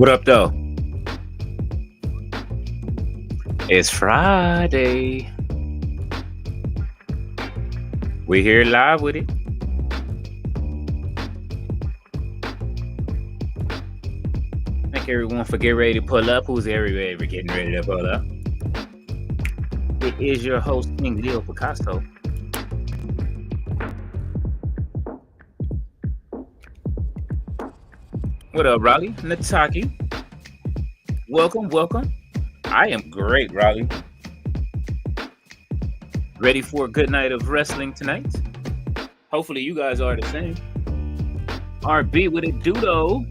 What up, though? It's Friday. We're here live with it. Thank everyone for getting ready to pull up. Who's everybody getting ready to pull up? It is your host, KingLeoPicasso. What up, Raleigh? Nataki. Welcome. I am great, Raleigh. Ready for a good night of wrestling tonight? Hopefully you guys are the same. RB with it, Dudo.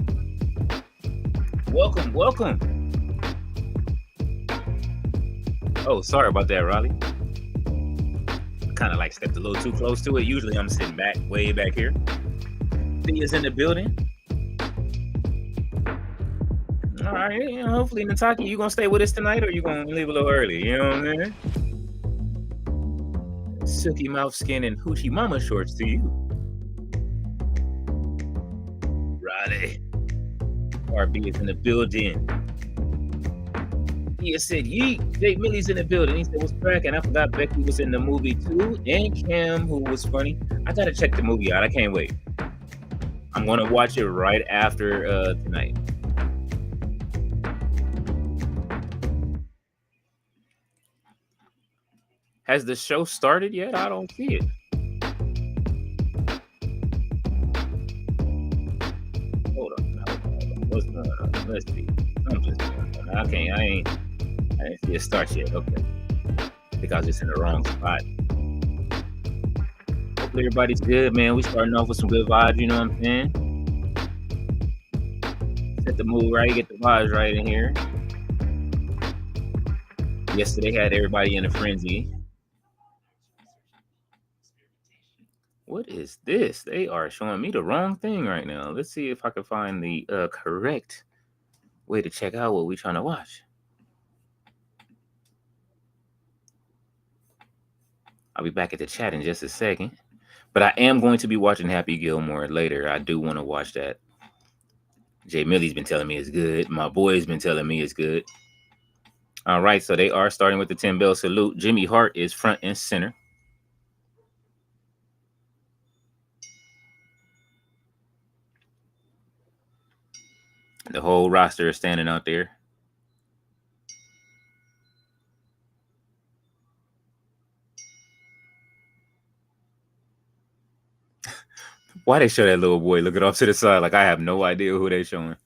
Welcome. Oh, sorry about that, Raleigh. Kind of like stepped a little too close to it. Usually I'm sitting back, way back here. Thea's in the building. All right, hopefully, Nataki, you gonna stay with us tonight, or you gonna leave a little early? You know what I mean? Silky mouth skin and hoochie mama shorts to you. Raleigh. RB is in the building. He said, yeet. Jake Millie's in the building. He said, what's cracking? I forgot Becky was in the movie too. And Cam, who was funny. I gotta check the movie out. I can't wait. I'm gonna watch it right after tonight. Has the show started yet? I don't see it. Hold on. What's going on? Let's see. I'm just I didn't see it start yet. Okay. I think I was just in the wrong spot. Hopefully everybody's good, man. We starting off with some good vibes, you know what I'm saying? Set the mood right, get the vibes right in here. Yesterday had everybody in a frenzy. What is this? They are showing me the wrong thing right now. Let's see if I can find the correct way to check out what we're trying to watch. I'll be back at the chat in just a second. But I am going to be watching Happy Gilmore later. I do want to watch that. Jay Millie's been telling me it's good. My boy's been telling me it's good. All right, so they are starting with the 10-bell salute. Jimmy Hart is front and center. The whole roster is standing out there. Why they show that little boy looking off to the side like I have no idea who they're showing?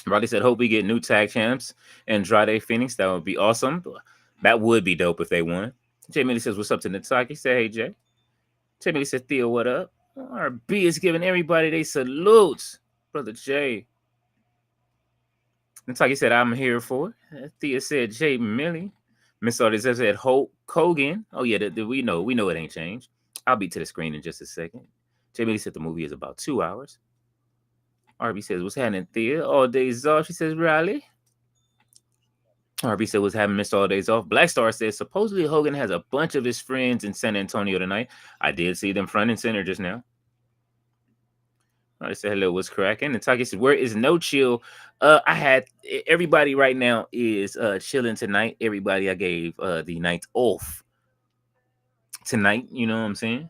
Roddy said, hope we get new tag champs. Andrade, Fenix, that would be awesome. That would be dope if they won. Jay Millie says, what's up to Nataki? Say, hey, Jay. Jay Millie said, Theo, what up? RB is giving everybody they salutes. Brother Jay. Nataki said, I'm here for it. Thea said, Jay Millie. Miss Artis said, Hulk Hogan. Oh, yeah, we know it ain't changed. I'll be to the screen in just a second. Jay Millie said the movie is about 2 hours. RB says, what's happening, Thea? All days off. She says, Riley. RB said, what's happening, Mr. All Days Off? Black Star says, supposedly Hogan has a bunch of his friends in San Antonio tonight. I did see them front and center just now. I said, hello, what's cracking? And Taki said, where is No Chill? I had everybody right now is chilling tonight. Everybody I gave the night off tonight, you know what I'm saying?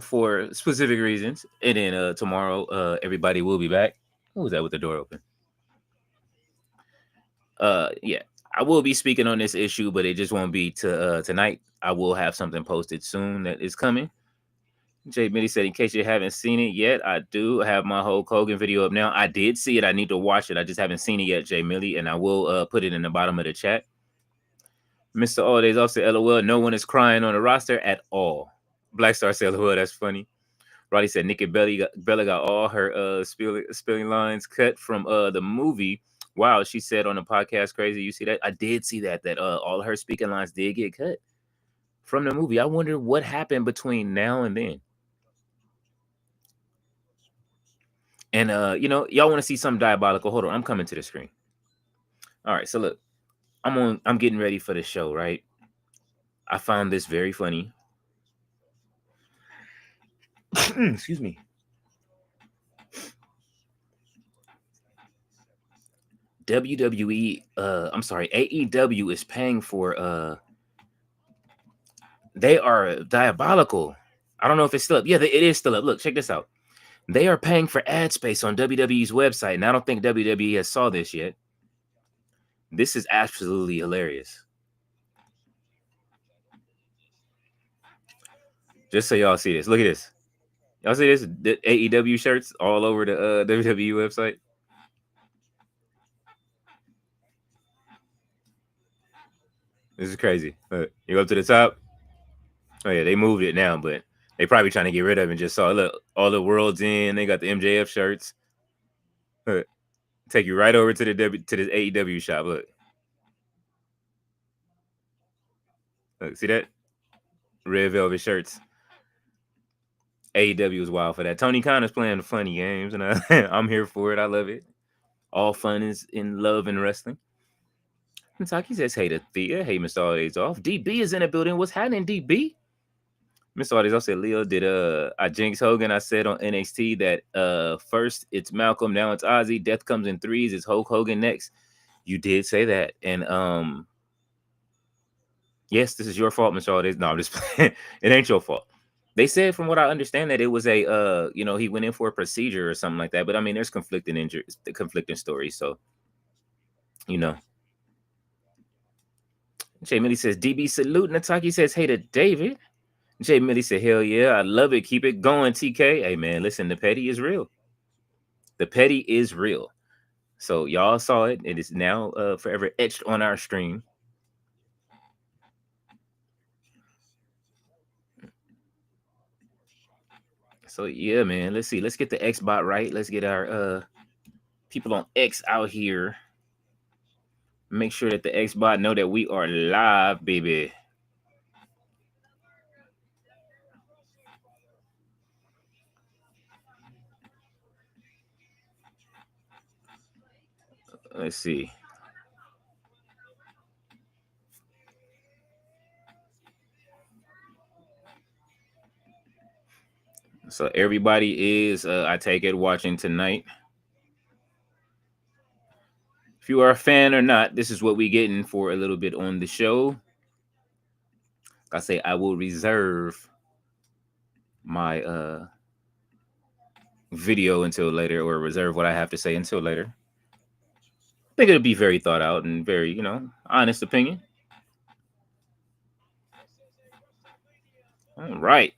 For specific reasons. And then tomorrow, everybody will be back. Who was that with the door open? Yeah, I will be speaking on this issue, but it just won't be to tonight. I will have something posted soon that is coming. Jay Mitty said, in case you haven't seen it yet, I do have my whole Hogan video up now. I did see it. I need to watch it. I just haven't seen it yet, Jay Millie, and I will put it in the bottom of the chat. Mr. All Days Off said, LOL, no one is crying on the roster at all. Black Star said, LOL, that's funny. Roddy said, Nikki Bella got all her spilling lines cut from the movie. Wow, she said on the podcast, crazy. You see that? I did see that all her speaking lines did get cut from the movie. I wonder what happened between now and then. And, y'all want to see something diabolical? Hold on. I'm coming to the screen. All right. So look, I'm getting ready for the show, right? I found this very funny. Excuse me. WWE, I'm sorry, AEW is paying for they are diabolical. I don't know if it's still up. Yeah, it is still up. Look, check this out. They are paying for ad space on WWE's website, and I don't think WWE has saw this yet. This is absolutely hilarious. Just so y'all see this. Look at this. Y'all see this? The AEW shirts all over the WWE website. This is crazy. You go up to the top. Oh yeah, they moved it now, but they probably trying to get rid of it and just saw look all the worlds in. They got the MJF shirts. Take you right over to the AEW shop. Look, see that? Red velvet shirts. AEW is wild for that. Tony Khan is playing the funny games, and I'm here for it. I love it. All fun is in love and wrestling. Kentucky says, hey to Thea. Hey, Mr. Holidays off. DB is in the building. What's happening, DB? Mr. Holidays off said, Leo, did I jinx Hogan? I said on NXT that first it's Malcolm, now it's Ozzy. Death comes in threes. It's Hulk Hogan next. You did say that. And yes, this is your fault, Mr. Holidays. No, I'm just playing. It ain't your fault. They said, from what I understand, that it was a he went in for a procedure or something like that. But I mean, there's conflicting injuries, conflicting stories. So, Jay Millie says, DB salute. Nataki says, hey to David. Jay Millie said, hell yeah, I love it. Keep it going, TK. Hey man, listen, the petty is real. The petty is real. So y'all saw it. It is now forever etched on our stream. So yeah, man. Let's see. Let's get the X bot right. Let's get our people on X out here. Make sure that the X bot know that we are live, baby. Let's see. So everybody is, I take it, watching tonight. If you are a fan or not, this is what we getting for a little bit on the show. I say I will reserve my video until later, or reserve what I have to say until later. I think it'll be very thought out and very, honest opinion. All right.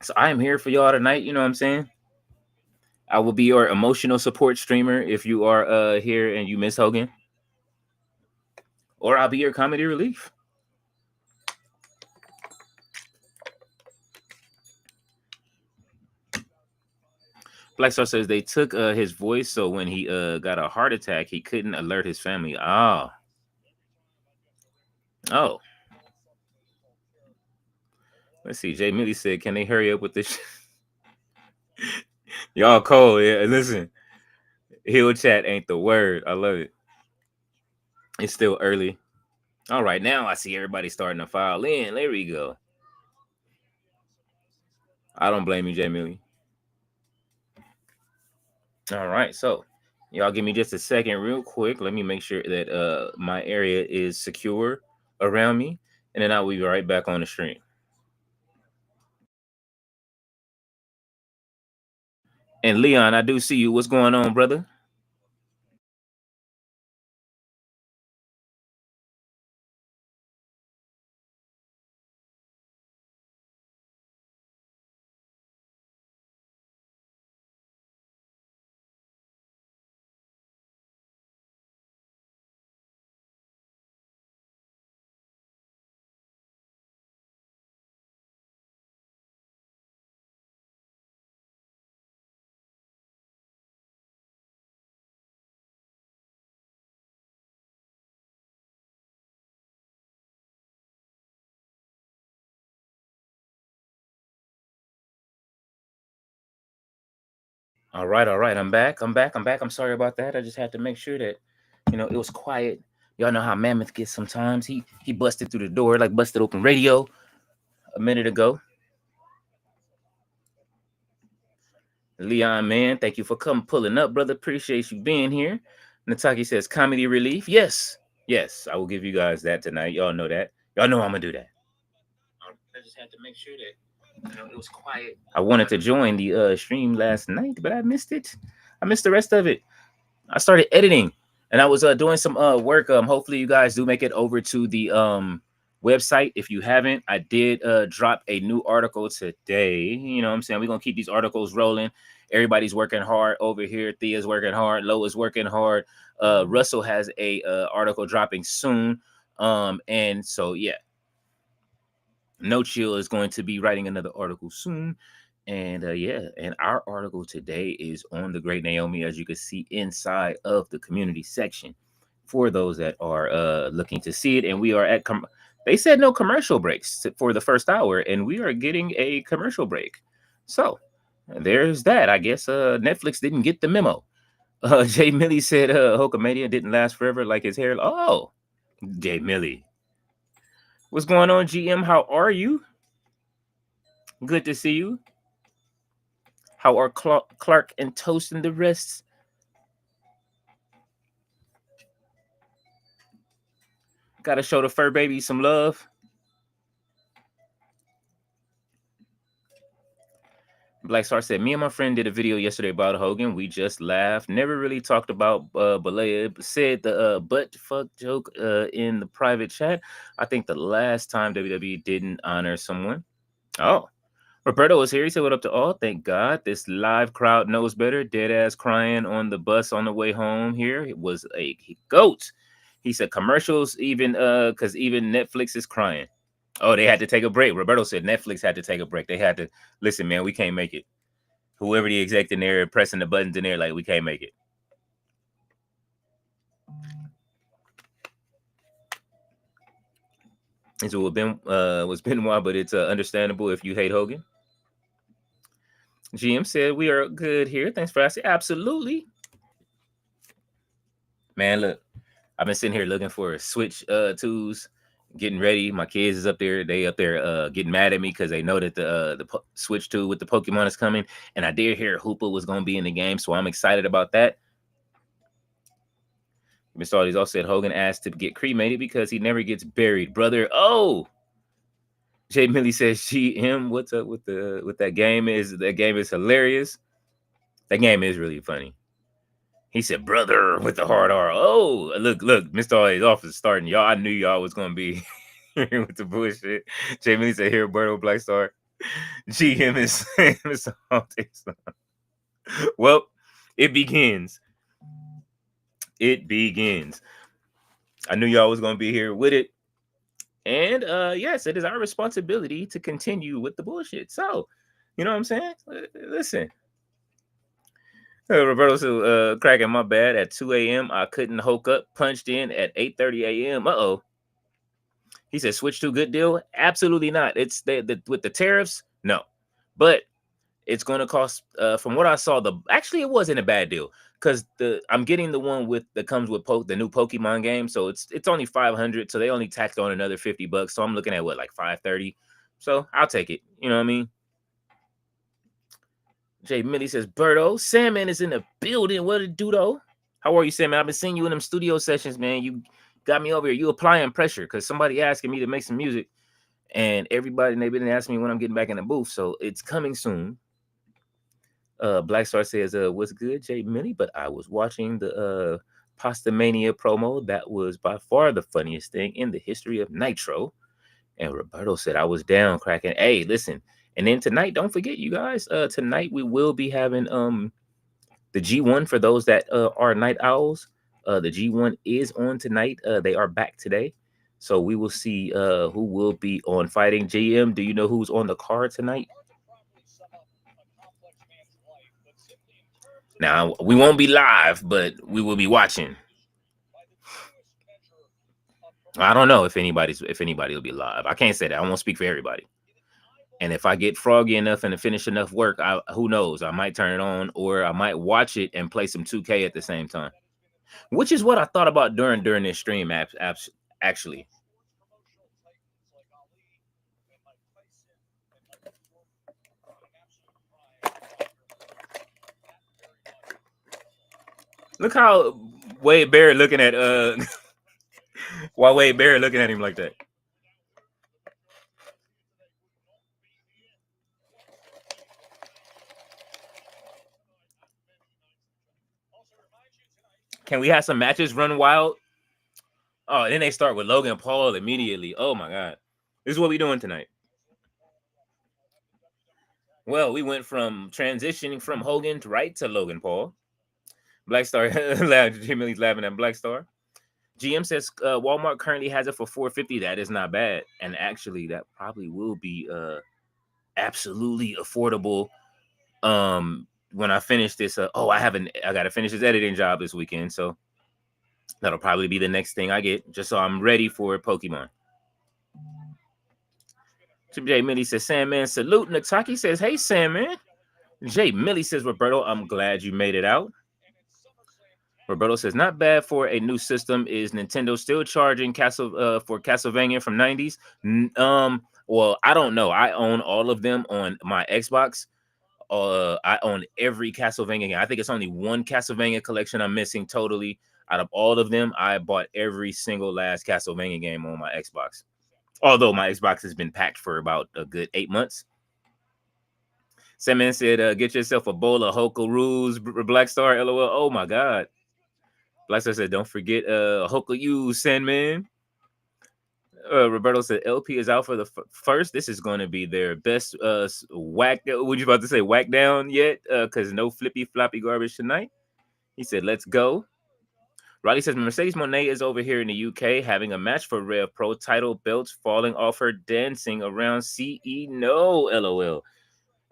So I am here for y'all tonight. You know what I'm saying? I will be your emotional support streamer if you are here and you miss Hogan. Or I'll be your comedy relief. Black Star says they took his voice, so when he got a heart attack, he couldn't alert his family. Oh. Let's see. Jay Millie said, "Can they hurry up with this?" Y'all cold, yeah. Listen, Hill chat ain't the word. I love it. It's still early. All right, now I see everybody starting to file in. There we go. I don't blame you, Jay Millie. All right, so y'all give me just a second, real quick. Let me make sure that my area is secure around me, and then I'll be right back on the stream. And Leon, I do see you. What's going on, brother? All right. I'm back. I'm sorry about that. I just had to make sure that, it was quiet. Y'all know how Mammoth gets sometimes. He busted through the door, like busted open radio a minute ago. Leon, man, thank you for pulling up, brother. Appreciate you being here. Nataki says comedy relief. Yes, yes, I will give you guys that tonight. Y'all know that. Y'all know I'm gonna do that. I just had to make sure that it was quiet. I wanted to join the stream last night, but I missed it. I missed the rest of it. I started editing and I was doing some work. Hopefully you guys do make it over to the website. If you haven't, I did drop a new article today. You know what I'm saying? We're gonna keep these articles rolling. Everybody's working hard over here. Thea's working hard. Loa's working hard. Russell has a article dropping soon. And so yeah, No Chill is going to be writing another article soon. And yeah, and our article today is on the Great Naomi, as you can see inside of the community section for those that are looking to see it. And we are at, they said no commercial breaks for the first hour, and we are getting a commercial break. So there's that. I guess Netflix didn't get the memo. Jay Millie said Hulkamania didn't last forever like his hair. Oh, Jay Millie. What's going on, GM? How are you? Good to see you. How are Clark and Toast and the rest? Gotta show the fur baby some love. Black Star said, me and my friend did a video yesterday about Hogan. We just laughed. Never really talked about Balea. Said the butt fuck joke in the private chat. I think the last time WWE didn't honor someone. Oh, Roberto was here. He said, what up to all? Thank God. This live crowd knows better. Dead ass crying on the bus on the way home here. It was a goat. He said commercials, even because even Netflix is crying. Oh, they had to take a break. Roberto said Netflix had to take a break. They had to listen, man. We can't make it. Whoever the exec in there pressing the buttons in there, like we can't make it. It's what was Benoit, but it's understandable if you hate Hogan. GM said we are good here. Thanks for asking. Absolutely, man. Look, I've been sitting here looking for Switch twos, getting ready. My kids is up there. They up there getting mad at me because they know that the Switch 2 with the Pokemon is coming. And I did hear Hoopa was going to be in the game, so I'm excited about that. Mr. Aldi's also said Hogan asked to get cremated because he never gets buried, brother. Oh, Jay Millie says GM. What's up with that game? That game is hilarious. That game is really funny. He said, brother, with the hard R. Oh, look, Mr. Aldi's office starting. Y'all, I knew y'all was gonna be with the bullshit. Jay Millie said, here, Berto Black Star. GM is Mr. Aldi's. Well, it begins. It begins. I knew y'all was gonna be here with it. And yes, it is our responsibility to continue with the bullshit. So, you know what I'm saying? Listen. Roberto's cracking my bad at 2 a.m. I couldn't hoke up, punched in at 8:30 a.m. Uh-oh. He said, switch to a good deal? Absolutely not. It's with the tariffs, no. But it's going to cost, from what I saw, actually it wasn't a bad deal because I'm getting the one that comes with the new Pokemon game, so it's only $500, so they only tacked on another $50. So I'm looking at what, like $530. So I'll take it. You know what I mean? Jay Millie says, Berto, Sandman is in the building. What it do though? How are you, Sandman? I've been seeing you in them studio sessions, man. You got me over here. You applying pressure because somebody asking me to make some music, and everybody they've been asking me when I'm getting back in the booth. So it's coming soon. Black Star says, what's good, Jay Millie? But I was watching the Pasta Mania promo. That was by far the funniest thing in the history of Nitro. And Roberto said, I was down cracking. Hey, listen. And then tonight, don't forget, you guys, tonight we will be having the G1 for those that are night owls. The G1 is on tonight. They are back today. So we will see who will be on Fighting GM. Do you know who's on the card tonight? Now, we won't be live, but we will be watching. I don't know if anybody will be live. I can't say that. I won't speak for everybody. And if I get froggy enough and to finish enough work, who knows? I might turn it on, or I might watch it and play some 2K at the same time, which is what I thought about during this stream. Actually, Look how Wade Barrett looking at why Wade Barrett looking at him like that. Can we have some matches run wild? Oh, and then they start with Logan Paul immediately. Oh my god. This is what we doing tonight. Well, we went from transitioning from Hogan to right to Logan Paul. Black Star Jimmy's laughing at Black Star. GM says Walmart currently has it for $450. That is not bad. And actually that probably will be absolutely affordable. When I finish this, I gotta finish this editing job this weekend, so that'll probably be the next thing I get, just so I'm ready for Pokemon. J Millie says, Sandman, salute. Nataki says, hey, Sandman. J Millie says, Roberto, I'm glad you made it out. Roberto says, not bad for a new system. Is Nintendo still charging for Castlevania from 90s? Well, I don't know. I own all of them on my Xbox. I own every Castlevania game. I think it's only one Castlevania collection I'm missing totally. Out of all of them, I bought every single last Castlevania game on my Xbox. Although my Xbox has been packed for about a good 8 months. Sandman said, get yourself a bowl of Hokaroos, Black Star, LOL. Oh my God. Black Star said, don't forget Hoka Sandman. Roberto said LP is out for the first. This is going to be their best whack. Would you about to say whack down yet? Because no flippy floppy garbage tonight. He said, let's go. Riley says Mercedes Moné is over here in the UK having a match for Rev Pro title belts falling off her dancing around CE. No, LOL.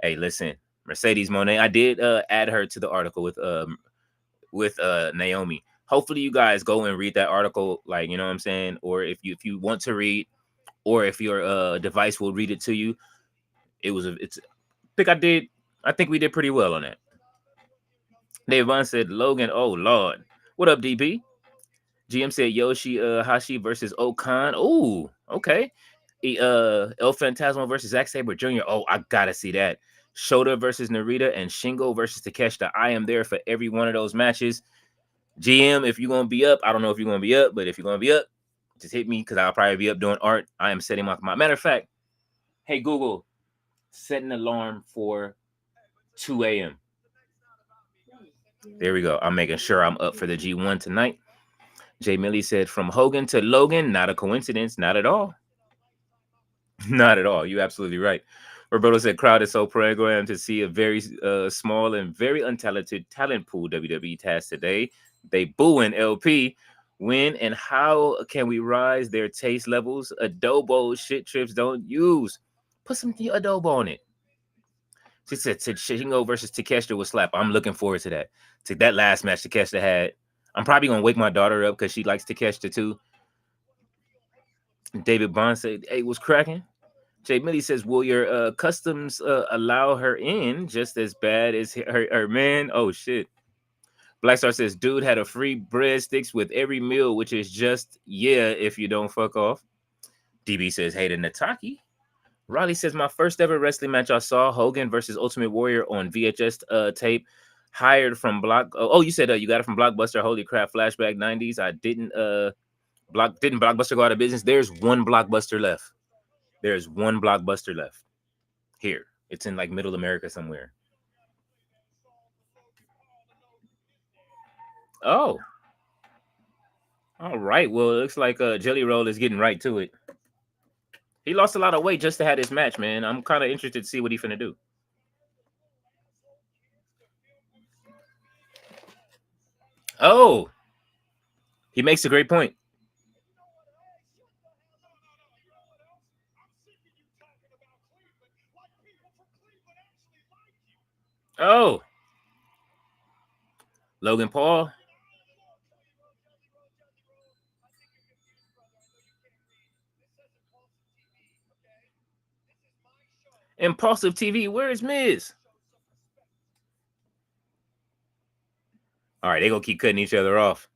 Hey, listen, Mercedes Moné. I did add her to the article with Naomi. Hopefully you guys go and read that article, like, you know what I'm saying? Or if you want to read, or if your device will read it to you. I think we did pretty well on that. Dave Vaughn said Logan, oh Lord. What up, DP? GM said Yoshi Hashi versus Okan. Oh, okay. El Phantasmo versus Zack Sabre Jr. Oh, I gotta see that. Shota versus Narita and Shingo versus Takeshita. I am there for every one of those matches. GM, if you're gonna be up, I don't know if you're gonna be up, but if you're gonna be up, just hit me because I'll probably be up doing art. I am setting my matter of fact. Hey Google, set an alarm for 2 a.m. There we go. I'm making sure I'm up for the G1 tonight. Jay Millie said, from Hogan to Logan, not a coincidence, not at all. Not at all. You're absolutely right. Roberto said, crowd is so programmed to see a very small and very untalented talent pool WWE has today. They booing LP. When and how can we rise their taste levels? Adobo shit trips don't use. Put some adobo on it. She said Shingo versus Takeshita will slap. I'm looking forward to that. To that last match Takeshita had. I'm probably gonna wake my daughter up because she likes Takeshita too. David Bond said, hey, what's cracking? Jay Millie says, will your customs allow her in just as bad as her man? Oh, shit. Black Star says, dude had a free breadsticks with every meal, which is just, yeah, if you don't fuck off. DB says, hey to Nataki. Riley says, my first ever wrestling match I saw, Hogan versus Ultimate Warrior on VHS tape, hired from you said you got it from Blockbuster. Holy crap, flashback 90s. I didn't Blockbuster go out of business? There's one Blockbuster left. There's one Blockbuster left. Here. It's in like middle America somewhere. Oh. All right. Well, it looks like Jelly Roll is getting right to it. He lost a lot of weight just to have this match, man. I'm kind of interested to see what he's finna do. Oh. He makes a great point. Oh. Logan Paul. Impulsive TV. Where is Miz? All right, they gonna keep cutting each other off.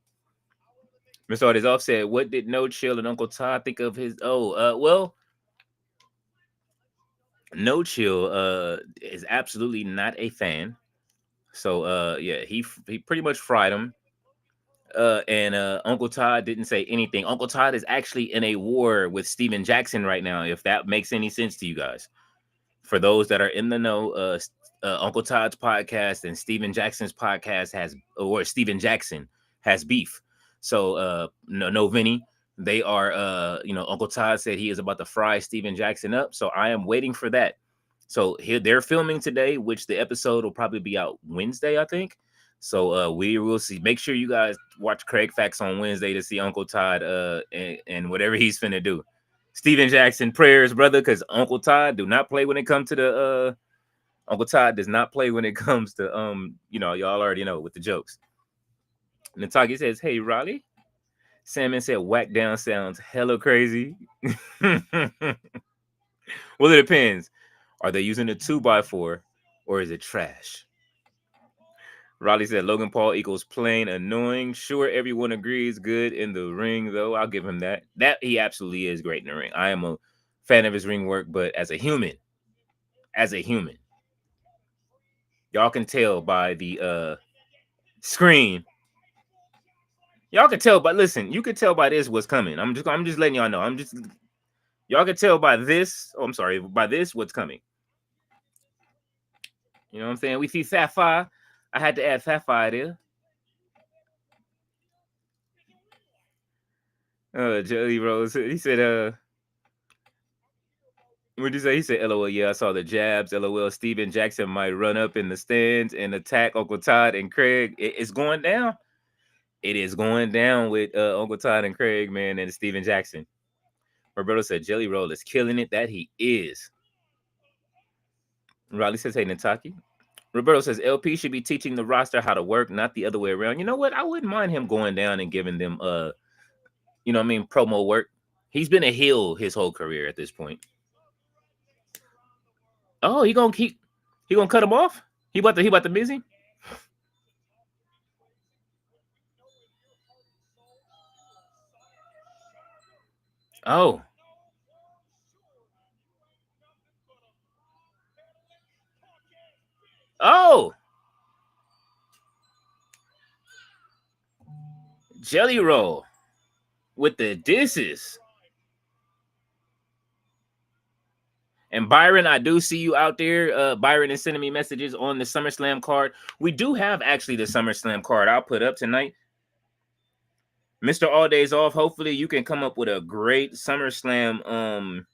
Mr. Artis off said, what did No Chill and Uncle Todd think of his well, No Chill is absolutely not a fan. So yeah, he pretty much fried him. And Uncle Todd didn't say anything. Uncle Todd is actually in a war with Steven Jackson right now, if that makes any sense to you guys. For those that are in the know, Uncle Todd's podcast and Steven Jackson's podcast Steven Jackson has beef. So no Vinny. They are Uncle Todd said he is about to fry Steven Jackson up. So I am waiting for that. So here they're filming today, which the episode will probably be out Wednesday, I think. So we will see. Make sure you guys watch Craig Facts on Wednesday to see Uncle Todd and whatever he's finna do. Steven Jackson prayers, brother, because Uncle Todd do not play when it comes to the Uncle Todd does not play when it comes to y'all already know with the jokes. Nataki says, "Hey Raleigh." Salmon said, "Whack down sounds hella crazy." Well, it depends. Are they using a 2x4 or is it trash? Raleigh said Logan Paul equals plain annoying. Sure, everyone agrees good in the ring, though. I'll give him that. That he absolutely is great in the ring. I am a fan of his ring work, but as a human, y'all can tell by the screen. Y'all can tell, but listen, you can tell by this what's coming. I'm just letting y'all know. Y'all can tell by this. Oh, I'm sorry, by this what's coming. You know what I'm saying? We see Sapphire. I had to add Sapphire there. Jelly Rose. He said, what'd you say? He said, LOL, yeah, I saw the jabs. LOL, Steven Jackson might run up in the stands and attack Uncle Todd and Craig. It's going down. It is going down with Uncle Todd and Craig, man, and Steven Jackson. Roberto said, Jelly Roll is killing it. That he is. Riley says, hey, Nataki. Roberto says, LP should be teaching the roster how to work, not the other way around. You know what? I wouldn't mind him going down and giving them, promo work. He's been a heel his whole career at this point. Oh, he gonna cut him off? He about to busy? Oh. Oh. Jelly Roll with the disses. And Byron, I do see you out there. Byron is sending me messages on the SummerSlam card. We do have actually the SummerSlam card I'll put up tonight. Mr. All Days Off, hopefully you can come up with a great SummerSlam.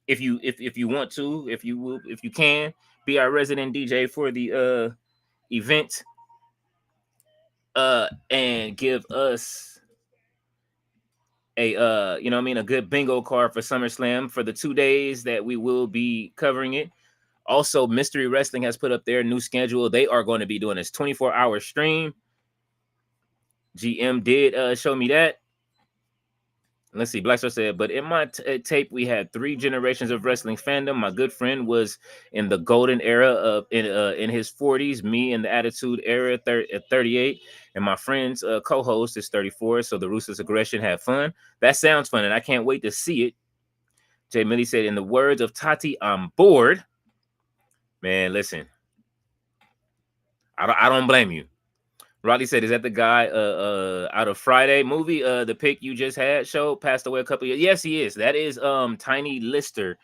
If you want to, if you can, be our resident DJ for the event. And give us a a good bingo card for SummerSlam for the 2 days that we will be covering it. Also, Mystery Wrestling has put up their new schedule. They are going to be doing this 24-hour stream. GM did show me that. Let's see. Blackstar said, but in my tape, we had 3 generations of wrestling fandom. My good friend was in the golden era of in his 40s. Me in the Attitude Era at 38, and my friend's co-host is 34. So the Ruthless Aggression had fun. That sounds fun, and I can't wait to see it. Jay Millie said, in the words of Tati, I'm bored. Man, listen, I don't blame you. Rodley said, is that the guy out of Friday movie? The pick you just had show passed away a couple years. Yes, he is. That is Tiny Lister.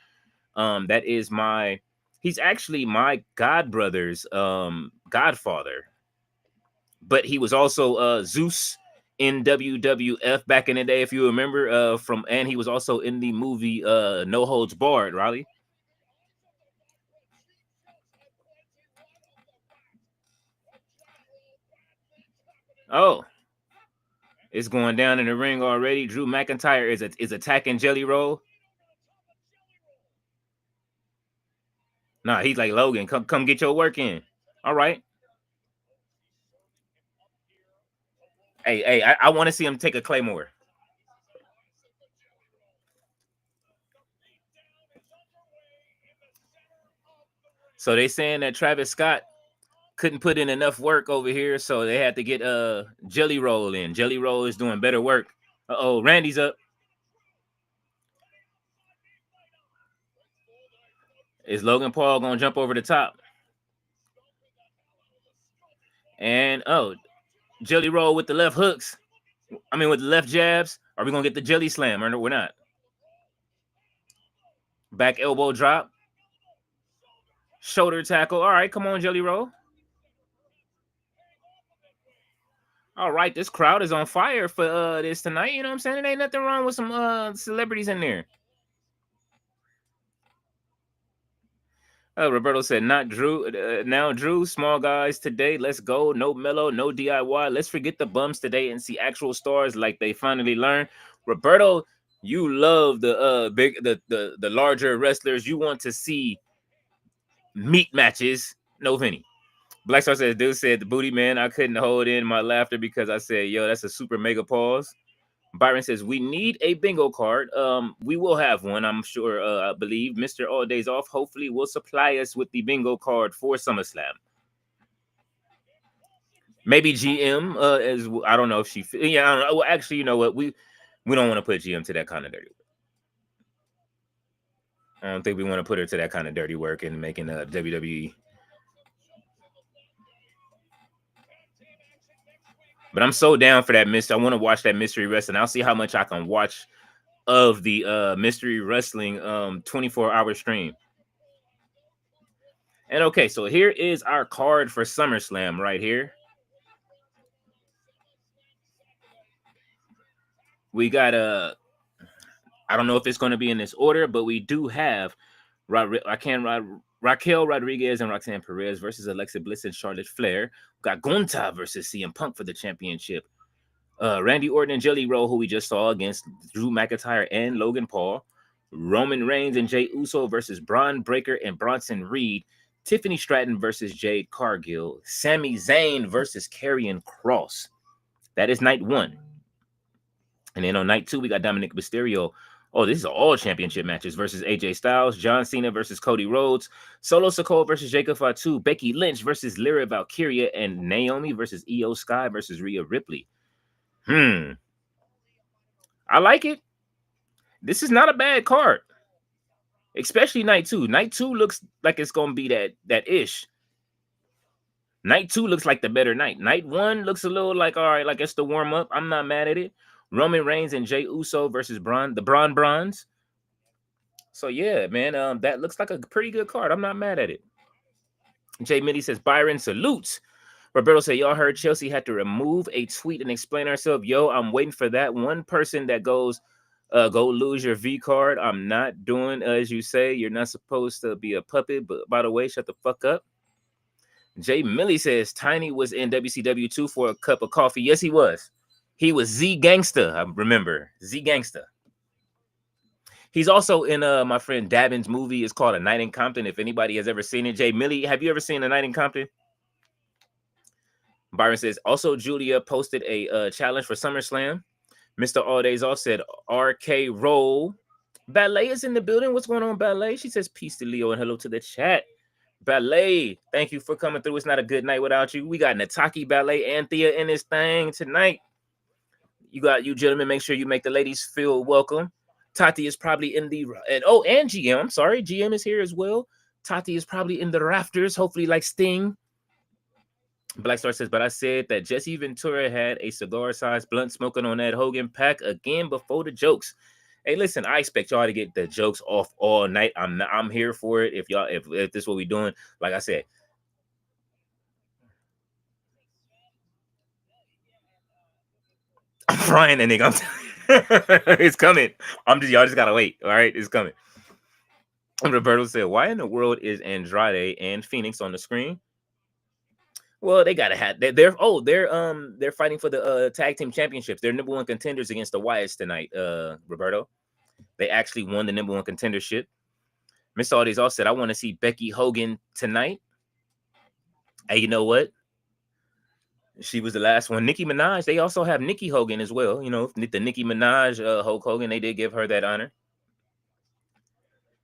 That is he's actually my godbrother's godfather. But he was also Zeus in WWF back in the day, if you remember, and he was also in the movie No Holds Barred, Rodley. Oh. It's going down in the ring already. Drew McIntyre is attacking Jelly Roll. Nah, he's like, Logan, come get your work in. All right. Hey, I want to see him take a Claymore. So they saying that Travis Scott couldn't put in enough work over here, so they had to get Jelly Roll in. Jelly Roll is doing better work. Uh-oh, Randy's up. Is Logan Paul gonna jump over the top? And Jelly roll with the left hooks. I mean, with the left jabs. Are we gonna get the jelly slam or we're not? Back elbow drop. Shoulder tackle. All right, come on, Jelly roll. All right, this crowd is on fire for this tonight. You know what I'm saying? There ain't nothing wrong with some celebrities in there. Roberto said, not Drew. Now, Drew, small guys today. Let's go. No mellow, no DIY. Let's forget the bums today and see actual stars like they finally learned. Roberto, you love the the larger wrestlers. You want to see meat matches. No Vinny. Black Star says, dude said the booty man. I couldn't hold in my laughter because I said, yo, that's a super mega pause. Byron says, we need a bingo card. We will have one, I'm sure. I believe Mr. All Days Off hopefully will supply us with the bingo card for SummerSlam. Maybe GM is, I don't know if she, yeah, I don't know. Well, actually, you know what? We don't want to put GM to that kind of dirty work. I don't think we want to put her to that kind of dirty work and making a WWE. But I'm so down for that mystery. I want to watch that mystery wrestling. I'll see how much I can watch of the mystery wrestling 24-hour stream. And okay, so here is our card for SummerSlam right here. We got I don't know if it's going to be in this order, but we do have Raquel Rodriguez and Roxanne Perez versus Alexa Bliss and Charlotte Flair. We got Gunta versus CM Punk for the championship. Randy Orton and Jelly Roll, who we just saw against Drew McIntyre and Logan Paul. Roman Reigns and Jey Uso versus Braun Breaker and Bronson Reed. Tiffany Stratton versus Jade Cargill. Sami Zayn versus Karrion Kross. That is night 1. And then on night 2, we got Dominic Mysterio. Oh, these are all championship matches versus AJ Styles, John Cena versus Cody Rhodes, Solo Sikoa versus Jacob Fatu, Becky Lynch versus Lyra Valkyria, and Naomi versus Io Sky versus Rhea Ripley. I like it. This is not a bad card, especially night 2. Night 2 looks like it's gonna be that ish. Night 2 looks like the better night. Night 1 looks a little like, all right, like it's the warm up. I'm not mad at it. Roman Reigns and Jey Uso versus the Braun Bronze. So yeah, man, that looks like a pretty good card. I'm not mad at it. Jay Mitty says, Byron salutes. Roberto said, y'all heard Chelsea had to remove a tweet and explain herself. Yo, I'm waiting for that one person that goes, go lose your V card. I'm not doing as you say. You're not supposed to be a puppet. But by the way, shut the fuck up. Jay Millie says, Tiny was in WCW 2 for a cup of coffee. Yes, he was. He was Z Gangsta. I remember. Z Gangsta. He's also in my friend Dabin's movie. It's called A Night in Compton. If anybody has ever seen it. Jay Millie, have you ever seen A Night in Compton? Byron says, also Julia posted a challenge for SummerSlam. Mr. All Days Off said, RK Roll. Ballet is in the building. What's going on, Ballet? She says, peace to Leo and hello to the chat. Ballet, thank you for coming through. It's not a good night without you. We got Nataki, Ballet, and Thea in this thing tonight. You gentlemen, make sure you make the ladies feel welcome. Tati is probably in the and GM. I'm sorry, GM is here as well. Tati is probably in the rafters, hopefully like Sting. Black Star says, but I said that Jesse Ventura had a cigar-sized blunt smoking on that Hogan pack again before the jokes. Hey, listen, I expect y'all to get the jokes off all night. I'm here for it. If this is what we're doing, like I said. I'm frying that nigga. It's coming. Y'all just gotta wait. All right, it's coming. Roberto said, why in the world is Andrade and Fenix on the screen? Well, they gotta have they're fighting for the tag team championships. They're number 1 contenders against the Wyatts tonight, Roberto. They actually won the number 1 contendership. Mr. Aldi's all said, I want to see Becky Hogan tonight. Hey, you know what? She was the last one. Nicki Minaj, they also have Nikki Hogan as well. You know, the Nicki Minaj, Hulk Hogan, they did give her that honor.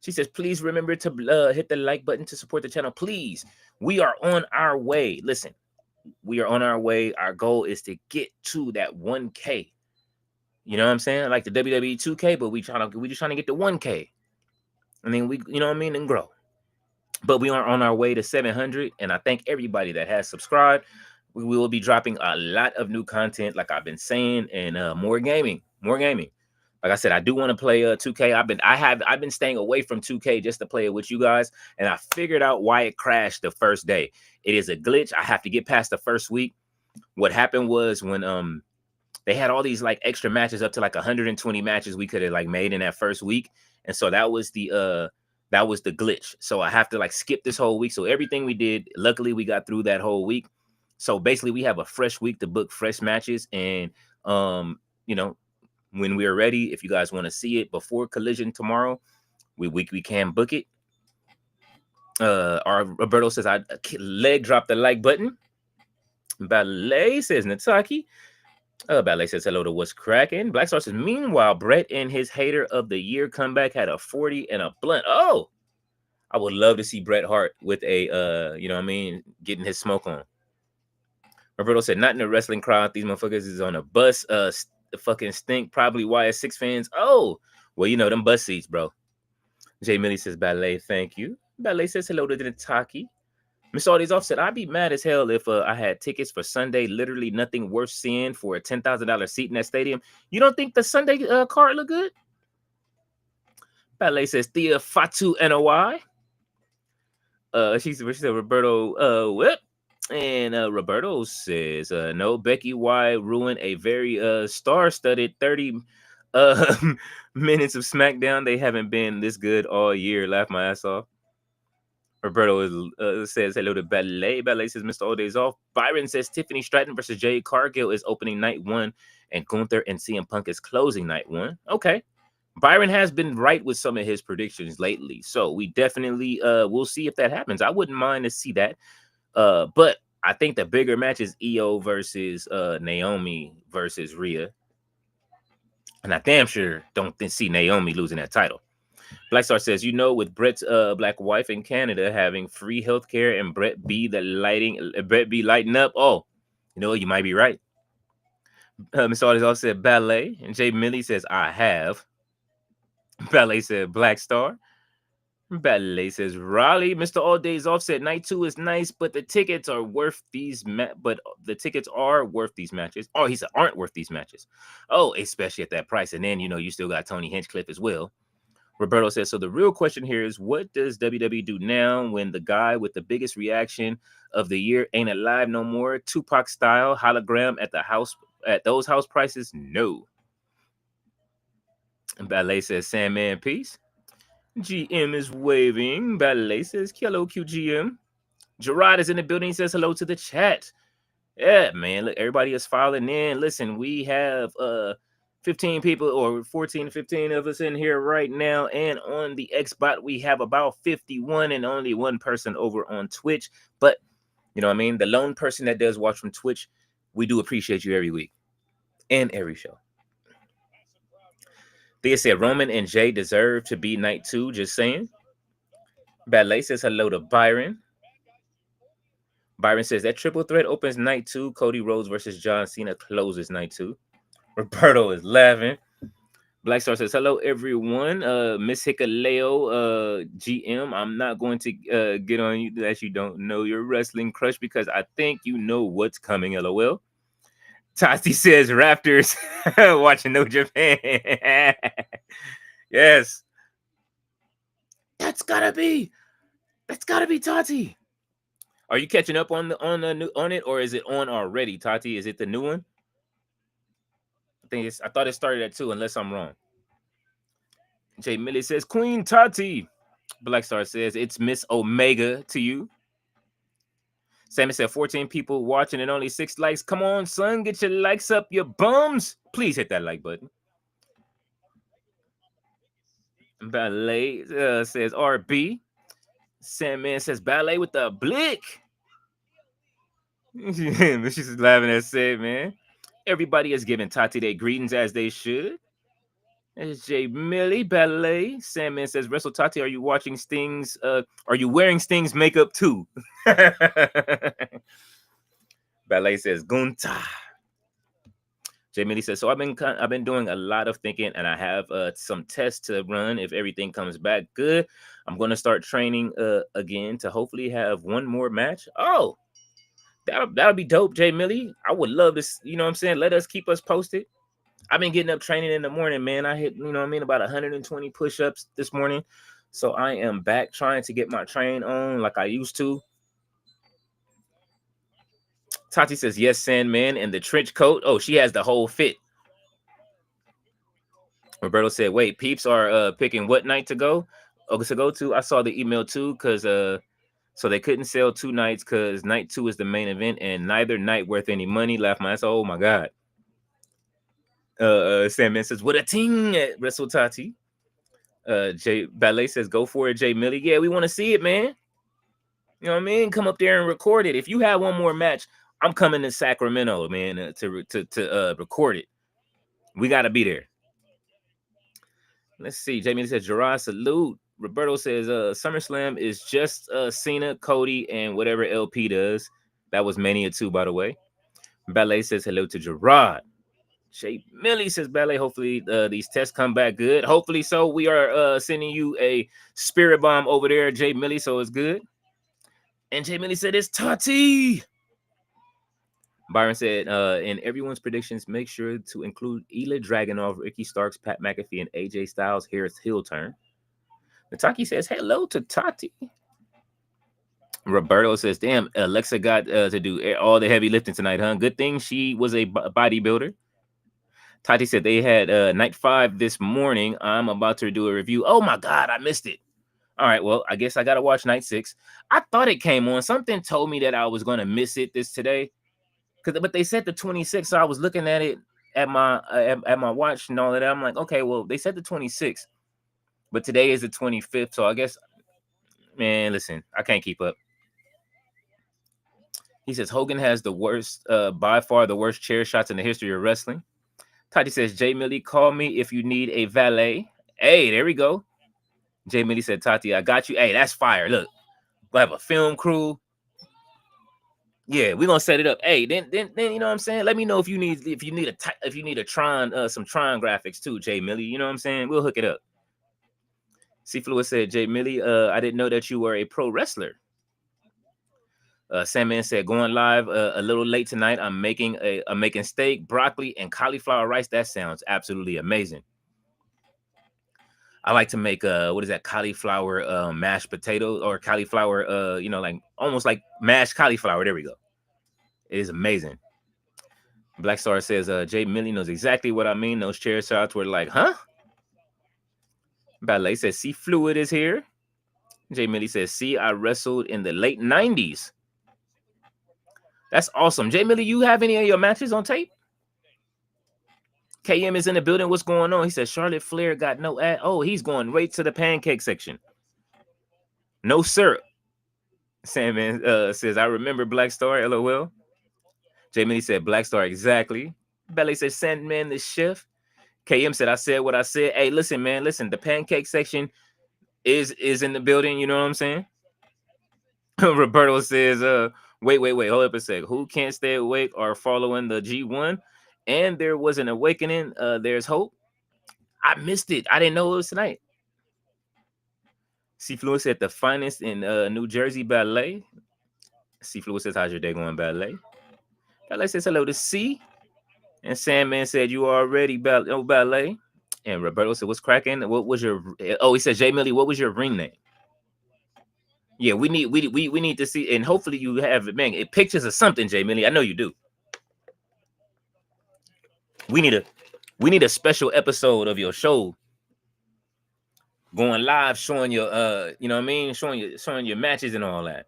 She says, please remember to hit the like button to support the channel. Please. We are on our way. Listen, we are on our way. Our goal is to get to that 1K. You know what I'm saying? Like the WWE 2K, but we just trying to get to 1K. I mean, you know what I mean? And grow. But we are on our way to 700. And I thank everybody that has subscribed. We will be dropping a lot of new content, like I've been saying, and more gaming. Like I said, I do want to play 2K. I've been staying away from 2K just to play it with you guys, and I figured out why it crashed the first day. It is a glitch. I have to get past the first week. What happened was when they had all these like extra matches, up to like 120 matches we could have like made in that first week, and so that was the glitch. So I have to like skip this whole week. So everything we did, luckily we got through that whole week. So basically we have a fresh week to book fresh matches, and you know, when we're ready, if you guys want to see it before Collision tomorrow, we can book it. Our Roberto says I leg drop the like button. Ballet says Nataki. Ballet says hello to what's cracking. Black Star says, meanwhile, Brett and his hater of the year comeback had a 40 and a blunt. Oh, I would love to see Bret Hart with a you know what I mean, getting his smoke on. Roberto said, not in the wrestling crowd. These motherfuckers is on a bus. The fucking stink. Probably Wyatt 6 fans. Oh, well, you know, them bus seats, bro. Jay Millie says, Ballet, thank you. Ballet says hello to the Taki. Miss All These Off said, I'd be mad as hell if I had tickets for Sunday. Literally nothing worth seeing for a $10,000 seat in that stadium. You don't think the Sunday card look good? Ballet says, Thea Fatu NOI. She said, Roberto, whip. And Roberto says, no, Becky Y ruined a very star-studded 30 minutes of SmackDown. They haven't been this good all year. Laugh my ass off. Roberto says hello to Ballet. Ballet says Mr. All Days Off. Byron says Tiffany Stratton versus Jade Cargill is opening night 1, and Gunther and CM Punk is closing night 1. Okay. Byron has been right with some of his predictions lately, so we definitely we'll see if that happens. I wouldn't mind to see that. But I think the bigger match is Io versus Naomi versus Rhea. And I damn sure don't see Naomi losing that title. Black Star says, you know, with Brett's black wife in Canada having free healthcare and Brett be lighting up. Oh, you know, you might be right. Miss Artis also said Ballet. And Jay Millie says, I have. Ballet said Black Star. Ballet says Raleigh. Mr. All Days Off said night 2 is nice, but the tickets are worth these matches. Oh, he said aren't worth these matches. Oh, especially at that price. And then, you know, you still got Tony Hinchcliffe as well. Roberto says, so the real question here is, what does WWE do now when the guy with the biggest reaction of the year ain't alive no more? Tupac style hologram at those house prices? No. And Ballet says, Sandman peace. GM is waving. Ballet says, hello, QGM. Gerard is in the building. He says hello to the chat. Yeah, man. Look, everybody is filing in. Listen, we have 15 people or 14 to 15 of us in here right now. And on the Xbot, we have about 51 and only one person over on Twitch. But, you know what I mean? The lone person that does watch from Twitch, we do appreciate you every week and every show. They said Roman and Jay deserve to be night 2, just saying. Ballet says hello to Byron. Byron says that triple threat opens night 2. Cody Rhodes versus John Cena closes night 2. Roberto is laughing. Black Star says hello everyone. Miss Hikaleo, GM. I'm not going to get on you that you don't know your wrestling crush because I think you know what's coming. LOL. Tati says Raptors watching No Japan. Yes. That's gotta be Tati. Are you catching up on it, or is it on already, Tati? Is it the new one? I thought it started at 2, unless I'm wrong. Jay Millie says Queen Tati. Black Star says it's Miss Omega to you. Sammy said 14 people watching and only 6 likes. Come on, son, get your likes up, your bums. Please hit that like button. Ballet says RB. Sandman says Ballet with the blick. She's laughing at Sid, man. Everybody is giving Tati their greetings as they should. There's Jay Millie, Ballet. Sandman says, Wrestle Tati, are you watching Sting's? Are you wearing Sting's makeup too? Ballet says, Gunta. Jay Millie says, so I've been doing a lot of thinking, and I have some tests to run. If everything comes back good, I'm going to start training again to hopefully have one more match. Oh, That'll be dope, Jay Millie. I would love this. You know what I'm saying? Let us keep us posted. I've been getting up training in the morning, man. I hit, you know what I mean, about 120 push-ups this morning. So I am back trying to get my train on like I used to. Tati says, yes, Sandman. And the trench coat. Oh, she has the whole fit. Roberto said, wait, peeps are picking what night to go? Oh, to go to. I saw the email too, because so they couldn't sell 2 nights because night 2 is the main event, and neither night worth any money. Laugh my ass. Oh my god. Sandman says, what a ting at Wrestle Tati. Jay Ballet says, go for it, Jay Millie. Yeah, we want to see it, man. You know what I mean? Come up there and record it. If you have one more match, I'm coming to Sacramento, man, to record it. We got to be there. Let's see. Jamie says, Gerard, salute. Roberto says, SummerSlam is just Cena, Cody, and whatever LP does. That was Mania 2, by the way. Ballet says hello to Gerard. Jay Millie says, Ballet, hopefully these tests come back good. Hopefully so. We are sending you a spirit bomb over there, Jay Millie, so it's good. And Jay Millie said, it's Tati. Byron said, in everyone's predictions, make sure to include Ela Dragunov, Ricky Starks, Pat McAfee, and AJ Styles. Here's heel turn. Nataki says, hello to Tati. Roberto says, damn, Alexa got to do all the heavy lifting tonight, huh? Good thing she was a bodybuilder. Tati said they had night 5 this morning. I'm about to do a review. Oh my God, I missed it. All right, well, I guess I got to watch night 6. I thought it came on. Something told me that I was going to miss it today. But they said the 26th, so I was looking at it at my watch and all that. I'm like, okay, well, they said the 26th, but today is the 25th, so I guess, man, listen, I can't keep up. He says Hogan has the worst, by far the worst chair shots in the history of wrestling. Tati says, Jay Millie, call me if you need a valet. Hey, there we go. Jay Millie said, Tati, I got you. Hey, that's fire. Look, we'll have a film crew. Yeah, we're gonna set it up. Hey, then you know what I'm saying? Let me know if you need a Tron, some Tron graphics too, Jay Millie. You know what I'm saying? We'll hook it up. C Fluid said, Jay Millie, I didn't know that you were a pro wrestler. Sandman said, going live a little late tonight. I'm making steak, broccoli, and cauliflower rice. That sounds absolutely amazing. I like to make what is that, cauliflower mashed potatoes, or cauliflower, like almost like mashed cauliflower. There we go. It is amazing. Black Star says, Jay Millie knows exactly what I mean. Those chair shots were like, huh? Ballet says, see, Fluid is here. Jay Millie says, see, I wrestled in the late 90s. That's awesome. Jay Millie, you have any of your matches on tape? KM is in the building. What's going on? He says, Charlotte Flair got no ad. Oh, he's going right to the pancake section. No, sir. Sandman says, I remember Black Star, LOL. Jay Millie said, Black Star, exactly. Ballet says, Sandman, the chef. KM said, I said what I said. Hey, listen, man, listen. The pancake section is in the building. You know what I'm saying? Roberto says, wait, hold up a sec. Who can't stay awake or following the G1? And there was an awakening. There's hope. I missed it. I didn't know it was tonight. C. Fluid said the finest in New Jersey Ballet. C. Fluid says, how's your day going, Ballet? Ballet says hello to C. And Sandman said, you already Ballet. And Roberto said, what's cracking? What was your... Oh, he said, Jay Millie, what was your ring name? Yeah, we need to see, and hopefully you have it, man. It pictures of something, Jay Millie. I know you do. We need a special episode of your show going live, showing your you know what I mean, showing your matches and all that.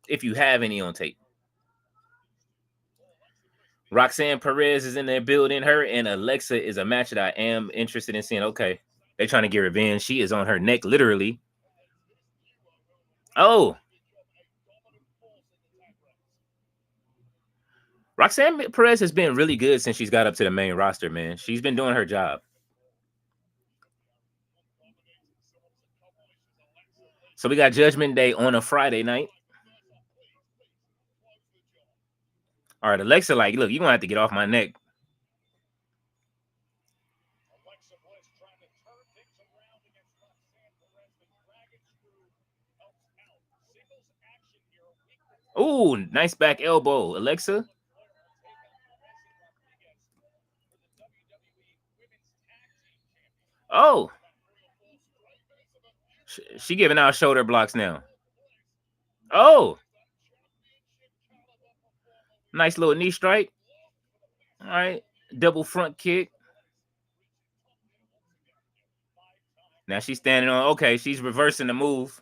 If you have any on tape. Roxanne Perez is in there building. Her and Alexa is a match that I am interested in seeing. Okay, they're trying to get revenge. She is on her neck, literally. Oh, Roxanne Perez has been really good since she's got up to the main roster, man. She's been doing her job. So we got Judgment Day on a Friday night. All right, Alexa, like, look, you're going to have to get off my neck. Ooh, nice back elbow. Alexa. Oh. She giving out shoulder blocks now. Oh. Nice little knee strike. All right. Double front kick. Now she's standing on. Okay, she's reversing the move.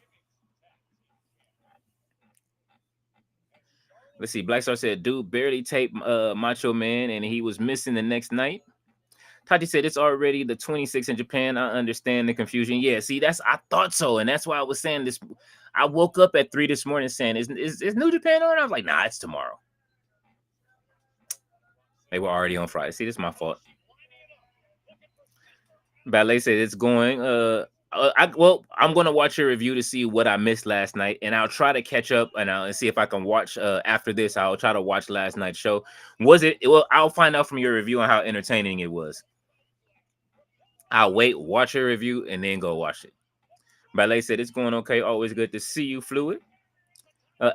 Let's see. Black Star said, dude barely taped Macho Man and he was missing the next night. Tati said, it's already the 26th in Japan. I understand the confusion. Yeah, see, I thought so. And that's why I was saying this. I woke up at 3 this morning saying, is New Japan on? I was like, nah, it's tomorrow. They were already on Friday. See, this is my fault. Ballet said it's going. I'm gonna watch your review to see what I missed last night, and I'll try to catch up and see if I can watch after this. I'll try to watch last night's show. Was it? Well, I'll find out from your review on how entertaining it was. I'll wait, watch your review, and then go watch it. Ballet said it's going okay. Always good to see you, Fluid.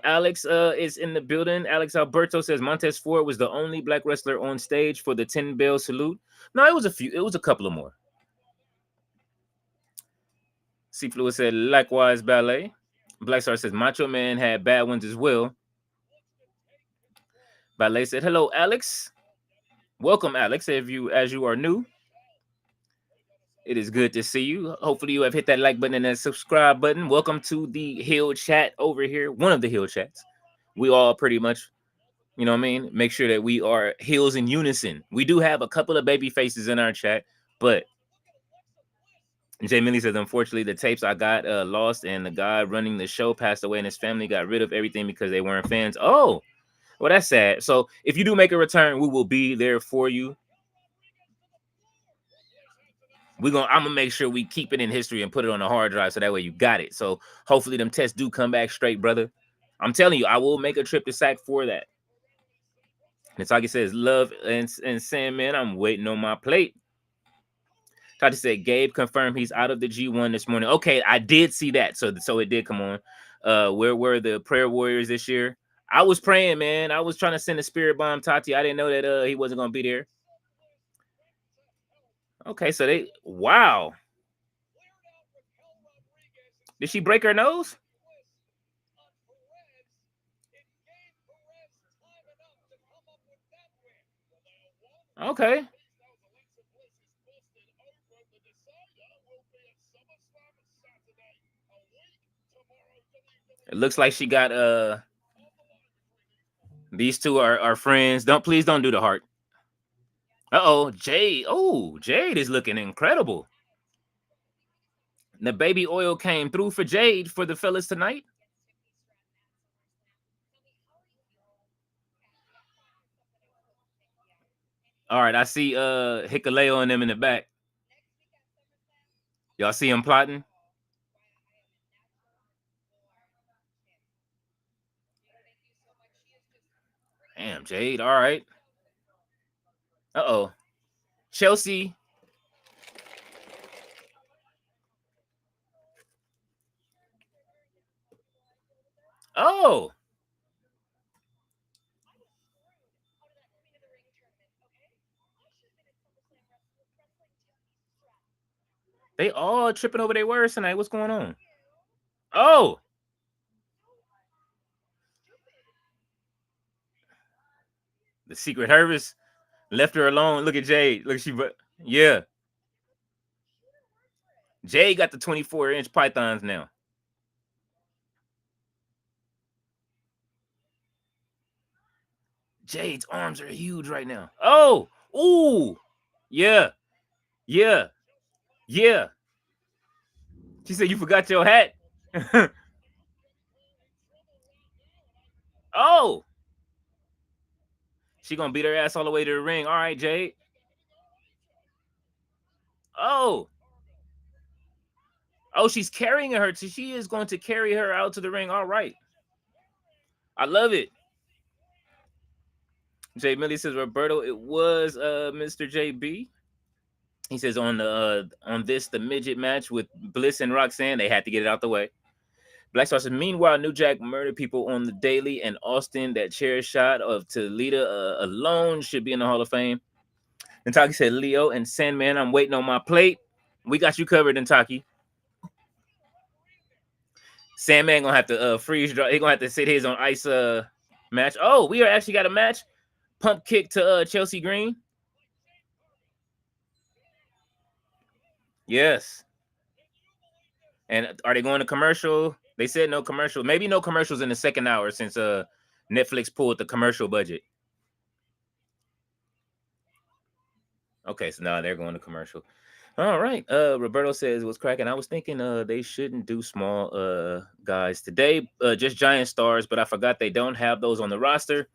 Alex is in the building. Alex Alberto says Montez Ford was the only black wrestler on stage for the 10-bell salute. No, it was a few. It was a couple of more. C Fluid said likewise, Ballet. Black Star says Macho Man had bad ones as well. Ballet said hello, Alex. Welcome, Alex. As you are new, it is good to see you. Hopefully, you have hit that like button and that subscribe button. Welcome to the Hill Chat over here. One of the Hill Chats. We all pretty much, you know what I mean? Make sure that we are heels in unison. We do have a couple of baby faces in our chat, but Jay Millie says, unfortunately, the tapes I got lost, and the guy running the show passed away, and his family got rid of everything because they weren't fans. Oh, well, that's sad. So if you do make a return, we will be there for you. I'm gonna make sure we keep it in history and put it on a hard drive so that way you got it. So hopefully them tests do come back straight, brother. I'm telling you, I will make a trip to SAC for that. Nataki says, love and Sandman, I'm waiting on my plate. Tati said, Gabe confirmed he's out of the G1 this morning. Okay, I did see that. So it did come on. Where were the prayer warriors this year? I was praying, man. I was trying to send a spirit bomb, Tati. I didn't know that he wasn't going to be there. Okay, so wow. Did she break her nose? Okay. It looks like she got these two are friends. Please don't do the heart. Uh-oh, Jade. Oh, Jade is looking incredible. The baby oil came through for Jade for the fellas tonight. All right, I see Hikaleo and them in the back. Y'all see him plotting? Damn, Jade. All right. Uh-oh. Chelsea. Oh. They all tripping over their words tonight. What's going on? Oh. The Secret Service left her alone. Look at Jade. Look, yeah. Jade got the 24-inch pythons now. Jade's arms are huge right now. Oh. Ooh. Yeah. Yeah. Yeah. She said you forgot your hat. Oh. She gonna beat her ass all the way to the ring. All right, Jade. Oh. Oh, she's carrying her. She is going to carry her out to the ring. All right. I love it. Jay Millie says, Roberto, it was Mr. JB. He says on the midget match with Bliss and Roxanne, they had to get it out the way. Black Star says, meanwhile, New Jack murdered people on the daily, and Austin, that chair shot of Toledo alone should be in the Hall of Fame. Nantaki said, Leo and Sandman, I'm waiting on my plate. We got you covered, Nantaki. Sandman gonna have to freeze draw. He gonna have to sit his on ice match. Oh, we are actually got a match. Pump kick to Chelsea Green. Yes. And are they going to commercial? They said no commercial. Maybe no commercials in the second hour since Netflix pulled the commercial budget. Okay, so now they're going to commercial. All right. Roberto says, what's cracking? I was thinking they shouldn't do small guys today, just giant stars, but I forgot they don't have those on the roster.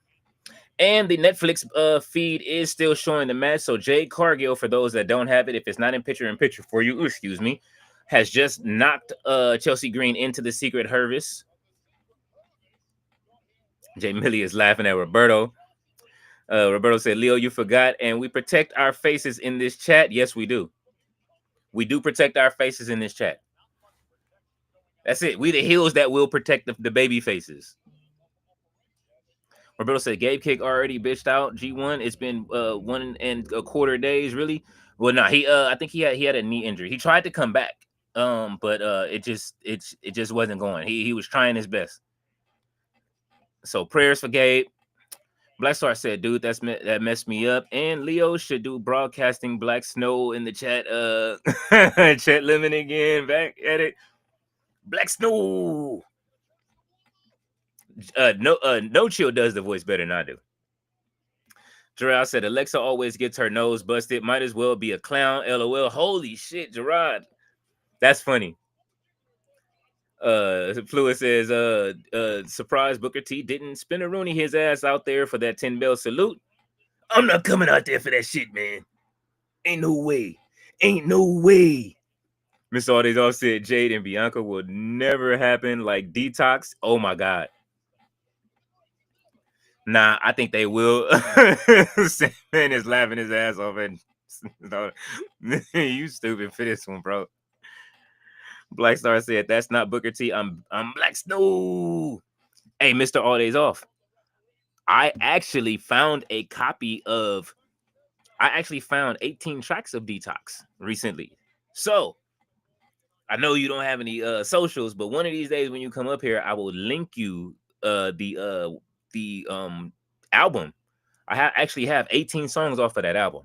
And the Netflix feed is still showing the match. So Jade Cargill, for those that don't have it, if it's not in picture for you, excuse me, has just knocked Chelsea Green into the Secret Service. Jay Millie is laughing at Roberto. Roberto said, Leo, you forgot, and we protect our faces in this chat. Yes, we do. We do protect our faces in this chat. That's it. We the heels that will protect the baby faces. Roberto said, Gabe Kick already bitched out G1. It's been 1.25 days, really. Well, no, I think he had a knee injury. He tried to come back, but it just wasn't going. He was trying his best. So prayers for Gabe. Black Star said, dude, that messed me up. And Leo should do broadcasting Black Snow in the chat. Chat Lemon again, back at it. Black Snow. No Chill does the voice better than I do. Gerard said, Alexa always gets her nose busted. Might as well be a clown. LOL. Holy shit, Gerard. That's funny. Fluid says, surprise Booker T didn't spin a Rooney his ass out there for that 10-bell salute. I'm not coming out there for that shit, man. Ain't no way. Ain't no way. Miss Aldi's all said Jade and Bianca will never happen like Detox. Oh my God. Nah, I think they will. Sandman is laughing his ass off, and you stupid for this one, bro. Black Star said, that's not Booker T. I'm Black Snow. Hey, Mr. All Days Off. I actually found 18 tracks of Detox recently. So I know you don't have any socials, but one of these days when you come up here, I will link you the album. I actually have 18 songs off of that album.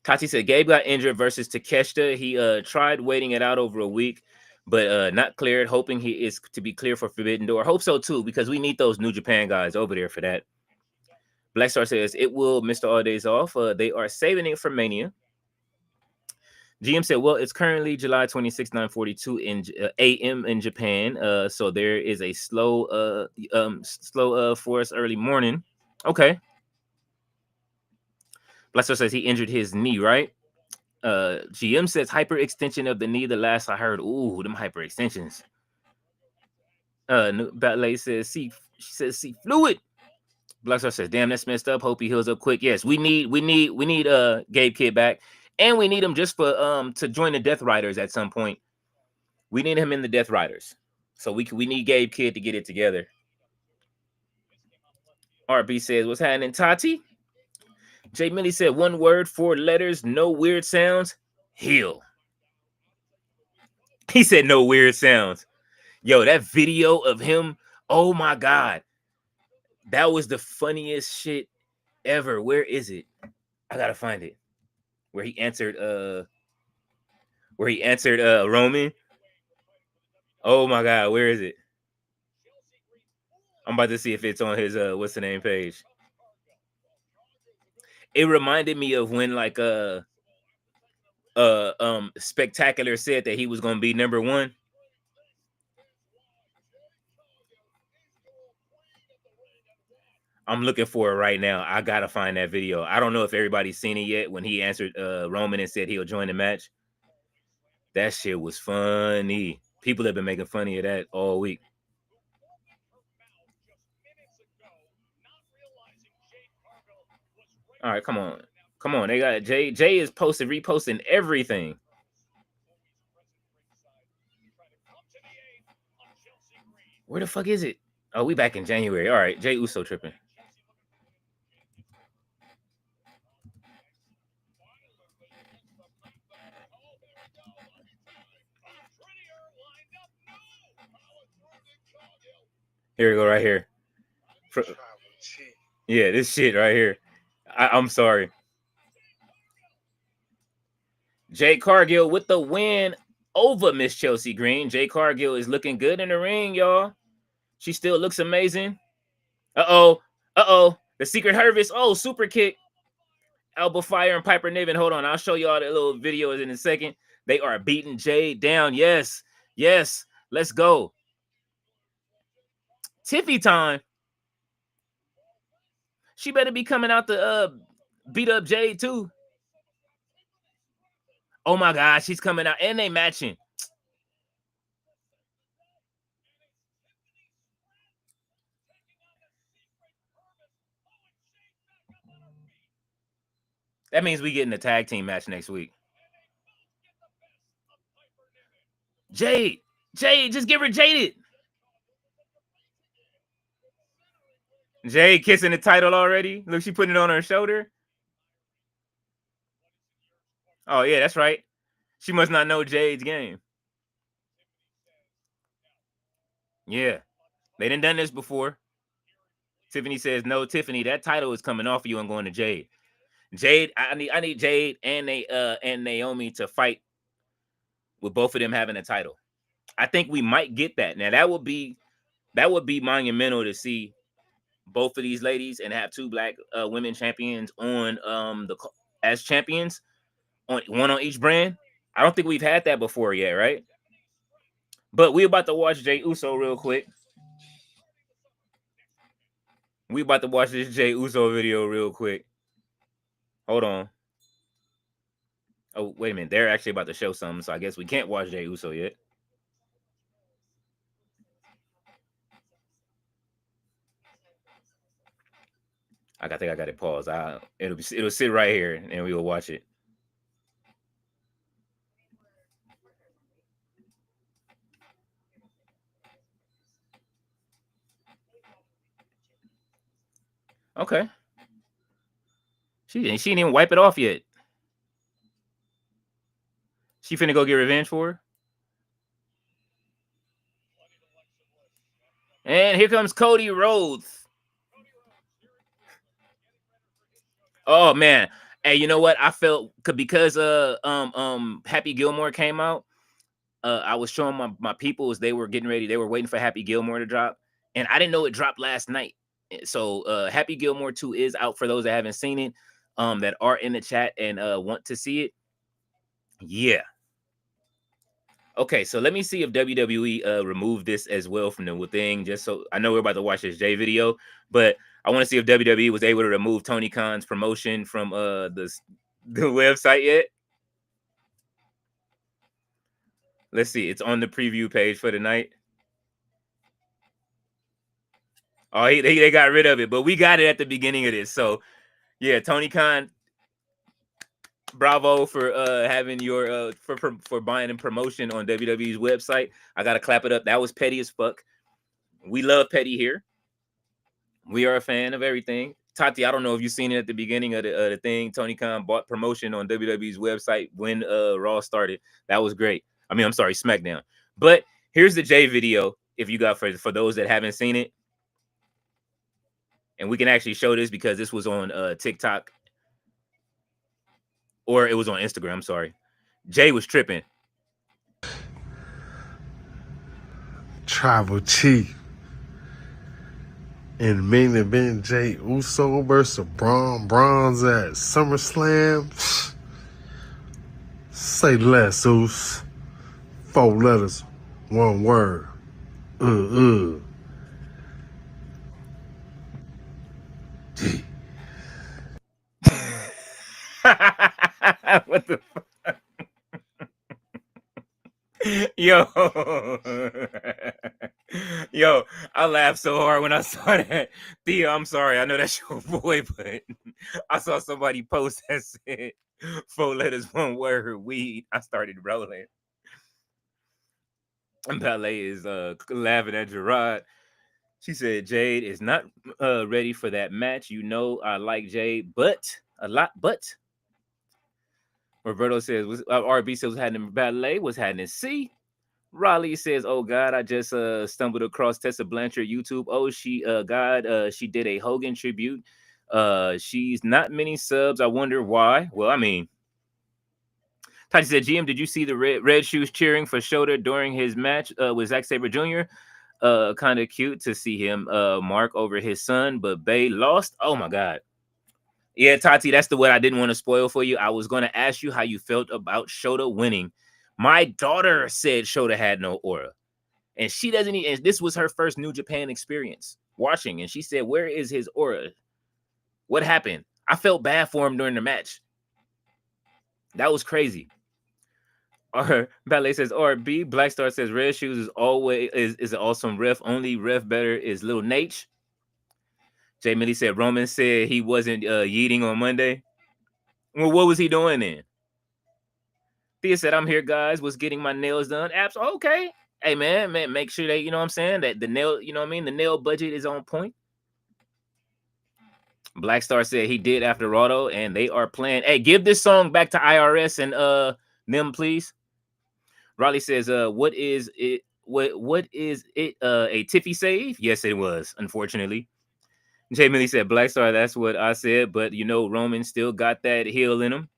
Tati said Gabe got injured versus Takeshita. He tried waiting it out over a week, but not cleared. Hoping he is to be clear for Forbidden Door. Hope so too, because we need those New Japan guys over there for that. Black Star says it will. Mr. All Days Off. They are saving it for Mania. GM said, well, it's currently July 26, 9:42 in a.m. in Japan. So there is a slow for us early morning. Okay. Black Star says he injured his knee, right? GM says hyperextension of the knee. The last I heard, ooh, them hyperextensions. Ballet says she says see fluid. Black Star says, damn, that's messed up. Hope he heals up quick. Yes, we need Gabe Kidd back. And we need him just for to join the Death Riders at some point. We need him in the Death Riders. So we need Gabe Kidd to get it together. RB says, what's happening, Tati? Jay Millie said, 1 word, 4 letters, no weird sounds. Heal. He said no weird sounds. Yo, that video of him, oh my God. That was the funniest shit ever. Where is it? I gotta find it. Where he answered Roman. Oh my God, where is it? I'm about to see if it's on his what's the name page. It reminded me of when like Spectacular said that he was gonna be number 1. I'm looking for it right now. I gotta find that video. I don't know if everybody's seen it yet when he answered Roman and said he'll join the match. That shit was funny. People have been making fun of that all week. All right, come on. They got Jay is reposting everything. Where the fuck is it? Oh, we back in January. All right, Jay Uso tripping. Here we go, right here. Yeah, this shit right here. I'm sorry. Jade Cargill with the win over Miss Chelsea Green. Jade Cargill is looking good in the ring, y'all. She still looks amazing. Uh-oh. The Secret Harvest. Oh, super kick. Elbow Fire and Piper Niven. Hold on. I'll show y'all the little videos in a second. They are beating Jade down. Yes. Let's go. Tiffy time. She better be coming out to beat up Jade too. Oh my God, she's coming out and they matching. That means we getting a tag team match next week. Jade, just give her Jaded. Jade kissing the title already. Look, she putting it on her shoulder. Oh yeah, that's right. She must not know Jade's game. Yeah, they done this before. Tiffany says, "No, Tiffany, that title is coming off of you and going to Jade. Jade, I need Jade and Naomi to fight with both of them having a title. I think we might get that. Now that would be monumental to see both of these ladies and have two black women champions on as champions on one on each brand. I don't think we've had that before yet, right? But we about to watch Jey Uso real quick. We about to watch this Jey Uso video real quick. Hold on. Oh, wait a minute. They're actually about to show something, so I guess we can't watch Jey Uso yet. I think I got it paused. It'll sit right here, and we will watch it. Okay. She didn't even wipe it off yet. She finna go get revenge for her. And here comes Cody Rhodes. Oh man. Hey, you know what? I felt because Happy Gilmore came out. I was showing my peoples, they were getting ready, they were waiting for Happy Gilmore to drop, and I didn't know it dropped last night. So Happy Gilmore 2 is out for those that haven't seen it, that are in the chat and want to see it. Yeah. Okay, so let me see if WWE removed this as well from the thing. Just so I know we're about to watch this J video, but I want to see if WWE was able to remove Tony Khan's promotion from the website yet. Let's see. It's on the preview page for tonight. Oh, they got rid of it, but we got it at the beginning of this. So, yeah, Tony Khan, bravo for having your for buying and promotion on WWE's website. I gotta clap it up. That was petty as fuck. We love petty here. We are a fan of everything. Tati, I don't know if you've seen it at the beginning of the thing. Tony Khan bought promotion on WWE's website when Raw started. That was great. I mean, I'm sorry, SmackDown. But here's the J video. If you got for those that haven't seen it. And we can actually show this because this was on TikTok, or it was on Instagram. I'm sorry. Jay was tripping. Tribal Chief in main event, Jey Uso versus Bronze at SummerSlam. Say less, Us. 4 letters, 1 word. What the fuck? Yo, I laughed so hard when I saw that. Theo, I'm sorry. I know that's your boy, but I saw somebody post that said 4 letters, 1 word, weed. I started rolling. Ballet is laughing at Gerard. She said Jade is not ready for that match. You know I like Jade, but a lot. But Roberto says RB says what's happening in Ballet. What's happening? C. Raleigh says, "Oh God, I just stumbled across Tessa Blanchard YouTube. Oh, she did a Hogan tribute. She's not many subs. I wonder why. Well, I mean, Tati said, GM, did you see the red shoes cheering for Shota during his match with Zack Sabre Jr.? Kind of cute to see him mark over his son, but Bay lost. Oh my God. Yeah, Tati, that's the what I didn't want to spoil for you. I was going to ask you how you felt about Shota winning. My daughter said Shota had no aura. And she doesn't even, and this was her first New Japan experience watching. And she said, where is his aura? What happened? I felt bad for him during the match. That was crazy. Or Ballet says RB. Black Star says Red Shoes is an awesome ref. Only ref better is Little Nate. Jay Millie said Roman said he wasn't yeeting on Monday. Well, what was he doing then? Thea said, I'm here, guys. Was getting my nails done. Apps, okay. Hey man, make sure that, you know what I'm saying, that the nail, you know what I mean, the nail budget is on point. Black Star said he did after Roto, and they are playing. Hey, give this song back to IRS and them, please. Raleigh says, what is it? What is it? A Tiffy save? Yes, it was, unfortunately. Jay Millie said, Black Star, that's what I said, but you know, Roman still got that heel in him.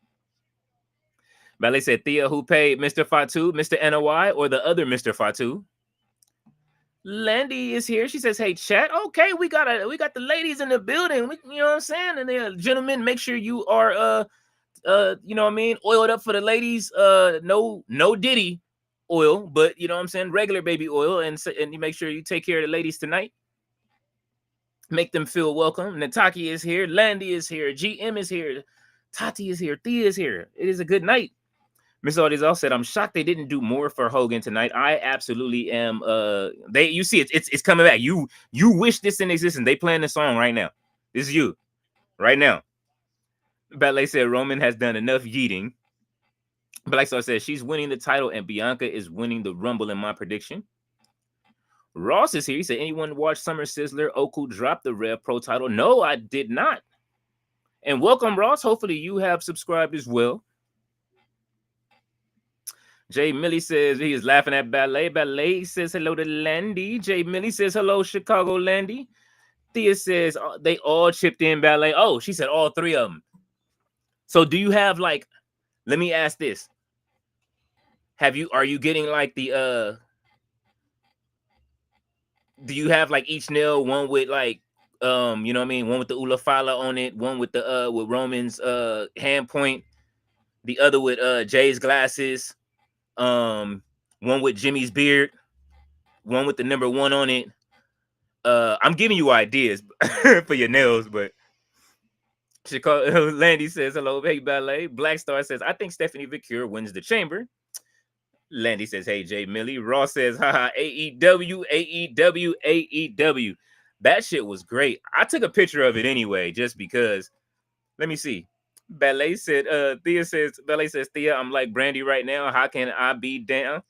Ballet said, Thea, who paid Mr. Fatu, Mr. NOI, or the other Mr. Fatu? Landy is here. She says, hey, chat. Okay, we got the ladies in the building. You know what I'm saying? And the gentlemen, make sure you are you know what I mean, oiled up for the ladies. No Diddy oil, but you know what I'm saying, regular baby oil, and you make sure you take care of the ladies tonight. Make them feel welcome. Nataki is here, Landy is here, GM is here, Tati is here, Thea is here. It is a good night. Miss Audizal said, I'm shocked they didn't do more for Hogan tonight. I absolutely am. You see it's coming back. You wish this in existence. They playing the song right now. This is you right now. Ballet said Roman has done enough yeeting. Black Star says she's winning the title and Bianca is winning the Rumble in my prediction. Ross is here. He said, anyone watch Summer Sizzler? Oku dropped the Rev Pro title. No, I did not. And welcome, Ross. Hopefully you have subscribed as well. Jay Millie says he is laughing at Ballet. Ballet says hello to Landy. Jay Millie says hello, Chicago Landy. Thea says they all chipped in Ballet. Oh, she said all three of them. So do you have like, let me ask this. Are you getting like the do you have like each nail, one with like you know what I mean, one with the Ulafala on it, one with the with Roman's hand point, the other with Jay's glasses, one with Jimmy's beard, one with the number 1 on it. I'm giving you ideas for your nails, but Chicago Landy says hello, hey Ballet. Black Star says I think Stephanie Vicure wins the chamber. Landy says, hey, Jay Millie. Ross says, haha, AEW, AEW, AEW. That shit was great. I took a picture of it anyway, just because. Let me see. Ballet said, Ballet says, Thea, I'm like Brandy right now. How can I be down?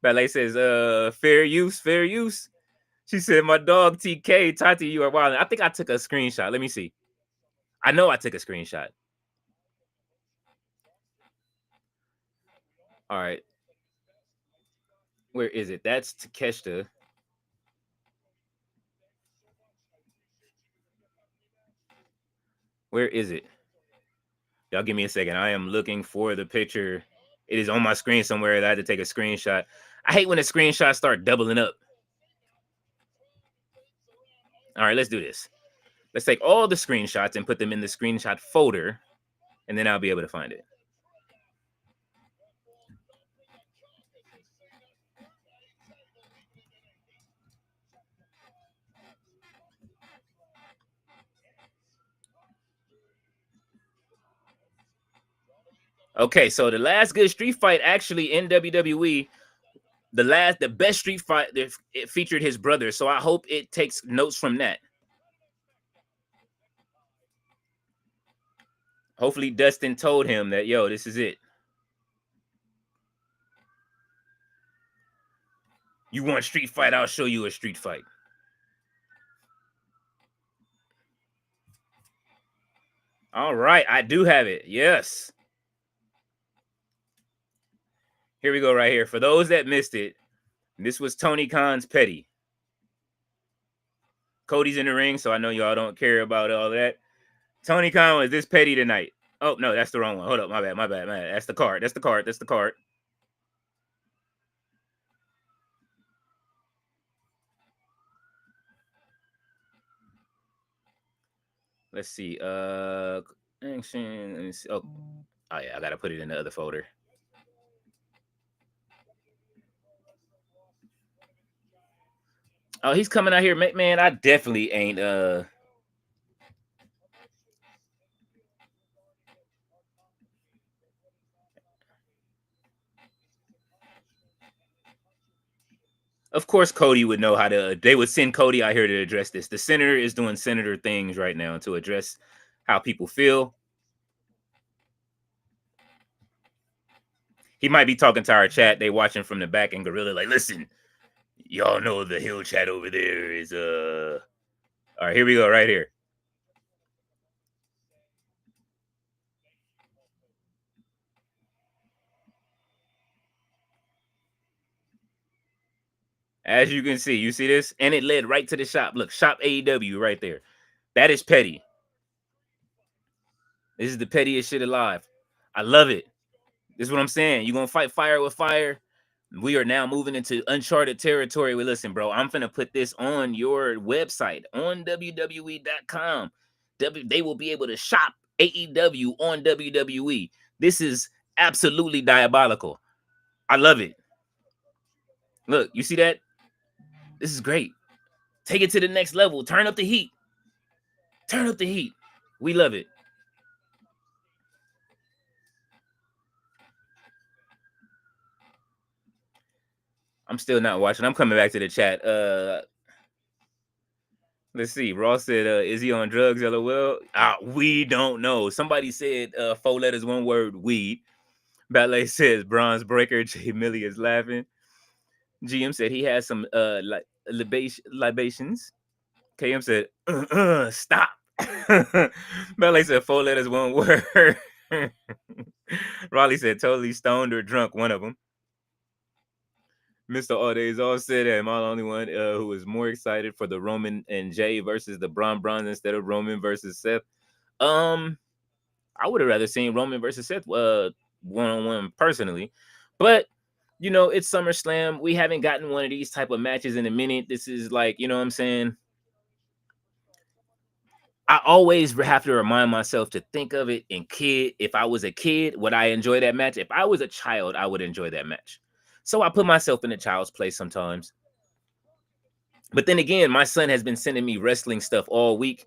Ballet says, fair use, fair use. She said, my dog TK, Tati, you are wild. I think I took a screenshot. Let me see. I know I took a screenshot. All right. Where is it? That's Takeshita. Where is it? Y'all give me a second. I am looking for the picture. It is on my screen somewhere. I had to take a screenshot. I hate when the screenshots start doubling up. All right, let's do this. Let's take all the screenshots and put them in the screenshot folder, and then I'll be able to find it. Okay, so the last good street fight actually in WWE, the best street fight, it featured his brother. So I hope it takes notes from that. Hopefully Dustin told him that, yo, this is it. You want a street fight? I'll show you a street fight. All right, I do have it. Yes. Here we go right here. For those that missed it, this was Tony Khan's petty. Cody's in the ring, so I know y'all don't care about all that. Tony Khan was this petty tonight. Oh, no, that's the wrong one. Hold up. My bad. That's the card. That's the card. Let's see. Action. Let me see. Oh, yeah, I gotta put it in the other folder. Oh, he's coming out here, man. I definitely ain't. Of course, Cody would know how to. They would send Cody out here to address this. The senator is doing senator things right now to address how people feel. He might be talking to our chat. They watching from the back, and Gorilla like, listen, y'all know the hill chat over there is All right, here we go, right here. As you can see, you see this, and it led right to the shop. Look, shop AEW right there. That is petty. This is the pettiest shit alive. I love it. This is what I'm saying. You're gonna fight fire with fire. We are now moving into uncharted territory. Well, listen, bro, I'm finna put this on your website on WWE.com. They will be able to shop AEW on WWE. This is absolutely diabolical. I love it. Look, you see that? This is great. Take it to the next level. Turn up the heat. Turn up the heat. We love it. I'm still not watching. I'm coming back to the chat. Let's see. Ross said, is he on drugs? LOL. We don't know. Somebody said 4 letters, 1 word, weed. Ballet says bronze breaker. J Millie is laughing. GM said he has some libations. KM said, stop. Ballet said 4 letters, 1 word. Raleigh said totally stoned or drunk, one of them. Mr. All Days all said that. Am I the only one who is more excited for the Roman and Jay versus the Bronze instead of Roman versus Seth? I would have rather seen Roman versus Seth one-on-one personally. But you know, it's SummerSlam. We haven't gotten one of these type of matches in a minute. This is like, you know what I'm saying? I always have to remind myself to think of it in kid. If I was a kid, would I enjoy that match? If I was a child, I would enjoy that match. So I put myself in a child's place sometimes. But then again, my son has been sending me wrestling stuff all week.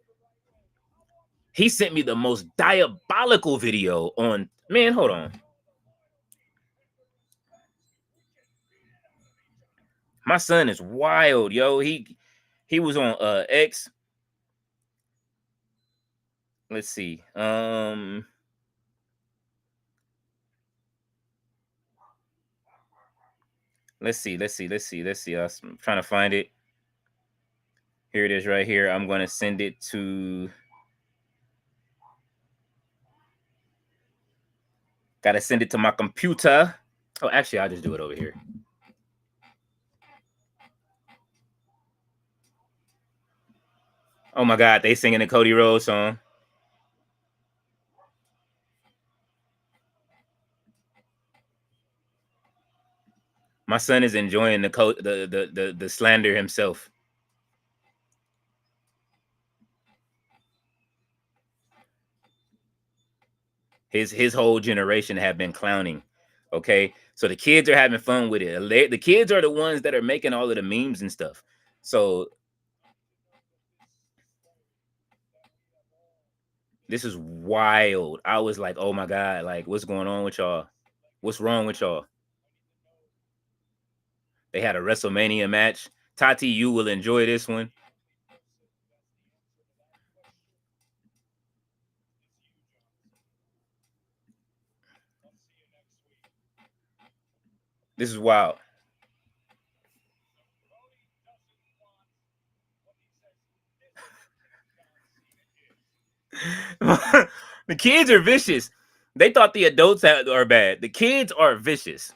He sent me the most diabolical video on, man, hold on. My son is wild, yo. He was on X. Let's see. Let's see. I'm trying to find it. Here it is right here. I'm going to send it to. Got to send it to my computer. Oh, actually, I'll just do it over here. Oh my God, they singing the Cody Rhodes song. My son is enjoying the slander himself. His whole generation have been clowning. Okay, so the kids are having fun with it. The kids are the ones that are making all of the memes and stuff. So this is wild. I was like, oh my God, like what's going on with y'all? What's wrong with y'all? They had a WrestleMania match. Tati, you will enjoy this one. This is wild. The kids are vicious. They thought the adults are bad. The kids are vicious.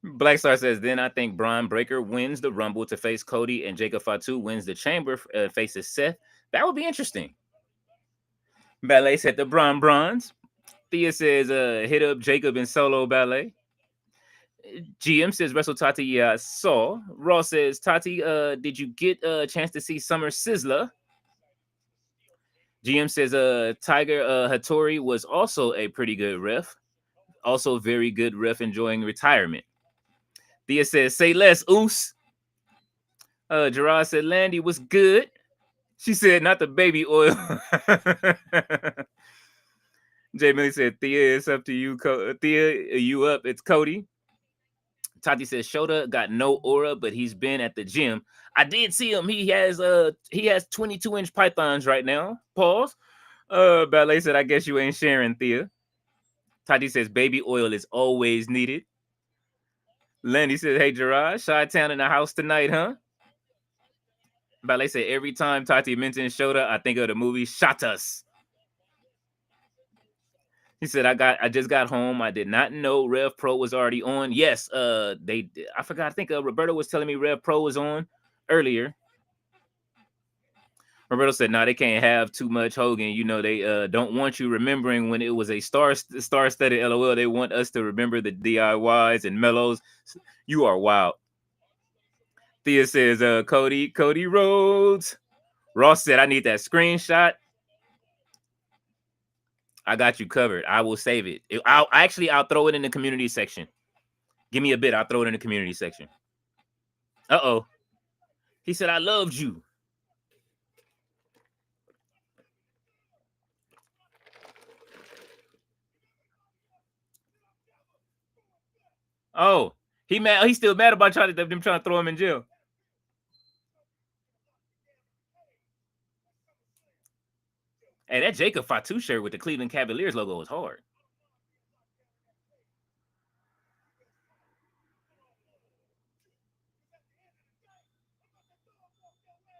Black Star says, then I think Braun Breaker wins the Rumble to face Cody, and Jacob Fatu wins the Chamber, faces Seth. That would be interesting. Ballet said the Bronze. Thea says, hit up Jacob in solo ballet. GM says, Wrestle Tati, yeah, I saw. Ross says, Tati, did you get a chance to see Summer Sizzler? GM says, Tiger Hattori was also a pretty good ref. Also very good ref, enjoying retirement. Thea says, say less, oos. Gerard said, Landy was good. She said, not the baby oil. Jay Millie said, Thea, it's up to you. Thea, you up? It's Cody. Tati says, Shota got no aura, but he's been at the gym. I did see him. He has 22-inch pythons right now. Pause. Ballet said, I guess you ain't sharing, Thea. Tati says, baby oil is always needed. Landy says, hey, Gerard, Chi-Town in the house tonight, huh? Ballet said, every time Tati mentions Shota, I think of the movie Shot Us. He said, I just got home. I did not know Rev Pro was already on. Yes, I forgot. I think Roberto was telling me Rev Pro was on earlier. Roberto said, no, they can't have too much Hogan. You know, they don't want you remembering when it was a star-studded LOL. They want us to remember the DIYs and mellows. You are wild. Thea says, Cody Rhodes. Ross said, I need that screenshot. I got you covered. I will save it. I'll throw it in the community section. Give me a bit. I'll throw it in the community section. Uh-oh. He said, I loved you. Oh, he's still mad about them trying to throw him in jail. Hey, that Jacob Fatu shirt with the Cleveland Cavaliers logo is hard.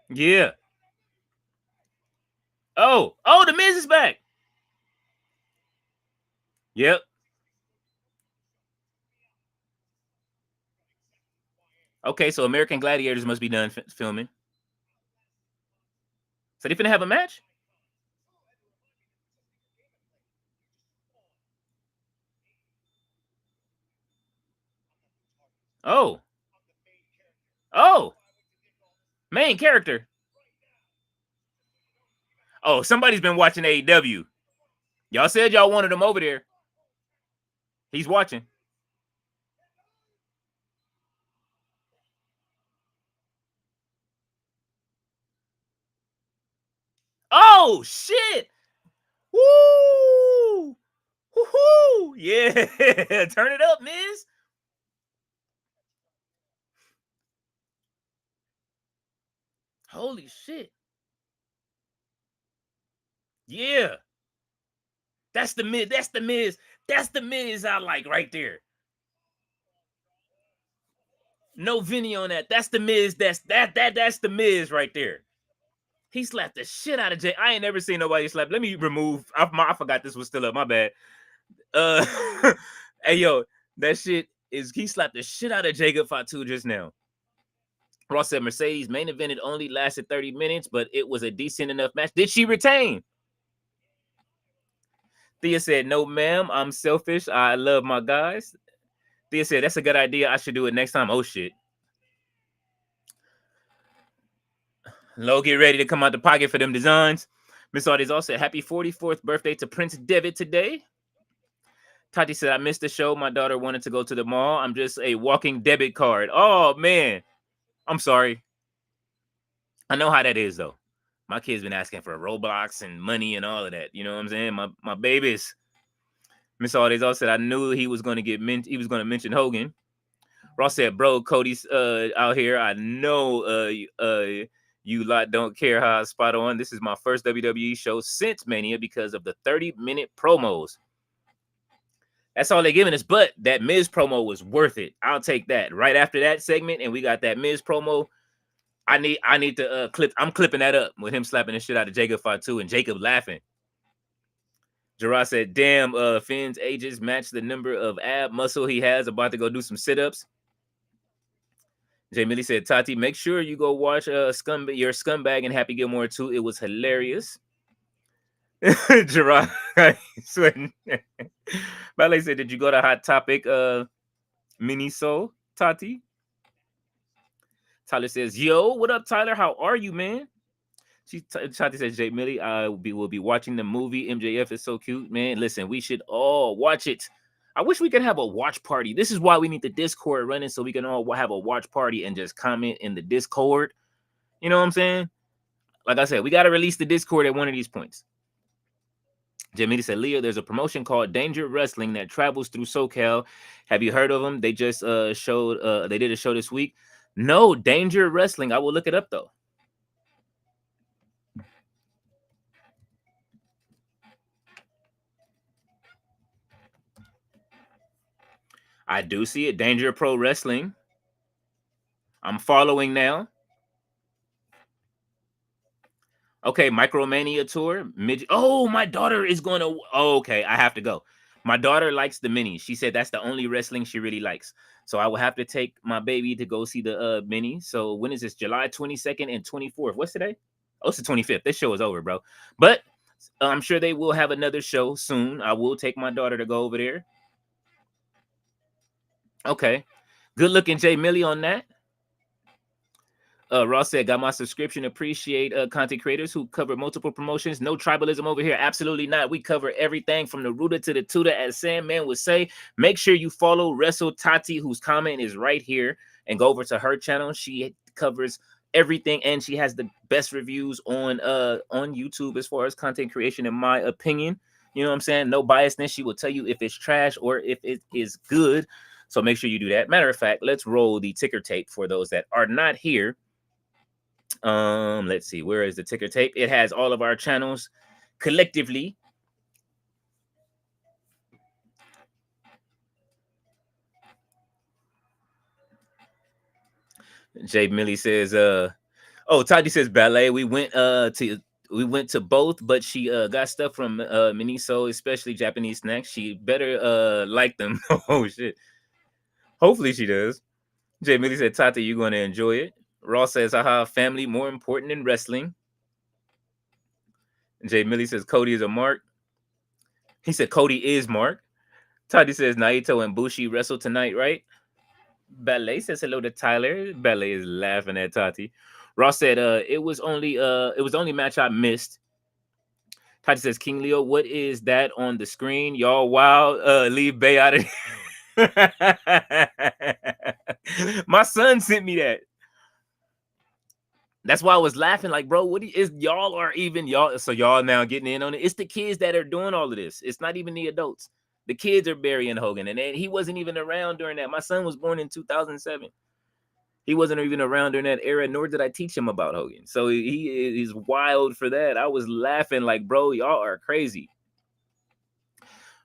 Yeah. Oh, the Miz is back. Yep. Okay, so American Gladiators must be done filming. So they finna have a match? Oh. Main character. Oh, somebody's been watching AEW. Y'all said y'all wanted him over there. He's watching. Oh, shit. Woo! Woohoo! Yeah. Turn it up, Miz. Holy shit. Yeah. That's the Miz. That's the Miz. That's the Miz I like right there. No Vinny on that. That's the Miz. That's the Miz right there. He slapped the shit out of Jay. I ain't never seen nobody slap. Let me remove. I forgot this was still up. My bad. Hey yo, that shit is. He slapped the shit out of Jacob Fatu just now. Ross said Mercedes main event it only lasted 30 minutes, but it was a decent enough match. Did she retain? Thea said, no, ma'am. I'm selfish. I love my guys. Thea said, that's a good idea. I should do it next time. Oh shit. Lo, get ready to come out the pocket for them designs. Miss Artis also said, happy 44th birthday to Prince Devitt today. Tati said, I missed the show. My daughter wanted to go to the mall. I'm just a walking debit card. Oh, man. I'm sorry. I know how that is, though. My kid's been asking for Roblox and money and all of that. You know what I'm saying? My babies. Miss Artis also said, I knew he was going to mention Hogan. Ross said, bro, Cody's out here. I know you lot don't care how I spot on. This is my first WWE show since Mania because of the 30-minute promos. That's all they're giving us, but that Miz promo was worth it. I'll take that. Right after that segment, and we got that Miz promo. I need to clip. I'm clipping that up with him slapping the shit out of Jacob Fatu and Jacob laughing. Gerard said, "Damn, Finn's ages match the number of ab muscle he has. About to go do some sit-ups." Jay Millie said, "Tati, make sure you go watch your Scumbag and Happy Gilmore too. It was hilarious." Gerard sweating. Ballet said, "Did you go to Hot Topic Miniso, Tati?" Tyler says, "Yo, what up, Tyler? How are you, man?" Tati says, "Jay Millie, will be watching the movie. MJF is so cute, man. Listen, we should all watch it. I wish we could have a watch party. This is why we need the Discord running so we can all have a watch party and just comment in the Discord. You know what I'm saying? Like I said, we got to release the Discord at one of these points." Jamie said, "Leo, there's a promotion called Danger Wrestling that travels through SoCal. Have you heard of them? They just showed, they did a show this week." No, Danger Wrestling. I will look it up, though. I do see it. Danger Pro Wrestling. I'm following now. Okay, Micromania Tour. Oh, my daughter is going to... Oh, okay, I have to go. My daughter likes the minis. She said that's the only wrestling she really likes. So I will have to take my baby to go see the mini. So when is this? July 22nd and 24th. What's today? Oh, it's the 25th. This show is over, bro. But I'm sure they will have another show soon. I will take my daughter to go over there. Okay. Good looking Jay Millie on that. Ross said, "Got my subscription. Appreciate content creators who cover multiple promotions. No tribalism over here. Absolutely not. We cover everything from the rooter to the tutor, as Sandman would say. Make sure you follow Wrestle Tati, whose comment is right here, and go over to her channel. She covers everything, and she has the best reviews on YouTube as far as content creation, in my opinion. You know what I'm saying? No biasness. She will tell you if it's trash or if it is good. So make sure you do that. Matter of fact, let's roll the ticker tape for those that are not here. Let's see, where is the ticker tape? It has all of our channels collectively. Jay Millie says, oh, Tati says ballet. We went to both, but she got stuff from Miniso, especially Japanese snacks. She better like them. Oh shit. Hopefully she does. Jay Millie said, "Tati, you're gonna enjoy it." Ross says, "Haha, family more important than wrestling." Jay Millie says, "Cody is a mark." He said Cody is Mark. Tati says Naito and Bushi wrestle tonight, right? Ballet says hello to Tyler. Ballet is laughing at Tati. Ross said it was the only match I missed. Tati says, "King Leo, what is that on the screen? Y'all wild. Leave Bay out of here." My son sent me that. That's why I was laughing, like, bro, what is y'all are even y'all? So y'all now getting in on it. It's the kids that are doing all of this. It's not even the adults. The kids are burying Hogan, and he wasn't even around during that. My son was born in 2007. He wasn't even around during that era, nor did I teach him about Hogan. So he is wild for that. I was laughing like, bro, y'all are crazy.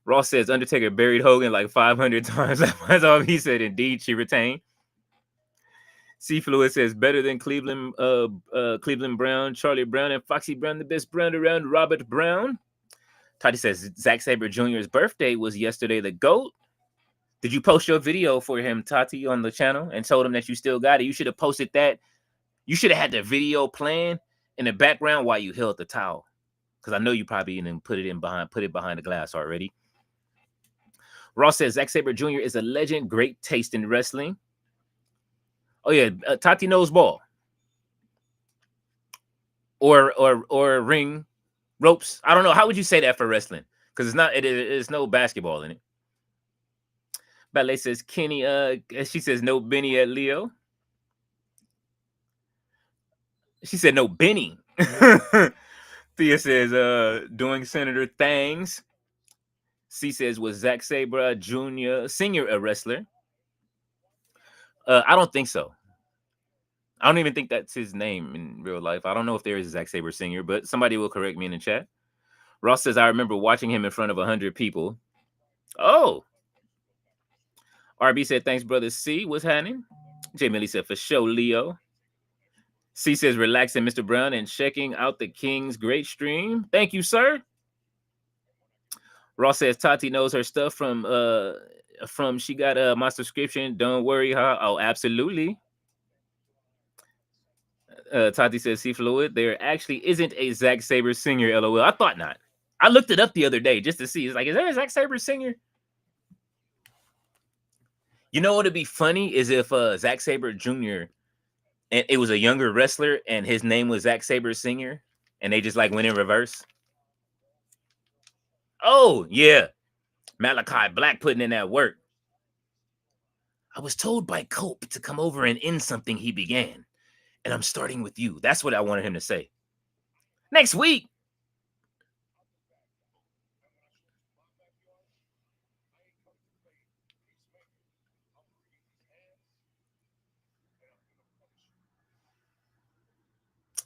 Ross says Undertaker buried Hogan like 500 times. That's all he said. Indeed, she retained. C Fluid says better than Cleveland Brown, Charlie Brown, and Foxy Brown, the best brand around, Robert Brown. Tati says Zack Sabre Jr.'s birthday was yesterday. The GOAT. Did you post your video for him, Tati, on the channel and told him that you still got it? You should have posted that. You should have had the video playing in the background while you held the towel, because I know you probably didn't put it behind the glass already. Ross says Zack Sabre Jr. is a legend, great taste in wrestling. Oh yeah, Tati knows ball. Or ring ropes. I don't know. How would you say that for wrestling? Because it's no basketball in it. Ballet says Kenny, she says no Benny at Leo. She said no Benny. Thea says doing Senator Thangs. C says was Zack Sabre Jr. Senior a wrestler? I don't think so. I don't even think that's his name in real life. I don't know if there is a Zack Sabre Senior, but somebody will correct me in the chat. Ross says I remember watching him in front of 100 people. Oh. RB said thanks, brother C. What's happening? J Millie said for show, Leo. C says, relaxing, Mr. Brown, and checking out the King's great stream. Thank you, sir. Ross says Tati knows her stuff from she got my subscription. Don't worry, huh? Oh, absolutely. Tati says, see fluid. There actually isn't a Zack Sabre singer, LOL. I thought not. I looked it up the other day just to see. It's like, is there a Zack Sabre singer? You know what would be funny is if Zack Sabre Jr. and it was a younger wrestler and his name was Zack Sabre Sr. and they just like went in reverse. Oh, yeah. Malachi Black putting in that work. I was told by Cope to come over and end something he began. And I'm starting with you. That's what I wanted him to say. Next week.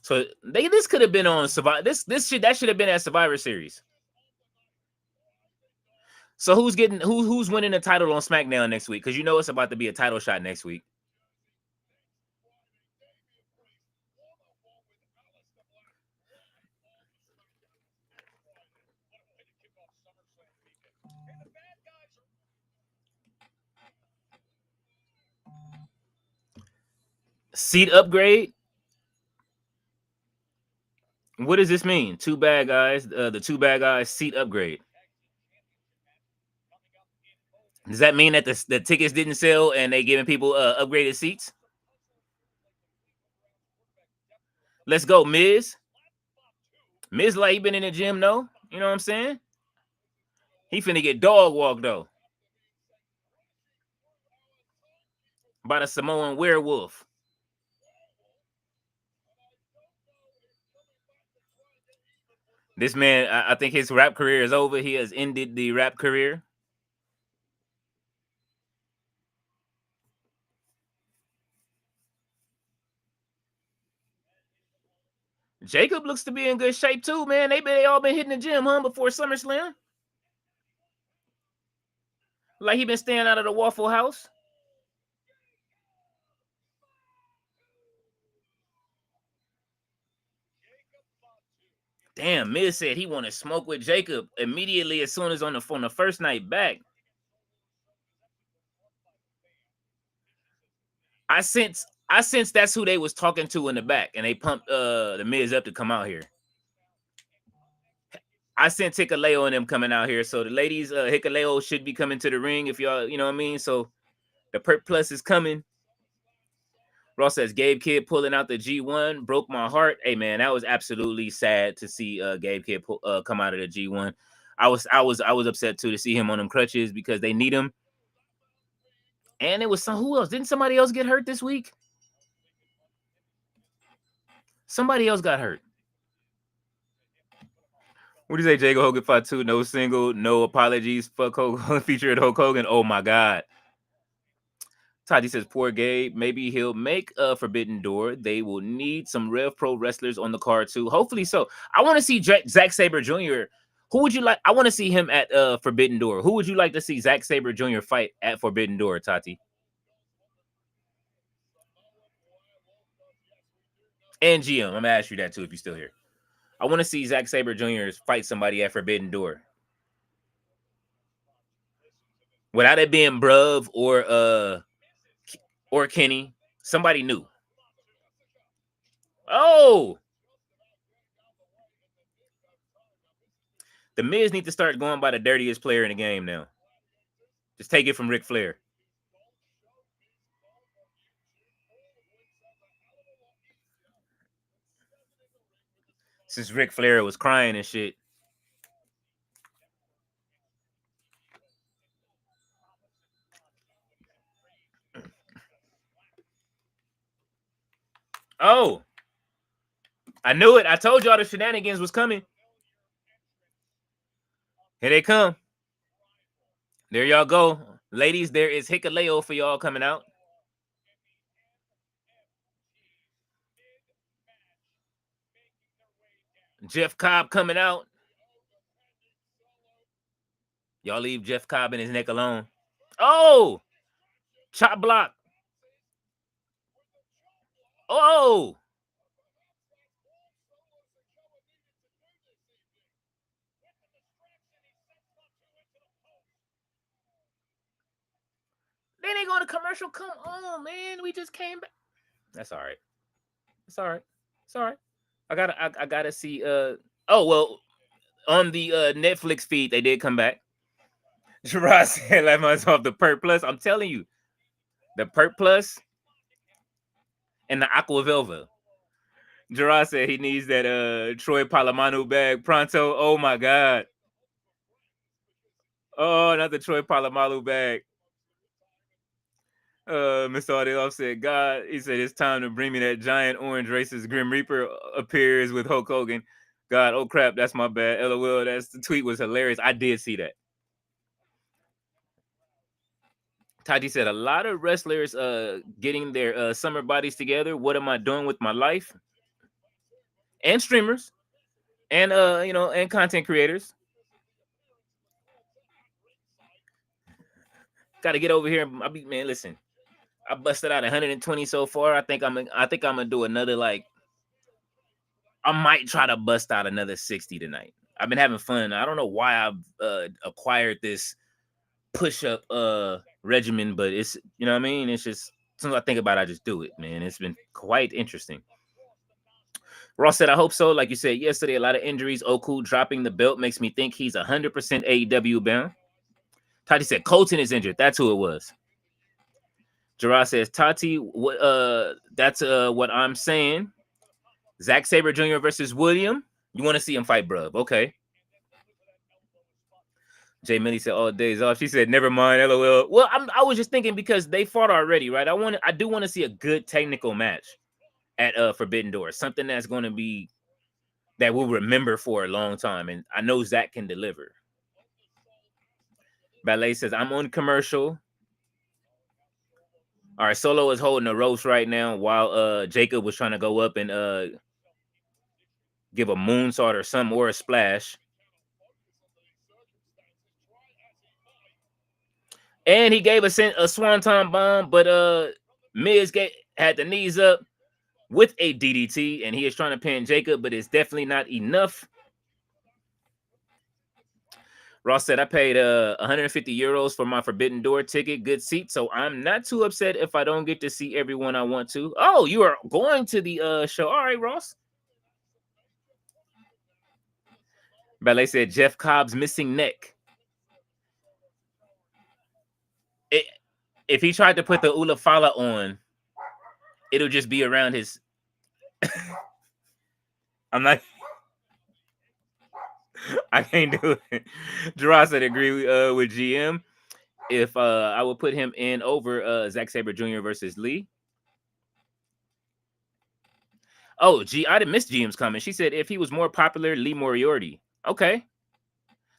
So this could have been on Survivor. That should have been at Survivor Series. So who's winning the title on SmackDown next week? Because you know it's about to be a title shot next week. Seat upgrade. What does this mean? Two bad guys. The two bad guys seat upgrade. Does that mean that the tickets didn't sell and they giving people upgraded seats? Let's go, Miz. Miz like he been in the gym, no? You know what I'm saying? He finna get dog walked though by the Samoan werewolf. This man, I think his rap career is over. He has ended the rap career. Jacob looks to be in good shape too, man. They all been hitting the gym, huh, before SummerSlam. Like he been staying out of the Waffle House. Damn, Miz said he wanted to smoke with Jacob immediately as soon as on the first night back. I sense that's who they was talking to in the back, and they pumped the Miz up to come out here. I sent Hikaleo and them coming out here, so the ladies, Hikaleo should be coming to the ring if y'all, you know what I mean. So the Perk Plus is coming. Ross says Gabe Kidd pulling out the G1 broke my heart. Hey man, that was absolutely sad to see Gabe Kidd come out of the G1. I was upset too to see him on them crutches because they need him. And it was who else? Didn't somebody else get hurt this week? Somebody else got hurt. What do you say, Jacob Hogan fought 2, no single, no apologies. Fuck Hogan featured Hulk Hogan. Oh my God. Tati says, poor Gabe. Maybe he'll make a Forbidden Door. They will need some Rev Pro wrestlers on the card too. Hopefully so. I want to see Zack Sabre Jr. Who would you like? I want to see him at Forbidden Door. Who would you like to see Zack Sabre Jr. fight at Forbidden Door, Tati? And GM, I'm gonna ask you that too if you're still here. I want to see Zack Sabre Jr. fight somebody at Forbidden Door. Without it being Bruv or Kenny, somebody new. Oh, the Miz need to start going by the dirtiest player in the game now. Just take it from Ric Flair. Since Ric Flair was crying and shit. Oh, I knew it. I told y'all the shenanigans was coming. Here they come. There y'all go. Ladies, there is Hikaleo for y'all coming out. Jeff Cobb coming out. Y'all leave Jeff Cobb and his neck alone. Oh, chop block. Oh, Then they go to commercial. Come on, man. We just came back. That's all right. It's all right. It's all right. I gotta see. Oh well, on the Netflix feed they did come back. Gerard said, "Let myself the Perk Plus." I'm telling you, the Perk Plus and the Aqua Velva. Gerard said he needs that Troy Palomino bag pronto. Oh my god. Oh, not the Troy Palomino bag. Mr. Audio said, God, he said it's time to bring me that giant orange racist Grim Reaper appears with Hulk Hogan. God, oh crap, that's my bad. LOL, that's the tweet was hilarious. I did see that. Tati said a lot of wrestlers getting their summer bodies together. What am I doing with my life? And streamers and and content creators. Got to get over here. Man, listen. I busted out 120 so far. I think I'm gonna do another like. I might try to bust out another 60 tonight. I've been having fun. I don't know why I've acquired this push-up regimen, but it's you know what I mean. It's just as soon as I think about it, I just do it, man. It's been quite interesting. Ross said, I hope so. Like you said yesterday, a lot of injuries. Oku dropping the belt makes me think he's 100% AEW bound. Tati said Colton is injured. That's who it was. Gerard says, Tati, that's what I'm saying. Zack Sabre Jr. versus William. You want to see him fight, bruv. Okay. Jay Millie said, all days off. She said, never mind, LOL. Well, I was just thinking because they fought already, right? I do want to see a good technical match at Forbidden Door. Something that's going to be that we'll remember for a long time. And I know Zach can deliver. Ballet says, I'm on commercial. All right, Solo is holding the ropes right now while Jacob was trying to go up and give a moonsault or something or a splash. And he gave a swanton bomb, but Miz had the knees up with a DDT, and he is trying to pin Jacob, but it's definitely not enough. Ross said, I paid 150 euros for my Forbidden Door ticket. Good seat, so I'm not too upset if I don't get to see everyone I want to. Oh, you are going to the show. All right, Ross. Ballet said, Jeff Cobb's missing neck. If he tried to put the Ula Fala on, it'll just be around his... I'm not... I can't do it. Gerard said, agree with GM. If I would put him in over Zack Sabre Jr. versus Lee. Oh, I didn't miss GM's comment. She said if he was more popular, Lee Moriarty. Okay.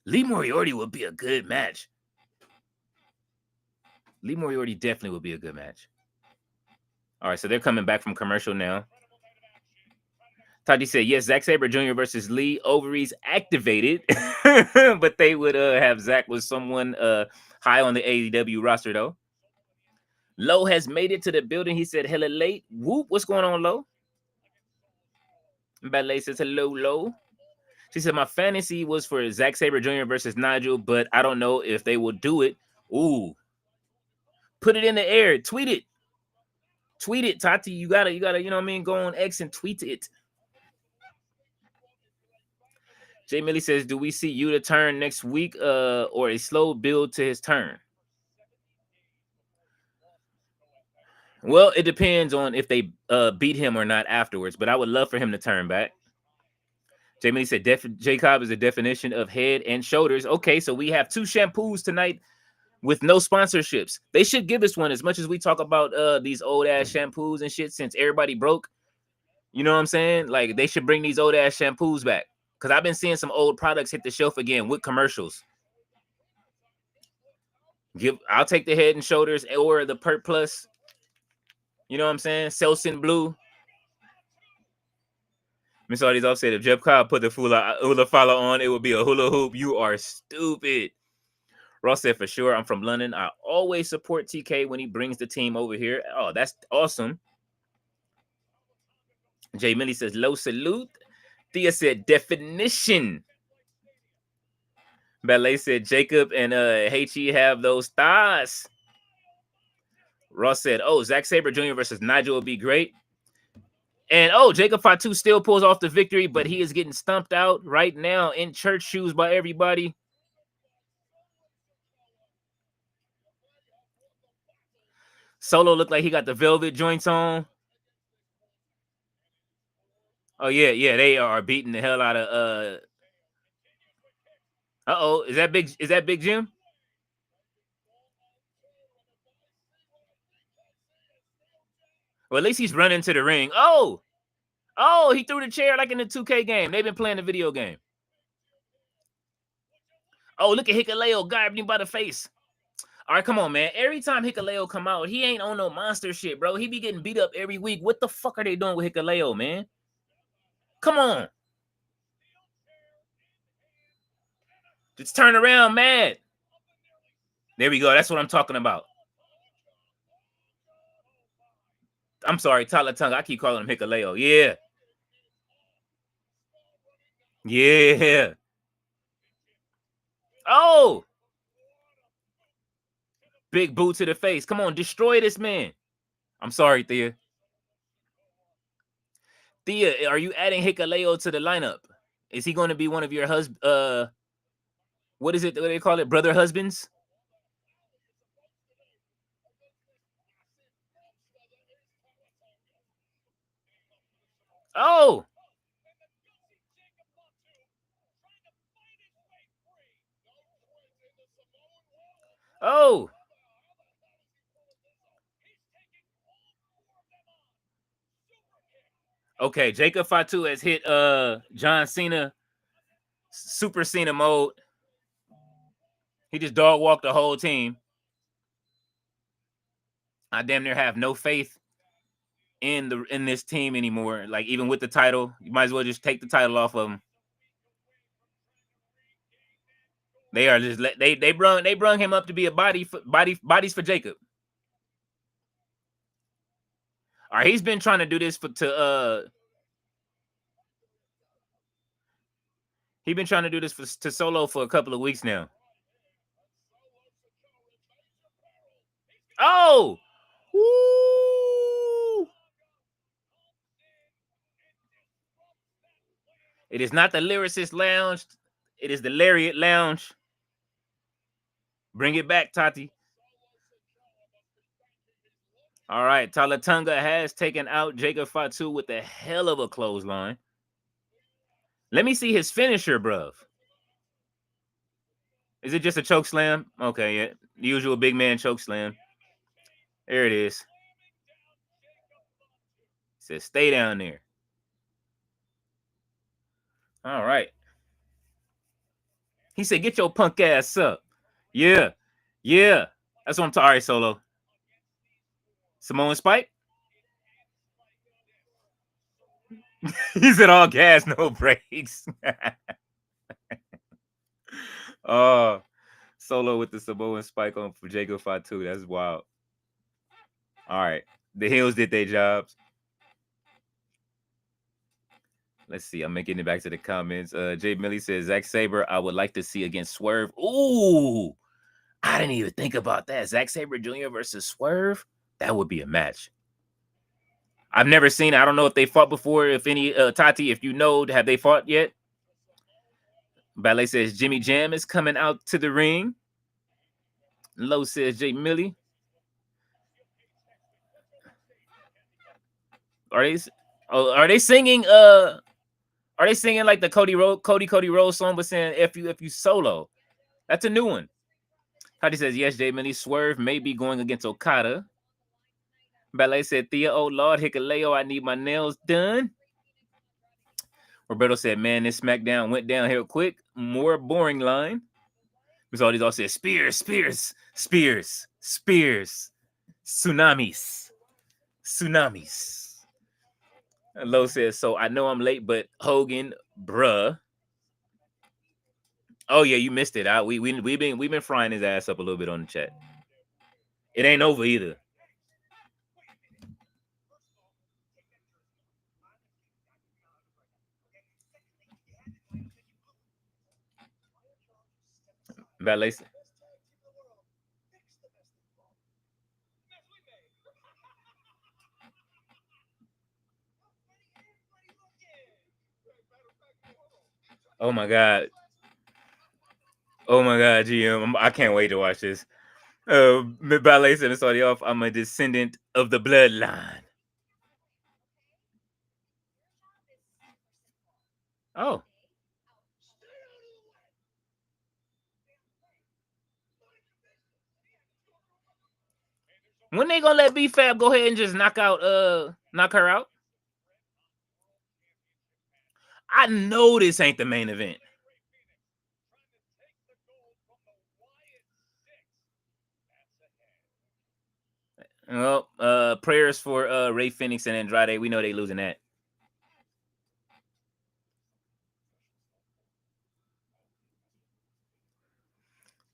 Lee Moriarty would be a good match. Lee Moriarty definitely would be a good match. All right, so they're coming back from commercial now. Tati said, yes, Zack Sabre Jr. versus Lee. Ovaries activated. But they would have Zack with someone high on the AEW roster, though. Low has made it to the building. He said, hella late. Whoop, what's going on, Low? Ballet says, hello, Low. She said, my fantasy was for Zack Sabre Jr. versus Nigel, but I don't know if they will do it. Ooh. Put it in the air. Tweet it. Tweet it, Tati. You gotta, you know what I mean? Go on X and tweet it. Jay Millie says, do we see Yuta turn next week or a slow build to his turn? Well, it depends on if they beat him or not afterwards, but I would love for him to turn back. Jay Millie said, Jacob is a definition of head and shoulders. Okay, so we have 2 shampoos tonight with no sponsorships. They should give us one as much as we talk about these old-ass shampoos and shit since everybody broke. You know what I'm saying? Like, they should bring these old-ass shampoos back. Because I've been seeing some old products hit the shelf again with commercials. I'll take the Head and Shoulders or the Perk Plus. You know what I'm saying? Selsun Blue. Miss Artie's offset. If Jeff Cobb put the hula fala on, it would be a hula hoop. You are stupid. Ross said, for sure, I'm from London. I always support TK when he brings the team over here. Oh, that's awesome. Jay Millie says, low salute. Thea said, definition. Ballet said, Jacob and Heichi have those thighs. Ross said, "Oh, Zack Sabre Jr. versus Nigel would be great." And Jacob Fatu still pulls off the victory, but he is getting stumped out right now in church shoes by everybody. Solo looked like he got the velvet joints on. Oh yeah, they are beating the hell out of is that Big Jim? Well, at least he's running to the ring. Oh, he threw the chair like in the 2K game. They've been playing the video game. Oh, look at Hikuleo grabbing him by the face. All right, come on, man. Every time Hikuleo come out, he ain't on no monster shit, bro. He be getting beat up every week. What the fuck are they doing with Hikuleo, man? Come on. Just turn around, mad. There we go. That's what I'm talking about. I'm sorry, Talatunga. I keep calling him Hikuleo. Yeah. Yeah. Oh. Big boot to the face. Come on, destroy this man. I'm sorry, Thea. Thea, are you adding Hikuleo to the lineup? Is he going to be one of your what is it? What do they call it? Brother husbands? Oh. Oh. Okay, Jacob Fatu has hit John Cena Super Cena mode. He just dog walked the whole team. I damn near have no faith in this team anymore. Like even with the title, you might as well just take the title off of them. They are just they brung him up to be a bodies for Jacob. All right, he's been trying to do this he's been trying to do this to Solo for a couple of weeks now. Oh, woo! It is not the Lyricist Lounge. It is the Lariat Lounge. Bring it back, Tati. All right, Talatunga has taken out Jacob Fatu with a hell of a clothesline. Let me see his finisher, bruv. Is it just a choke slam? Okay, yeah. The usual big man choke slam. There it is. It says stay down there. All right. He said, get your punk ass up. Yeah. Yeah. That's what I'm talking. All right, Solo. Samoan Spike? He said all gas, no brakes. Oh, Solo with the Samoan Spike on for Jacob Fatu. That's wild. All right. The Hills did their jobs. Let's see. I'm making it back to the comments. Jay Millie says, Zack Sabre, I would like to see against Swerve. Ooh, I didn't even think about that. Zack Sabre Jr. versus Swerve. That would be a match. I've never seen it. I don't know if they fought before. If any, Tati, if you know, have they fought yet? Ballet says Jimmy Jam is coming out to the ring. Low says Jay Millie. Are they singing? Are they singing like the Cody Rhodes song, but saying if you Solo? That's a new one. Hadi says yes. Jay Millie Swerve may be going against Okada. Ballet said Thea, oh Lord, Hikuleo, I need my nails done. Roberto said, man, this SmackDown went downhill quick. More boring line. Miss all these all said spears, tsunamis. Low says, so I know I'm late, but Hogan, bruh. Oh yeah, you missed it. We've been frying his ass up a little bit on the chat. It ain't over either. Valet. Oh my god. Oh my god, GM. I can't wait to watch this. Ballet said to start it off, I'm a descendant of the bloodline. Oh. When they gonna let B-Fab go ahead and just knock her out? I know this ain't the main event. Well, prayers for Ray Fenix and Andrade. We know they losing that.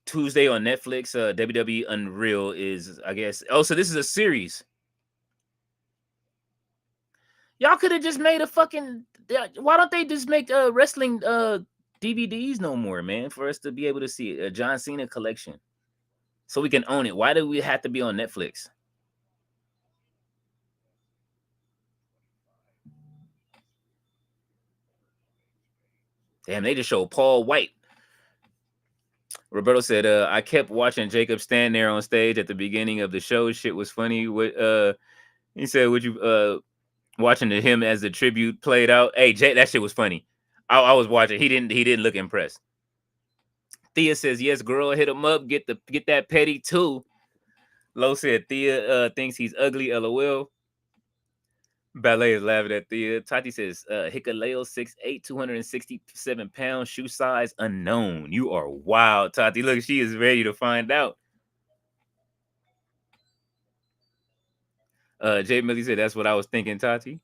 Tuesday on Netflix, WWE Unreal is, I guess. Oh, so this is a series. Y'all could have just made a fucking. Why don't they just make wrestling DVDs no more, man? For us to be able to see it, a John Cena collection, so we can own it. Why do we have to be on Netflix? Damn, they just showed Paul White. Roberto said, I kept watching Jacob stand there on stage at the beginning of the show. Shit was funny. He said, would you watching him as the tribute played out? Hey, Jay, that shit was funny. I was watching. He didn't look impressed. Thea says, yes, girl, hit him up. Get that petty too. Lo said Thea thinks he's ugly, LOL. Ballet is laughing at Thea. Tati says, Hikaleo 6'8", 267 pounds, shoe size unknown. You are wild, Tati. Look, she is ready to find out. Jay Millie said, that's what I was thinking, Tati.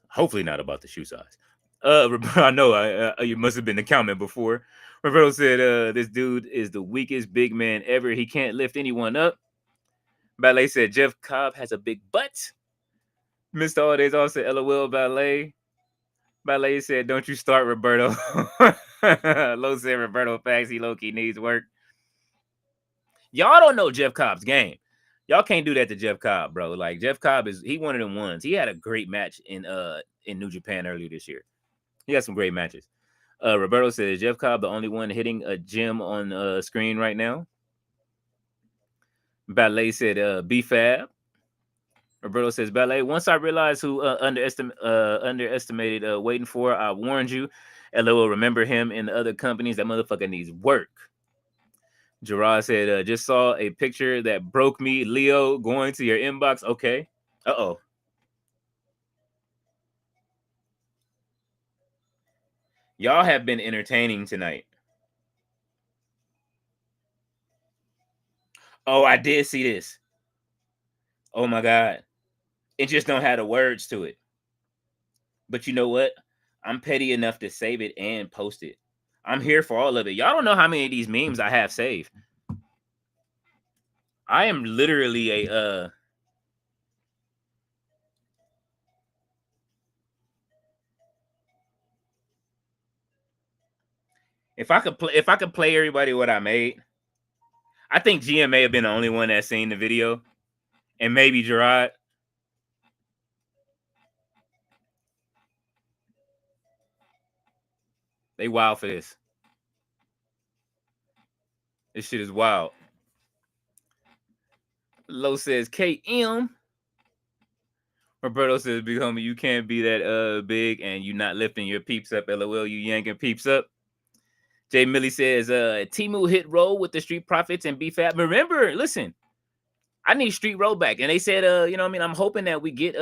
Hopefully not about the shoe size. I know you must have been the comment before. Roberto said, this dude is the weakest big man ever. He can't lift anyone up. Ballet said, Jeff Cobb has a big butt. Mr. All Days also said, LOL, Ballet. Ballet said, don't you start, Roberto. Lo said, Roberto facts, he low-key needs work. Y'all don't know Jeff Cobb's game. Y'all can't do that to Jeff Cobb, bro. Like, Jeff Cobb he one of them ones. He had a great match in New Japan earlier this year. He had some great matches. Roberto says, Jeff Cobb the only one hitting a gym on screen right now. Ballet said, B-Fab. Roberto says, Ballet, once I realized who underestimated waiting for, I warned you. LOL, remember him in the other companies. That motherfucker needs work. Gerard said, just saw a picture that broke me. Leo, going to your inbox. Okay. Uh-oh. Y'all have been entertaining tonight. Oh, I did see this. Oh, my God. It just don't have the words to it. But you know what? I'm petty enough to save it and post it. I'm here for all of it. Y'all don't know how many of these memes I have saved. I am literally a if I could play everybody what I made, I think GM may have been the only one that seen the video, and maybe Gerard. They wild for this. This shit is wild. Lo says KM. Roberto says, big homie, you can't be that big and you not lifting your peeps up. LOL, you yanking peeps up. Jay Millie says, Timu hit roll with the Street Profits and B-Fab. Remember, listen, I need Street Roll back. And they said, you know what I mean? I'm hoping that we get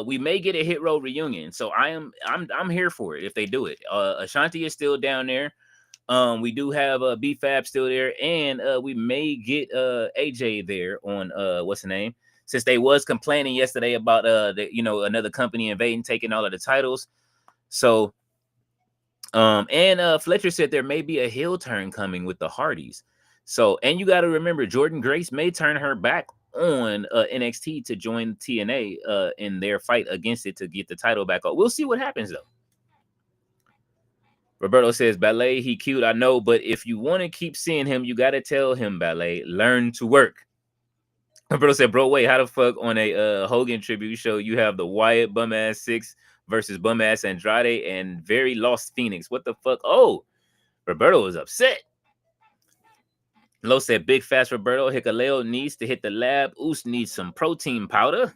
we may get a Hit Roll reunion. So I'm here for it if they do it. Ashanti is still down there. We do have B-Fab still there, and we may get AJ there on what's the name? Since they was complaining yesterday about another company invading, taking all of the titles. So and Fletcher said there may be a heel turn coming with the Hardys. So, and you got to remember, Jordan Grace may turn her back on NXT to join TNA in their fight against it to get the title back up. We'll see what happens though. Roberto says, Ballet, he cute, I know, but if you want to keep seeing him, you got to tell him, Ballet, learn to work. Roberto said, bro, wait, how the fuck on a Hogan tribute show you have the Wyatt bum ass 6 versus bum ass Andrade and very lost Fenix? What the fuck? Oh, Roberto was upset. Lo said, big fast Roberto. Hikaleo needs to hit the lab. Oos needs some protein powder.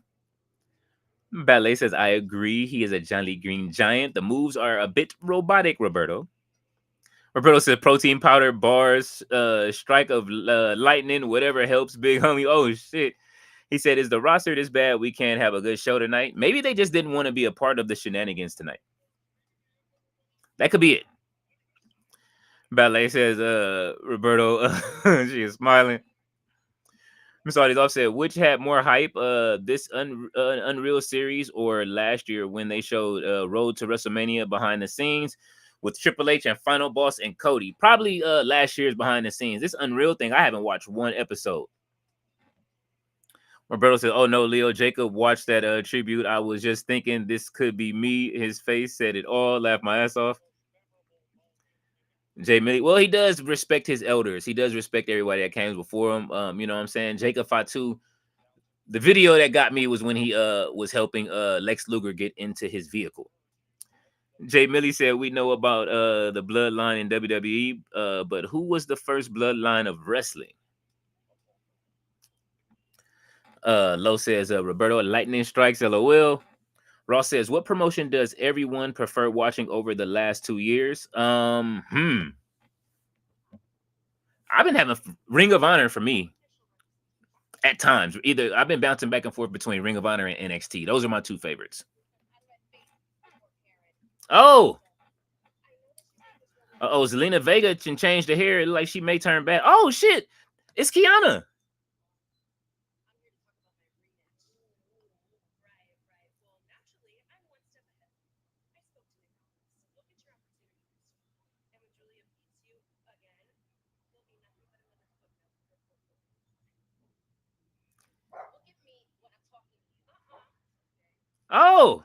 Ballet says, I agree. He is a Johnny Green giant. The moves are a bit robotic, Roberto. Roberto said, protein powder, bars, strike of lightning, whatever helps, big homie. Oh, shit. He said, is the roster this bad we can't have a good show tonight? Maybe they just didn't want to be a part of the shenanigans tonight. That could be it. Ballet says, Roberto, she is smiling. Miss Audie's offset, which had more hype, this Unreal series or last year when they showed Road to WrestleMania behind the scenes with Triple H and Final Boss and Cody? Probably last year's behind the scenes. This Unreal thing, I haven't watched one episode. Roberto said, oh no, Leo, Jacob watched that tribute. I was just thinking this could be me. His face said it all. Laughed my ass off. Jay Millie, well, he does respect his elders. He does respect everybody that came before him. You know what I'm saying? Jacob Fatu. The video that got me was when he was helping Lex Luger get into his vehicle. Jay Millie said, we know about the bloodline in WWE, but who was the first bloodline of wrestling? Low says, Roberto, lightning strikes, LOL. Ross says, what promotion does everyone prefer watching over the last 2 years? I've been having Ring of Honor for me. At times, either I've been bouncing back and forth between Ring of Honor and NXT. Those are my two favorites. Oh, Zelina Vega can change the hair like she may turn back. Oh shit, it's Kiana. Oh.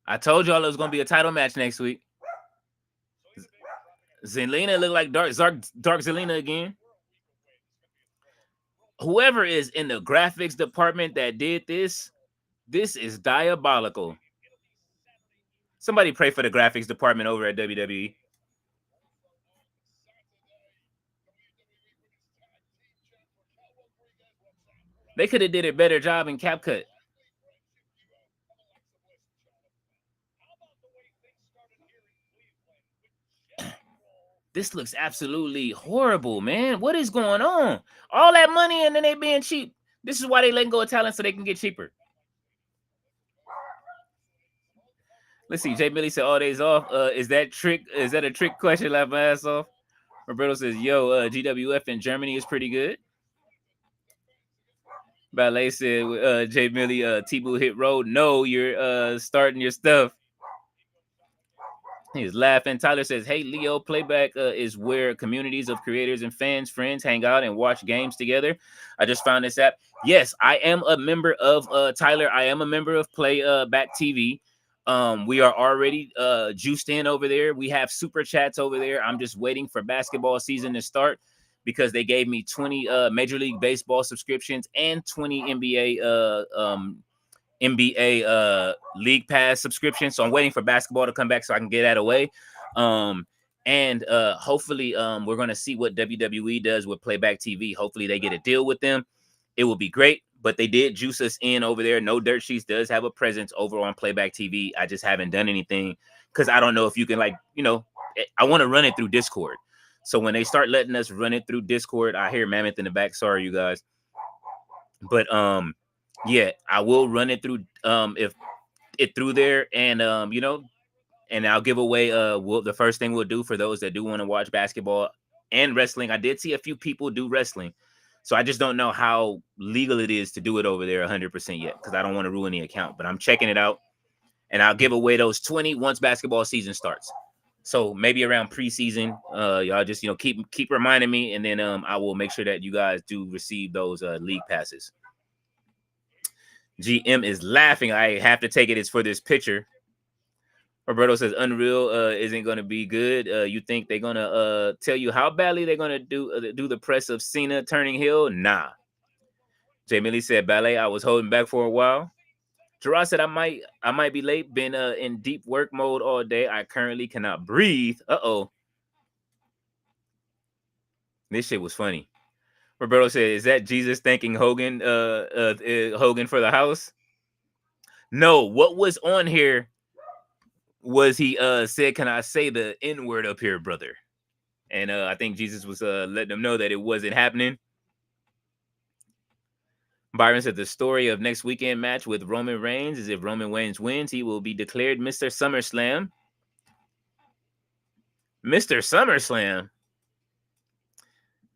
I told y'all it was gonna be a title match next week. Zelina looked like Dark Zelina again. Whoever is in the graphics department that did this is diabolical. Somebody pray for the graphics department over at WWE. They could have did a better job in CapCut. This looks absolutely horrible, man. What is going on? All that money and then they being cheap. This is why they letting go of talent so they can get cheaper. Let's see. Jay Millie said all days off. Is that a trick question? Laugh my ass off. Roberto says, yo, GWF in Germany is pretty good. Ballet said, Jay Millie, T-Boo hit road. No, you're starting your stuff. He's laughing. Tyler says, hey, Leo, playback is where communities of creators and friends hang out and watch games together. I just found this app. Yes, I am a member of Tyler. I am a member of Playback TV. We are already juiced in over there. We have super chats over there. I'm just waiting for basketball season to start because they gave me 20 Major League Baseball subscriptions and 20 NBA League Pass subscription. So I'm waiting for basketball to come back so I can get that away. And hopefully we're going to see what WWE does with Playback TV. Hopefully they get a deal with them. It will be great. But they did juice us in over there. No Dirt Sheets does have a presence over on Playback TV. I just haven't done anything because I don't know if you can, like, you know, I want to run it through Discord. So when they start letting us run it through Discord, I hear Mammoth in the back. Sorry, you guys. But yeah, I will run it through if it through there, and you know, and I'll give away the first thing we'll do for those that do want to watch basketball and wrestling. I did see a few people do wrestling. So I just don't know how legal it is to do it over there 100% yet because I don't want to ruin the account. But I'm checking it out, and I'll give away those 20 once basketball season starts. So maybe around preseason, y'all just keep reminding me, and then I will make sure that you guys do receive those league passes. GM is laughing. I have to take it. It's for this picture. Roberto says Unreal isn't going to be good. You think they're going to tell you how badly they're going to do the press of Cena turning heel? Nah. Jay Millie said ballet. I was holding back for a while. Gerard said I might be late. Been in deep work mode all day. I currently cannot breathe. Uh-oh. This shit was funny. Roberto said, "Is that Jesus thanking Hogan? Hogan for the house?" No. What was on here was he said, "Can I say the N word up here, brother?" And I think Jesus was letting them know that it wasn't happening. Byron said the story of next weekend match with Roman Reigns is if Roman Reigns wins, he will be declared Mr. SummerSlam. Mr. SummerSlam.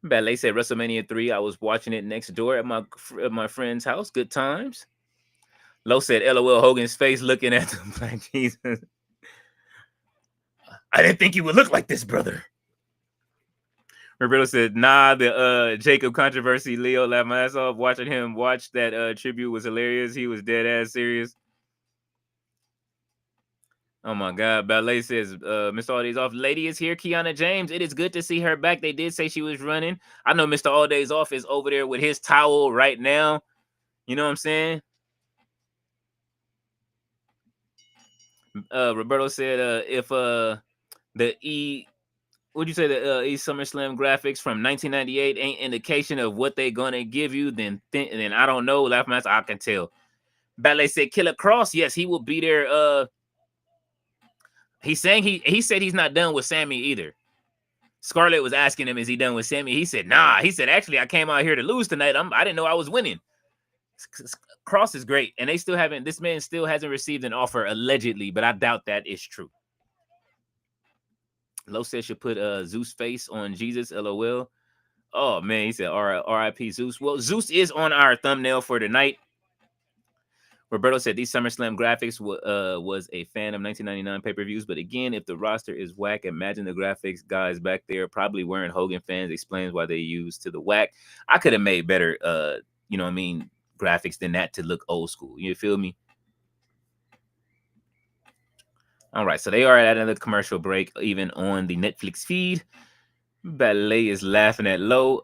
Ballet said WrestleMania 3. I was watching it next door at my friend's house. Good times. Low said, LOL, Hogan's face looking at the Black Jesus. I didn't think you would look like this, brother. Roberto said, nah, the Jacob controversy, Leo laughed my ass off. Watching him watch that tribute was hilarious. He was dead ass serious. Oh my God. Ballet says, Mr. All-Day's Off lady is here. Kiana James. It is good to see her back. They did say she was running. I know Mr. All-Day's Off is over there with his towel right now. You know what I'm saying? Roberto said, if the would you say the SummerSlam graphics from 1998 ain't indication of what they gonna give you, then I don't know. Laugh mask, I can tell. Ballet said Killer Cross. Yes, he will be there. He's saying he said he's not done with Sammy either. Scarlett was asking him, is he done with Sammy? He said, nah. He said, actually, I came out here to lose tonight. I didn't know I was winning. Cross is great, and this man still hasn't received an offer allegedly, but I doubt that is true. Lo said should put Zeus face on Jesus, LOL. Oh man, he said R.I.P. Zeus. Well, Zeus is on our thumbnail for tonight. Roberto said these SummerSlam graphics was a fan of 1999 pay-per-views, but again, if the roster is whack, imagine the graphics guys back there probably wearing Hogan fans. Explains why they used to the whack. I could have made better, graphics than that to look old school. You feel me? All right, so they are at another commercial break, even on the Netflix feed. Ballet is laughing at Low.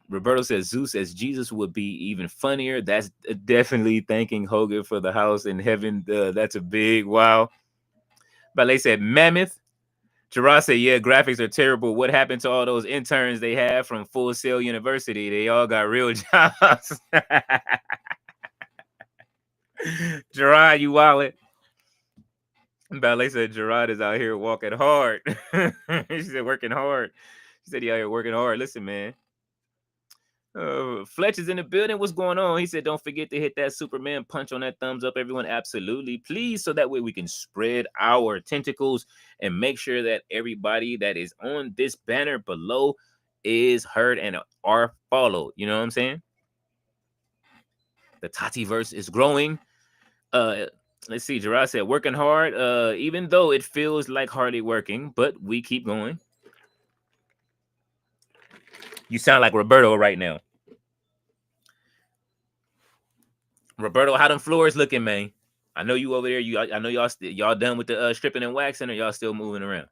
Roberto says Zeus as Jesus would be even funnier. That's definitely thanking Hogan for the house in heaven. That's a big wow. Ballet said Mammoth. Gerard said, yeah, graphics are terrible. What happened to all those interns they had from Full Sail University? They all got real jobs. Gerard, you wallet. Ballet said Gerard is out here walking hard. She said working hard. She said he out here working hard. Listen, man. Fletch is in the building. What's going on? He said, don't forget to hit that Superman punch on that thumbs up, everyone. Absolutely. Please, so that way we can spread our tentacles and make sure that everybody that is on this banner below is heard and are followed. You know what I'm saying? The Tativerse is growing. Let's see. Gerard said, working hard, even though it feels like hardly working, but we keep going. You sound like Roberto right now. Roberto, how them floors looking, man? I know you over there. I know y'all done with the stripping and waxing, or y'all still moving around?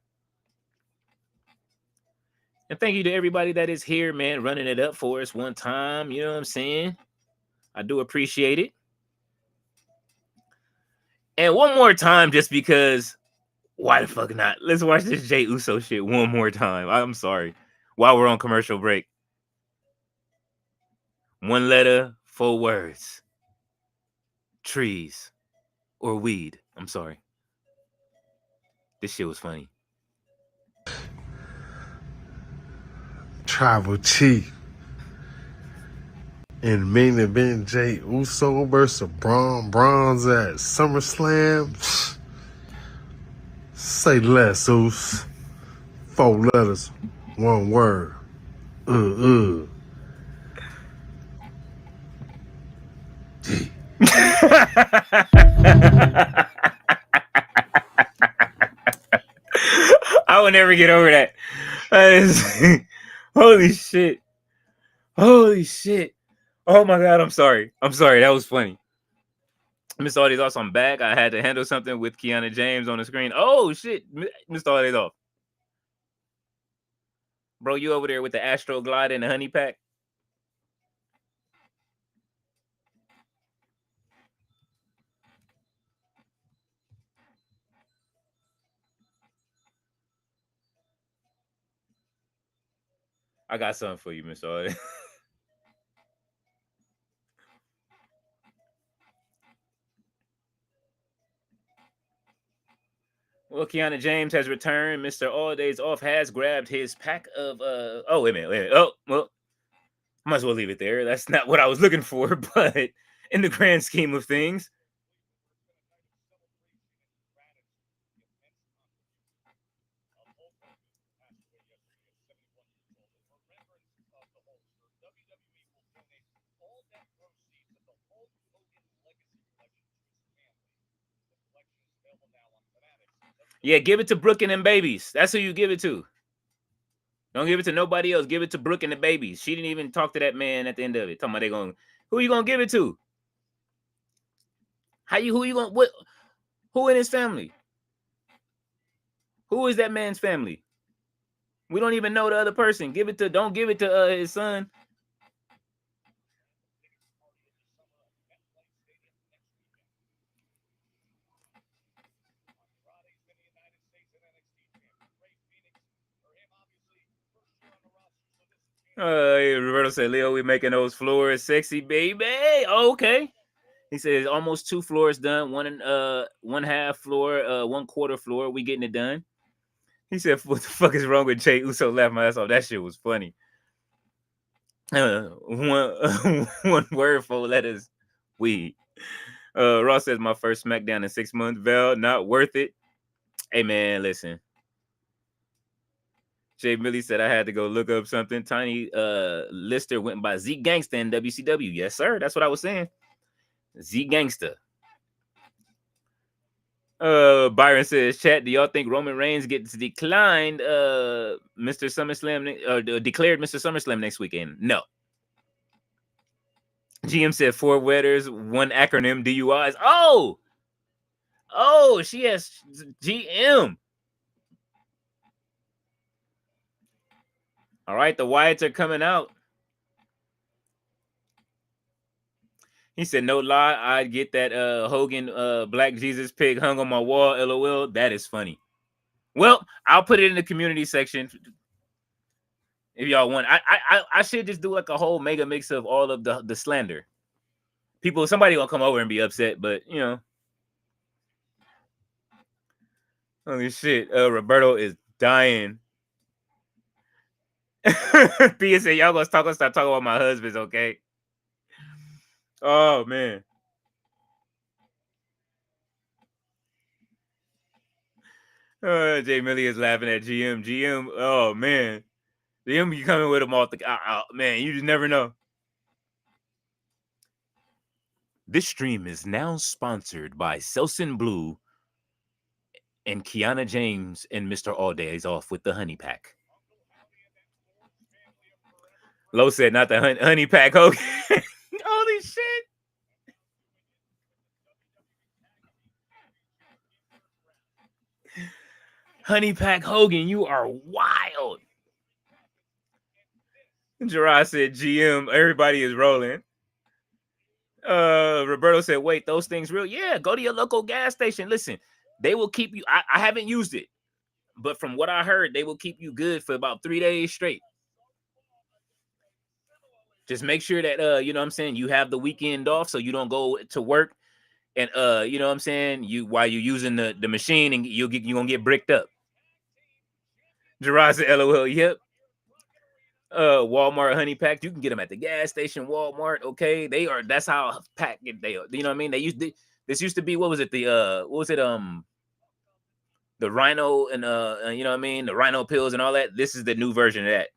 And thank you to everybody that is here, man, running it up for us one time. You know what I'm saying? I do appreciate it. And one more time, just because, why the fuck not? Let's watch this Jey Uso shit one more time. I'm sorry. While we're on commercial break. One letter, 4 words. Trees. Or weed. I'm sorry. This shit was funny. Tribal Chief. In main event, Jey Uso versus Bronze at SummerSlam. Say less, Us. 4 letters, 1 word. I will never get over that. Holy shit. Oh my God, I'm sorry. That was funny. Mr. All Days Off, I'm back. I had to handle something with Kiana James on the screen. Oh, shit. Mr. All Days Off. Bro, you over there with the Astro Glide and the honey pack? I got something for you, Mr. All Days. Well, Kiana James has returned. Mr. All Days Off has grabbed his pack of oh, wait a minute. Oh, well, I might as well leave it there. That's not what I was looking for, but in the grand scheme of things. Yeah, give it to Brooke and them babies. That's who you give it to. Don't give it to nobody else. Give it to Brooke and the babies. She didn't even talk to that man at the end of it. Talking about they going, who you gonna give it to? Who you gonna what? Who in his family? Who is that man's family? We don't even know the other person. Don't give it to his son. Roberto said, Leo, we making those floors sexy, baby. Oh, okay. He says almost 2 floors done, one half floor, 1/4 floor. We getting it done. He said, what the fuck is wrong with Jay Uso? Laughed my ass off. That shit was funny. One word, 4 letters. We. Ross says my first SmackDown in 6 months. Val, not worth it. Hey man, listen. Jay Millie said I had to go look up something. Tiny Lister went by Z Gangsta in WCW. Yes, sir. That's what I was saying. Z Gangsta. Byron says, chat, do y'all think Roman Reigns gets declined Mr. SummerSlam or declared Mr. SummerSlam next weekend? No. GM said 4 wetters, 1 acronym, DUIs. Oh, she has GM. All right, the Wyatts are coming out. He said, no lie, I'd get that Hogan Black Jesus pig hung on my wall, LOL. That is funny. Well, I'll put it in the community section if y'all want. I should just do like a whole mega mix of all of the slander. Somebody gonna come over and be upset, but you know. Holy shit. Roberto is dying. Thea said, y'all gonna stop talking about my husbands, okay? Oh man. Jay Millie is laughing at GM. GM, oh man. GM, you coming with him off the man, you just never know. This stream is now sponsored by Selsun Blue and Kiana James and Mr. All Days Off with the honey pack. Low said not the honey pack. Okay. Holy shit. Honey Pack Hogan, you are wild. Gerard said, GM, everybody is rolling. Roberto said, wait, those things real? Yeah, go to your local gas station. Listen, they will keep you. I haven't used it, but from what I heard, they will keep you good for about 3 days straight. Just make sure that you know what I'm saying, you have the weekend off so you don't go to work and you know what I'm saying, while you're using the machine and you're gonna get bricked up. Gerard said, LOL, yep. Walmart honey pack, you can get them at the gas station, Walmart. Okay, that's how packed they are. You know what I mean? This used to be, what was it, the rhino and you know what I mean, the rhino pills and all that. This is the new version of that,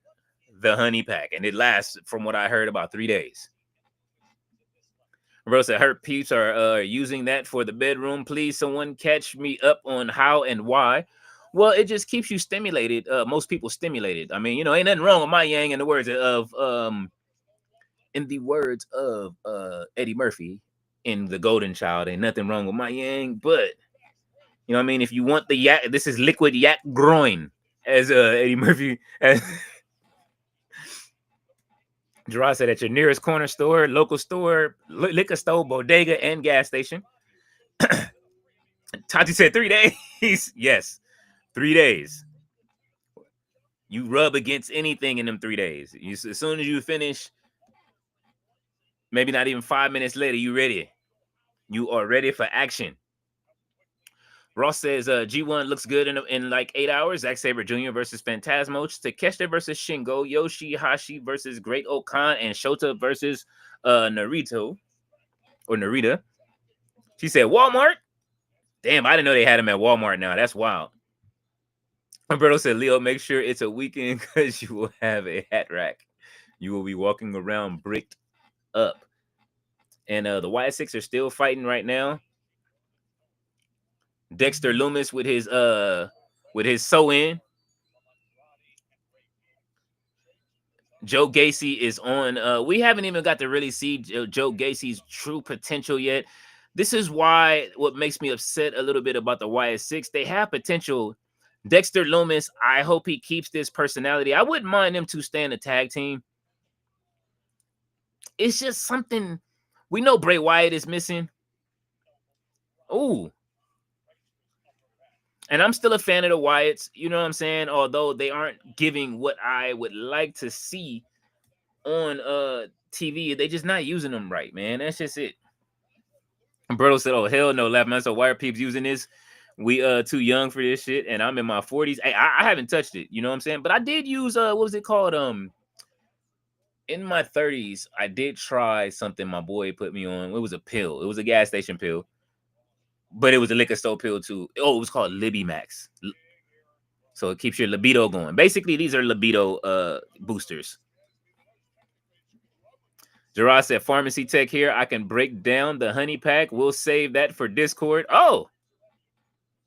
the honey pack, and it lasts, from what I heard, about 3 days. Rose said her peeps are using that for the bedroom. Please, someone catch me up on how and why. Well, it just keeps you stimulated. Most people stimulated. I mean, you know, ain't nothing wrong with my yang in the words of Eddie Murphy. in the Golden Child. Ain't nothing wrong with my Yang, but you know what I mean. If you want the yak, this is liquid yak groin, as Eddie Murphy as Gerard said, at your nearest corner store, local store, liquor store, bodega, and gas station. Tati said 3 days. Yes, 3 days. You rub against anything in them 3 days. As soon as you finish, maybe not even 5 minutes later, you ready. You are ready for action. Ross says G1 looks good in like 8 hours. Zack Sabre Jr. versus Phantasmo. Takeshita versus Shingo. Yoshihashi versus Great Okan. And Shota versus Narita. She said Walmart. Damn, I didn't know they had him at Walmart now. That's wild. Umberto said, Leo, make sure it's a weekend because you will have a hat rack. You will be walking around bricked up. And the Wyatt Six are still fighting right now. Dexter Loomis with his sew-in. Joe Gacy is on. We haven't even got to really see Joe Gacy's true potential yet. This is why what makes me upset a little bit about the Wyatt Six. They have potential. Dexter Loomis, I hope he keeps this personality. I wouldn't mind them two staying a tag team. It's just something. We know Bray Wyatt is missing. Ooh. And I'm still a fan of the Wyatts, you know what I'm saying? Although they aren't giving what I would like to see on TV. They just not using them right, man. That's just it. Berto said, oh, hell no, laughing. I said, why are peeps using this? We too young for this shit, and I'm in my 40s. Hey, I haven't touched it, you know what I'm saying? But I did use what was it called? In my 30s, I did try something my boy put me on. It was a pill. It was a gas station pill. But it was a liquor store pill too. Oh, it was called Libby Max. So it keeps your libido going. Basically, these are libido boosters. Gerard said, pharmacy tech here. I can break down the honey pack. We'll save that for Discord. Oh,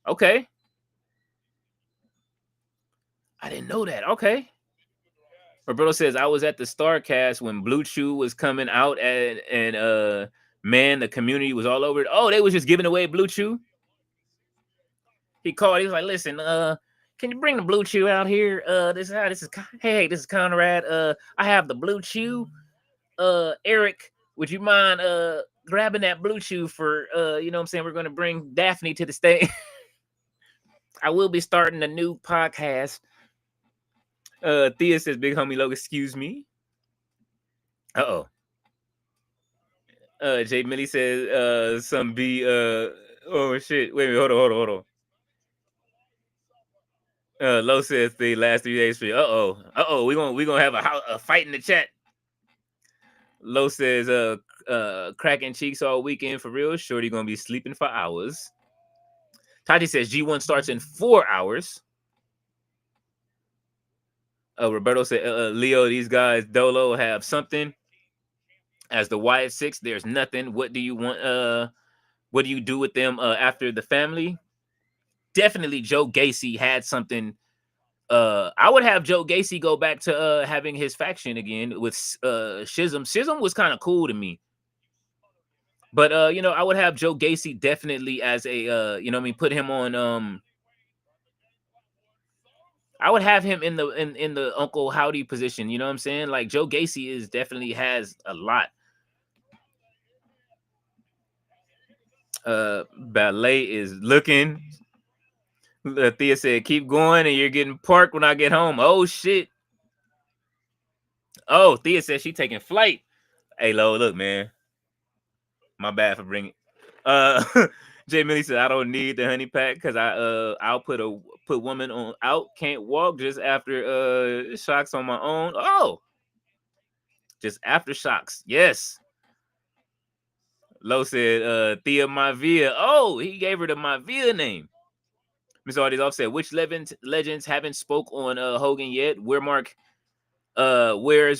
okay. I didn't know that. Okay. Roberto says, I was at the StarCast when Blue Chew was coming out and man, the community was all over it. Oh, they was just giving away Blue Chew. He called. He was like, listen, can you bring the Blue Chew out here? This is Conrad. I have the Blue Chew. Eric, would you mind grabbing that Blue Chew for you know what I'm saying? We're gonna bring Daphne to the stage. I will be starting a new podcast. Thea says, big homie Logan, excuse me. Uh-oh. Jay Millie says, some B oh shit. Wait a minute, hold on. Lo says the last 3 days free. Uh-oh. We gonna have a fight in the chat. Lo says, cracking cheeks all weekend for real. Shorty gonna be sleeping for hours. Tati says G1 starts in 4 hours. Roberto said, Leo, these guys Dolo have something. As the Wyatt Six, there's nothing. What do you want? What do you do with them after the family? Definitely Joe Gacy had something. I would have Joe Gacy go back to having his faction again with Schism. Schism was kind of cool to me. But you know, I would have Joe Gacy definitely as a you know what I mean, put him on I would have him in the Uncle Howdy position, you know what I'm saying? Like Joe Gacy is definitely has a lot. Ballet is looking. Thea said, keep going and you're getting parked when I get home. Oh shit. Oh, Thea said she taking flight. Hey Lo, look, man. My bad for bringing Jay Millie said I don't need the honey pack because I'll put woman on out, can't walk just after shocks on my own. Oh, just after shocks. Yes. Lo said Thea Mavia. Oh, he gave her the Mavia name. Miss Artie's offset. Which legends haven't spoke on Hogan yet? Where's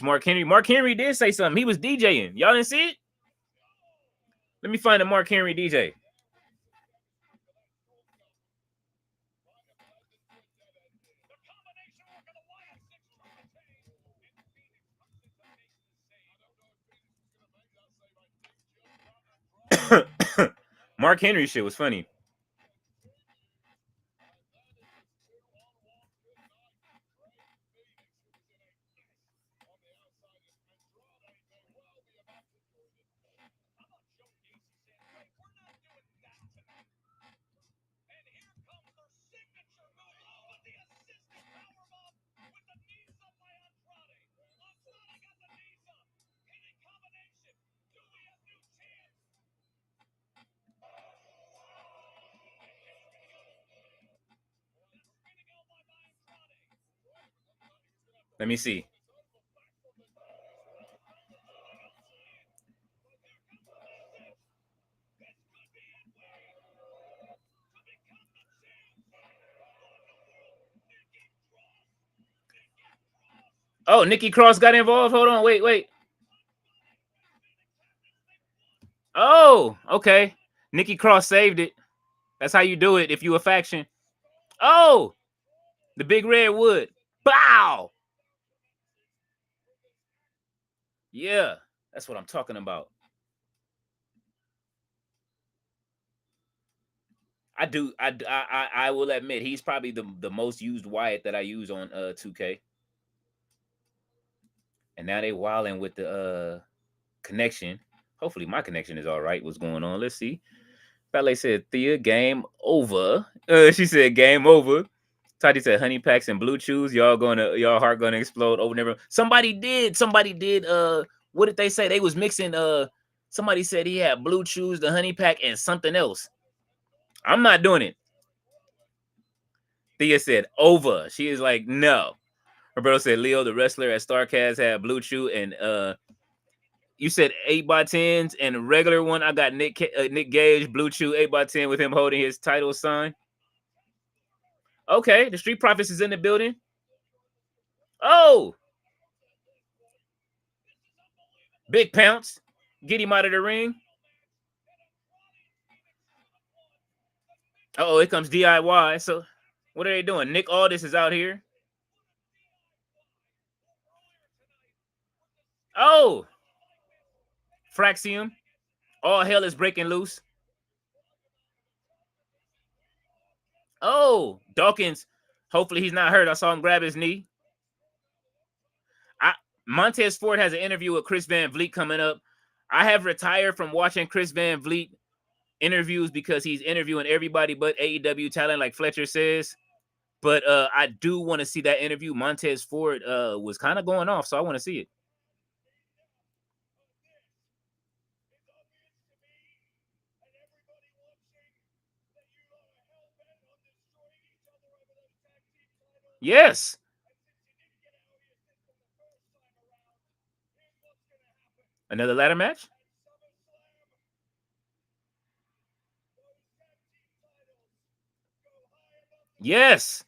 Mark Henry? Mark Henry did say something. He was DJing. Y'all didn't see it? Let me find a Mark Henry DJ. Mark Henry shit was funny. Let me see. Oh, Nikki Cross got involved. Hold on, wait. Oh, okay. Nikki Cross saved it. That's how you do it if you a faction. Oh, the big red wood. Bow. Yeah, that's what I'm talking about. I will admit he's probably the most used Wyatt that I use on 2K. And now they wilding with the connection. Hopefully my connection is all right. What's going on? Let's see. Ballet said, Thea, game over. She said, game over. Tati said, honey packs and blue chews. Y'all heart gonna explode over never. Somebody did. What did they say? They was mixing. Somebody said he had blue chews, the honey pack, and something else. I'm not doing it. Thea said, over. She is like, no. Roberto said, Leo, the wrestler at StarCast, had blue chew, and you said 8x10s and a regular one. I got Nick Gage, blue chew, 8x10 with him holding his title sign. Okay, the Street Profits is in the building. Oh, big pounce. Get him out of the ring. Oh, here comes DIY. So, what are they doing? Nick Aldis is out here. Oh, Fraxium. All hell is breaking loose. Oh, Dawkins. Hopefully he's not hurt. I saw him grab his knee. Montez Ford has an interview with Chris Van Vliet coming up. I have retired from watching Chris Van Vliet interviews because he's interviewing everybody but AEW talent, like Fletcher says. But I do want to see that interview. Montez Ford was kind of going off, so I want to see it. Yes. Another ladder match? Yes.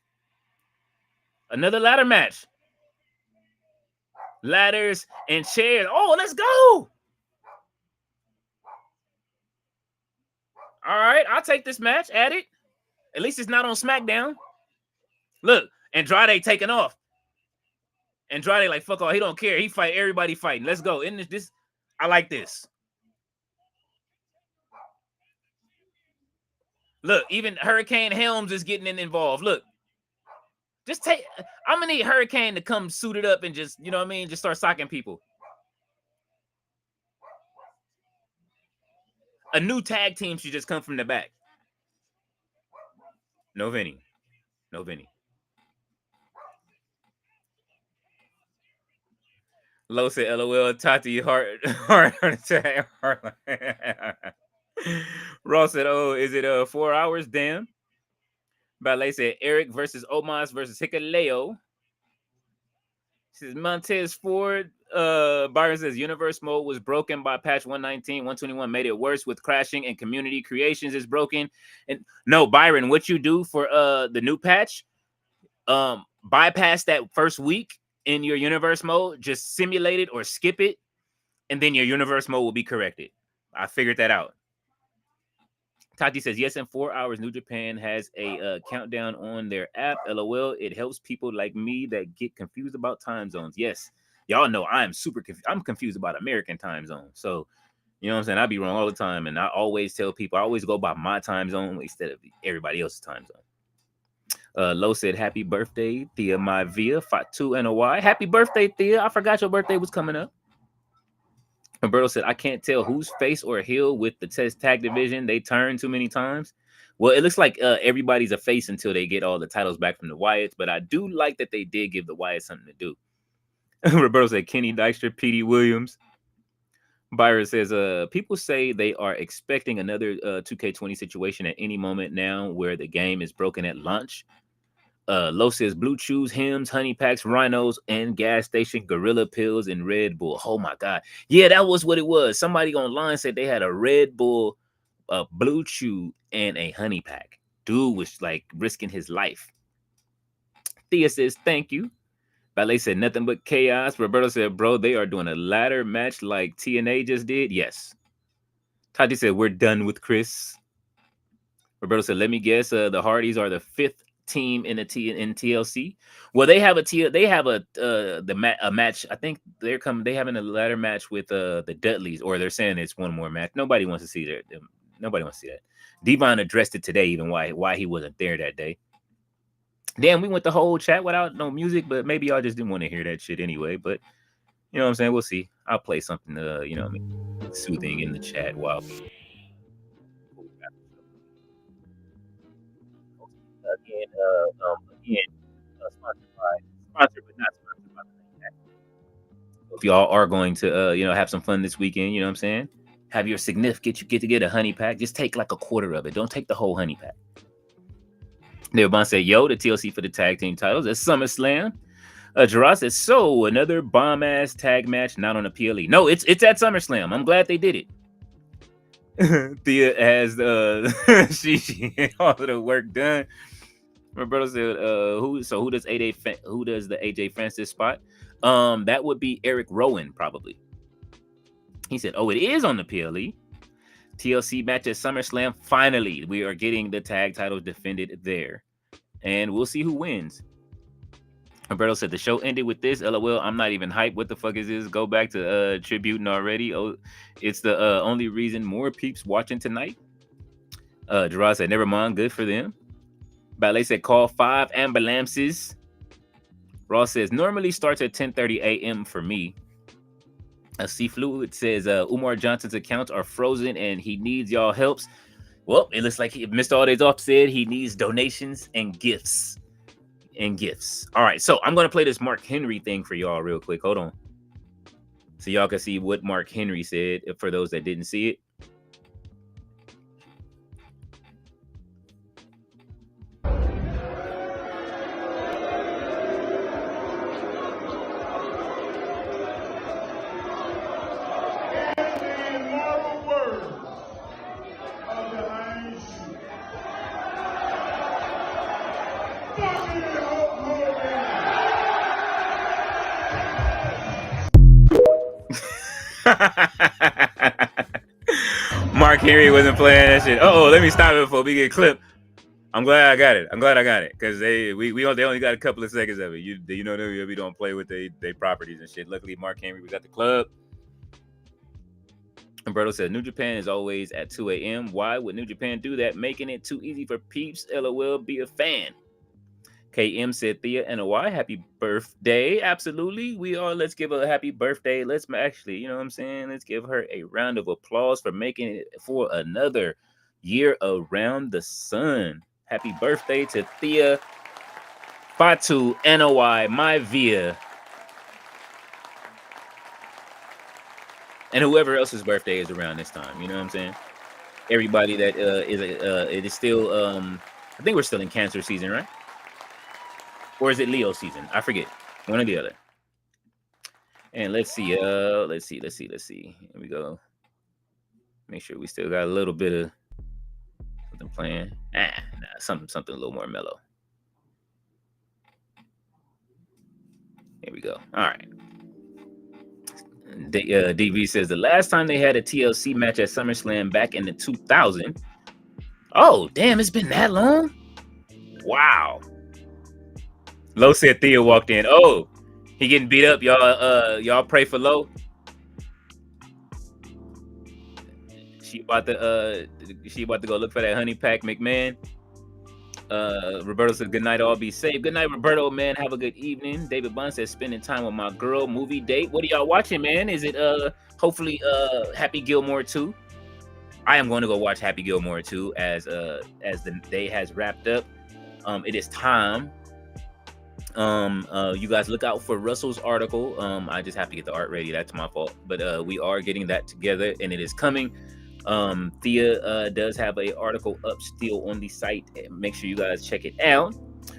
Another ladder match. Ladders and chairs. Oh, let's go. All right, I'll take this match. Add it. At least it's not on SmackDown. Look, Andrade taking off. Andrade like, fuck all. He don't care. He fight everybody fighting. Let's go. In this, I like this. Look, even Hurricane Helms is getting involved. Look. I'm gonna need Hurricane to come suited up and just, you know what I mean, just start socking people. A new tag team should just come from the back. No Vinny. Low said, LOL, Tati, heart attack. Ross said, oh, is it 4 hours? Damn. Ballet said, Eric versus Omos versus Hikaleo. Says Montez Ford. Byron says universe mode was broken by patch 119. 121 made it worse with crashing, and community creations is broken. And no, Byron, what you do for the new patch, bypass that first week in your universe mode, just simulate it or skip it, and then your universe mode will be corrected. I figured that out. Tati says, yes, in 4 hours, New Japan has a countdown on their app. LOL, it helps people like me that get confused about time zones. Yes, y'all know I'm super confused. I'm confused about American time zone. So, You know what I'm saying? I be wrong all the time, and I always tell people I always go by my time zone instead of everybody else's time zone. Lo said, "Happy birthday, Thea my Via Fatu and a Y. Happy birthday, Thea. I forgot your birthday was coming up." Roberto said, "I can't tell who's face or heel with the tag division. They turn too many times." Well, it looks like everybody's a face until they get all the titles back from the Wyatts, but I do like that they did give the Wyatts something to do. Roberto said, "Kenny Dykstra, Petey Williams." Byron says, people say they are expecting another 2K20 situation at any moment now where the game is broken at launch. Lo says, Blue Chews, Hims, Honey Packs, Rhinos, and gas station Gorilla Pills and Red Bull. Oh my God. Yeah, that was what it was. Somebody online said they had a Red Bull, a Blue Chew, and a Honey Pack. Dude was like risking his life. Thea says, "Thank you." Ballet said, "Nothing but chaos." Roberto said, "Bro, they are doing a ladder match like TNA just did." Yes. Tati said, "We're done with Chris." Roberto said, "Let me guess, the Hardys are the 5th team in TLC." Well, they have a match. I think they're having a ladder match with the Dudleys, or they're saying it's one more match. Nobody wants to see that. Nobody wants to see that. Devon addressed it today, even why he wasn't there that day. Damn, we went the whole chat without no music, but maybe y'all just didn't want to hear that shit anyway. But you know what I'm saying? We'll see. I'll play something, soothing in the chat while sponsored but not sponsored by the. If y'all are going to, have some fun this weekend, you know what I'm saying? Have your significant, you get a honey pack. Just take like a quarter of it. Don't take the whole honey pack. Everyone said, "Yo, the TLC for the tag team titles at SummerSlam." Gerard says, "So another bomb ass tag match, not on a PLE." No, it's at SummerSlam. I'm glad they did it. Thea has she all of the work done. Roberto said, who does the AJ Francis spot? That would be Eric Rowan, probably. He said, "Oh, it is on the PLE. TLC match at SummerSlam. Finally, we are getting the tag titles defended there. And we'll see who wins." Roberto said, "The show ended with this. LOL, I'm not even hyped. What the fuck is this? Go back to tributing already. Oh, it's the only reason more peeps watching tonight." Gerard said, "Never mind. Good for them." Ballet said, "Call 5 ambulances." Ross says, "Normally starts at 10:30 a.m. for me." C Fluid says, "Umar Johnson's accounts are frozen and he needs y'all helps." Well, it looks like Mr. All Days Off said he needs donations and gifts. All right, so I'm going to play this Mark Henry thing for y'all real quick. Hold on. So y'all can see what Mark Henry said for those that didn't see it. Mark Henry wasn't playing that shit. Oh, let me stop it before we get clipped. I'm glad I got it because they only got a couple of seconds of it. You know we don't play with their properties and shit. Luckily, Mark Henry was at the club. Umberto said, "New Japan is always at 2 a.m. Why would New Japan do that? Making it too easy for peeps. LOL, be a fan." KM said, "Thea and a Y, happy birthday." Absolutely. Let's give her a happy birthday. Let's actually, you know what I'm saying? Let's give her a round of applause for making it for another year around the sun. Happy birthday to Thea Fatu NOY, my Via. And whoever else's birthday is around this time, you know what I'm saying? Everybody that it is still I think we're still in Cancer season, right? Or is it Leo season? I forget. One or the other. And let's see. Let's see. Here we go. Make sure we still got a little bit of something playing. Something a little more mellow. Here we go. All right. DV says the last time they had a TLC match at SummerSlam back in the 2000. Oh, damn, it's been that long? Wow. Lo said Thea walked in. Oh, he getting beat up. Y'all pray for Lo. she about to go look for that honey pack McMahon. Roberto says good night, all be safe. Good night, Roberto, man. Have a good evening. David Bond says spending time with my girl, movie date. What are y'all watching, man? Is it hopefully Happy Gilmore 2? I am going to go watch Happy Gilmore 2 as the day has wrapped up. It is time. You guys look out for Russell's article. I just have to get the art ready. That's my fault. But we are getting that together and it is coming. Thea does have a article up still on the site. Make sure you guys check it out.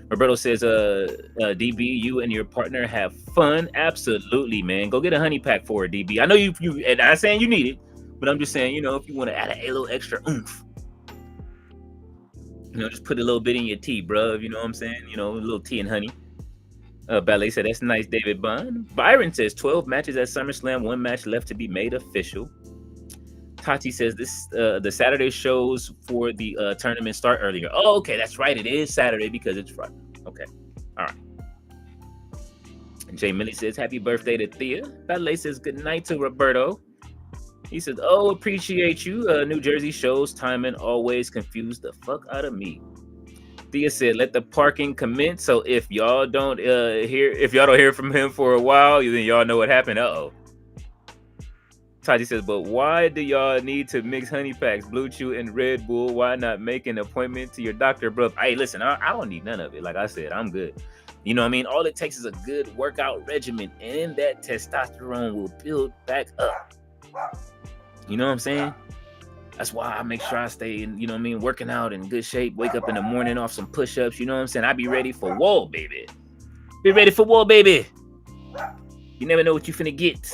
Roberto says, DB, you and your partner have fun. Absolutely, man. Go get a honey pack for it, DB. I know you and I'm saying you need it, but I'm just saying, if you want to add a little extra oomph, just put a little bit in your tea, bro. You know what I'm saying? A little tea and honey. Ballet said, that's nice, David Bond. Byron says, 12 matches at SummerSlam, 1 match left to be made official. Tati says, the Saturday shows for the tournament start earlier. Oh, okay, that's right. It is Saturday because it's Friday. Okay, all right. And Jay Millie says, happy birthday to Thea. Ballet says, good night to Roberto. He says, oh, appreciate you. New Jersey shows timing always confused the fuck out of me. Thea said, let the parking commence. So if y'all don't hear from him for a while, then y'all know what happened. Uh-oh. Tati says, but why do y'all need to mix honey packs, Blue Chew and Red Bull? Why not make an appointment to your doctor, bro? Hey, listen, I don't need none of it. Like I said, I'm good. You know what I mean? All it takes is a good workout regimen, and that testosterone will build back up. You know what I'm saying? That's why I make sure I stay in, working out in good shape. Wake up in the morning off some push-ups. You know what I'm saying? I be ready for war, baby. Be ready for war, baby. You never know what you finna get.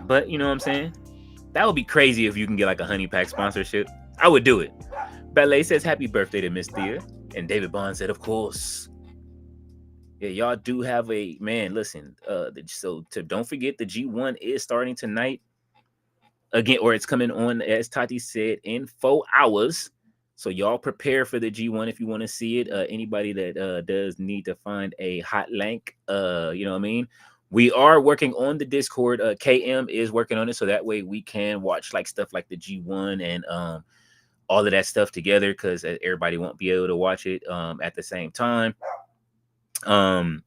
But you know what I'm saying? That would be crazy if you can get like a honey pack sponsorship. I would do it. Ballet says, happy birthday to Miss Thea. And David Bond said, of course. Yeah, y'all do have a, man, listen. Don't forget the G1 is starting tonight. Again, or it's coming on, as Tati said, in 4 hours. So y'all prepare for the G1 if you want to see it. Anybody that does need to find a hot link, you know what I mean? We are working on the Discord. KM is working on it, so that way we can watch like stuff like the G1 and all of that stuff together, because everybody won't be able to watch it at the same time. KM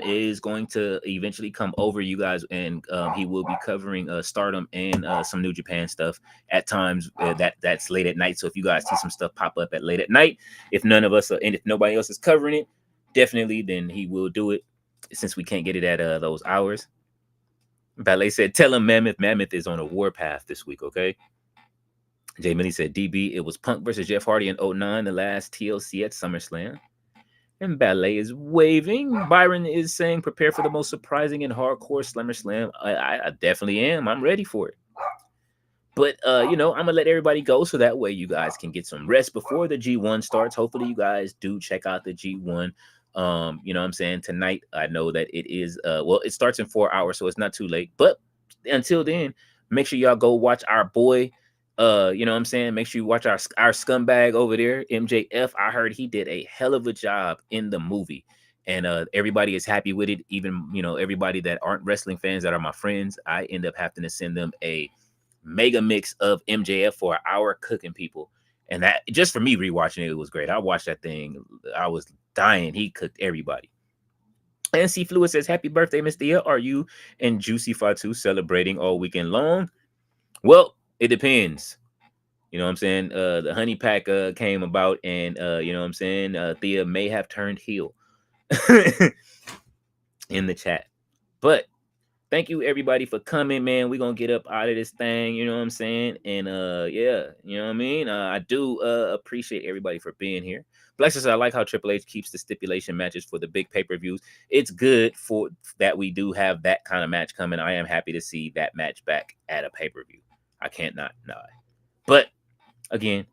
is going to eventually come over, you guys, and he will be covering Stardom and some New Japan stuff at times that's late at night. So if you guys see some stuff pop up at late at night, if none of us and if nobody else is covering it, definitely then he will do it, since we can't get it at those hours. Ballet said, tell him Mammoth is on a warpath this week, okay? Jay Millie said, DB, it was Punk versus Jeff Hardy in 2009, the last TLC at SummerSlam. And Ballet is waving. Byron is saying, prepare for the most surprising and hardcore SummerSlam. I definitely am. I'm ready for it. But, I'm going to let everybody go so that way you guys can get some rest before the G1 starts. Hopefully you guys do check out the G1. You know what I'm saying? Tonight, I know that it is, it starts in 4 hours, so it's not too late. But until then, make sure y'all go watch our boy. You know what I'm saying? Make sure you watch our scumbag over there, MJF. I heard he did a hell of a job in the movie, and everybody is happy with it. Even everybody that aren't wrestling fans that are my friends, I end up having to send them a mega mix of MJF for our cooking people, and that just for me rewatching it was great. I watched that thing, I was dying. He cooked everybody. And C Fluid says, happy birthday, Miss Thea. Are you and Juicy Fatu celebrating all weekend long? Well, it depends. You know what I'm saying? The honey pack came about, and you know what I'm saying? Thea may have turned heel in the chat. But thank you everybody for coming, man. We're gonna get up out of this thing, you know what I'm saying? And yeah, you know what I mean? I do appreciate everybody for being here. Black says, I like how Triple H keeps the stipulation matches for the big pay-per-views. It's good for that we do have that kind of match coming. I am happy to see that match back at a pay-per-view. I can't not lie. But again,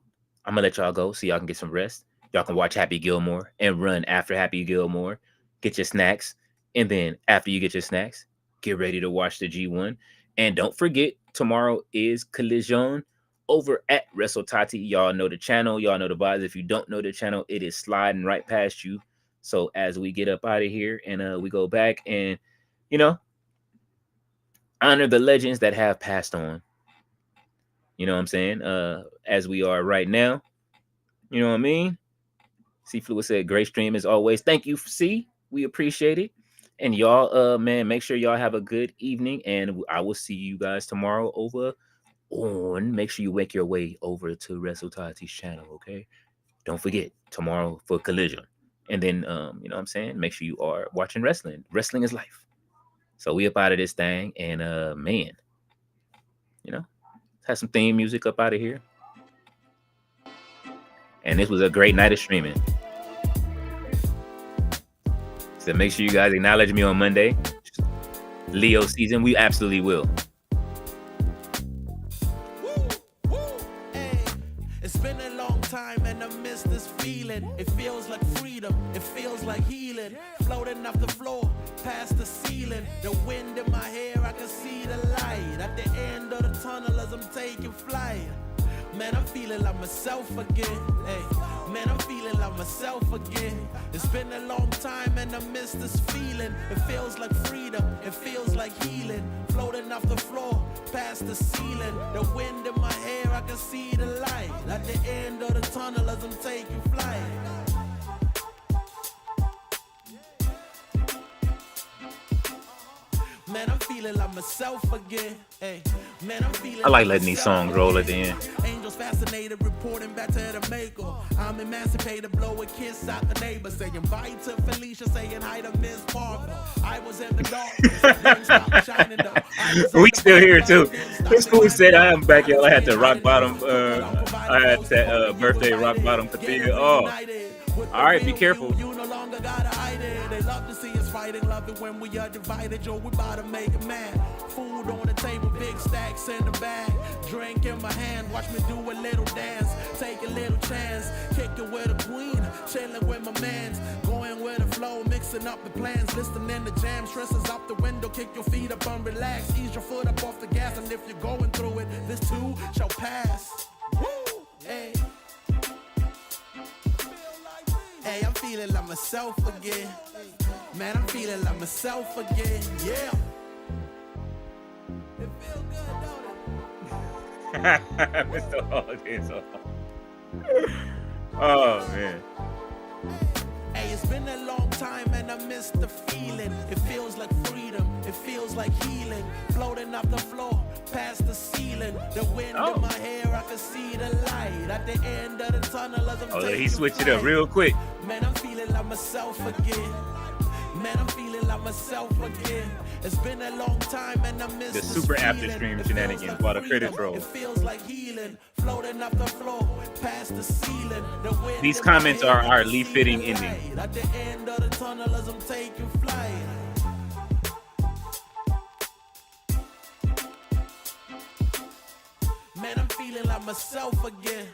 I'm gonna let y'all go so y'all can get some rest. Y'all can watch Happy Gilmore and run after Happy Gilmore. Get your snacks, and then after you get your snacks, get ready to watch the G1. And don't forget, tomorrow is Collision over at WrestleTati. Y'all know the channel. Y'all know the vibes. If you don't know the channel, it is sliding right past you. So as we get up out of here and we go back, and honor the legends that have passed on. You know what I'm saying? As we are right now. You know what I mean? C Fluid said, great stream as always. Thank you, C. We appreciate it. And y'all, man, make sure y'all have a good evening. And I will see you guys tomorrow over on. Make sure you make your way over to WrestleTati's channel, okay? Don't forget, tomorrow for Collision. And then, you know what I'm saying? Make sure you are watching wrestling. Wrestling is life. So we up out of this thing. And, man, you know, have some theme music up out of here. And this was a great night of streaming. So make sure you guys acknowledge me on Monday. Leo season, we absolutely will. It's been a long time and I miss this feeling. It feels like freedom, it feels like healing. Floating off the floor, past the ceiling. The wind in my hair, I can see the light. At the end of the tunnel as I'm taking flight. Man, I'm feeling like myself again. Hey, man, I'm feeling like myself again. It's been a long time and I miss this feeling. It feels like freedom, it feels like healing. Floating off the floor, past the ceiling. The wind in my hair, I can see the light. At the end of the tunnel as I'm taking flight. Man, I'm feeling like myself again. Hey, man, I'm feeling I like letting these songs roll at the end. Angels fascinated, reporting back to the maker. I'm emancipated, blow a kiss out the neighbor. Saying bye to Felicia, saying hi to Miss Parker. I was in the dark. We still here too. This fool said I am back, y'all. I had the rock bottom. I had that birthday rock bottom cathedral. Oh, all right. Be careful. You no longer gotta hide it. They love to see us fighting, love it when we are divided. Yo, we about to make a man. Food on the table, big stacks in the bag. Drink in my hand, watch me do a little dance. Take a little chance, kick it with a queen. Chilling with my mans, going with the flow, mixing up the plans. Listening to jam, stresses out the window. Kick your feet up and relax. Ease your foot up off the gas, and if you're going through it, this too shall pass. Woo! Hey. Hey, I'm feeling like myself again. Man, I'm feeling like myself again. Yeah. It feel good, don't it? Mr. Holidays. Oh man. Hey, it's been a long time and I miss the feeling. It feels like freedom, it feels like healing. Floating off the floor, past the ceiling. The wind in my hair, I can see the light. At the end of the tunnel as I'm He switched it up real quick. Man, I'm feeling like myself again. Man, I'm feeling like myself again. It's been a long time and I miss the super after stream shenanigans while the credits roll. It feels like healing, floating off the floor, past the ceiling. The wind These comments are our Lee Fitting ending. At the end of the tunnel as I'm taking flight. Man, I'm feeling like myself again.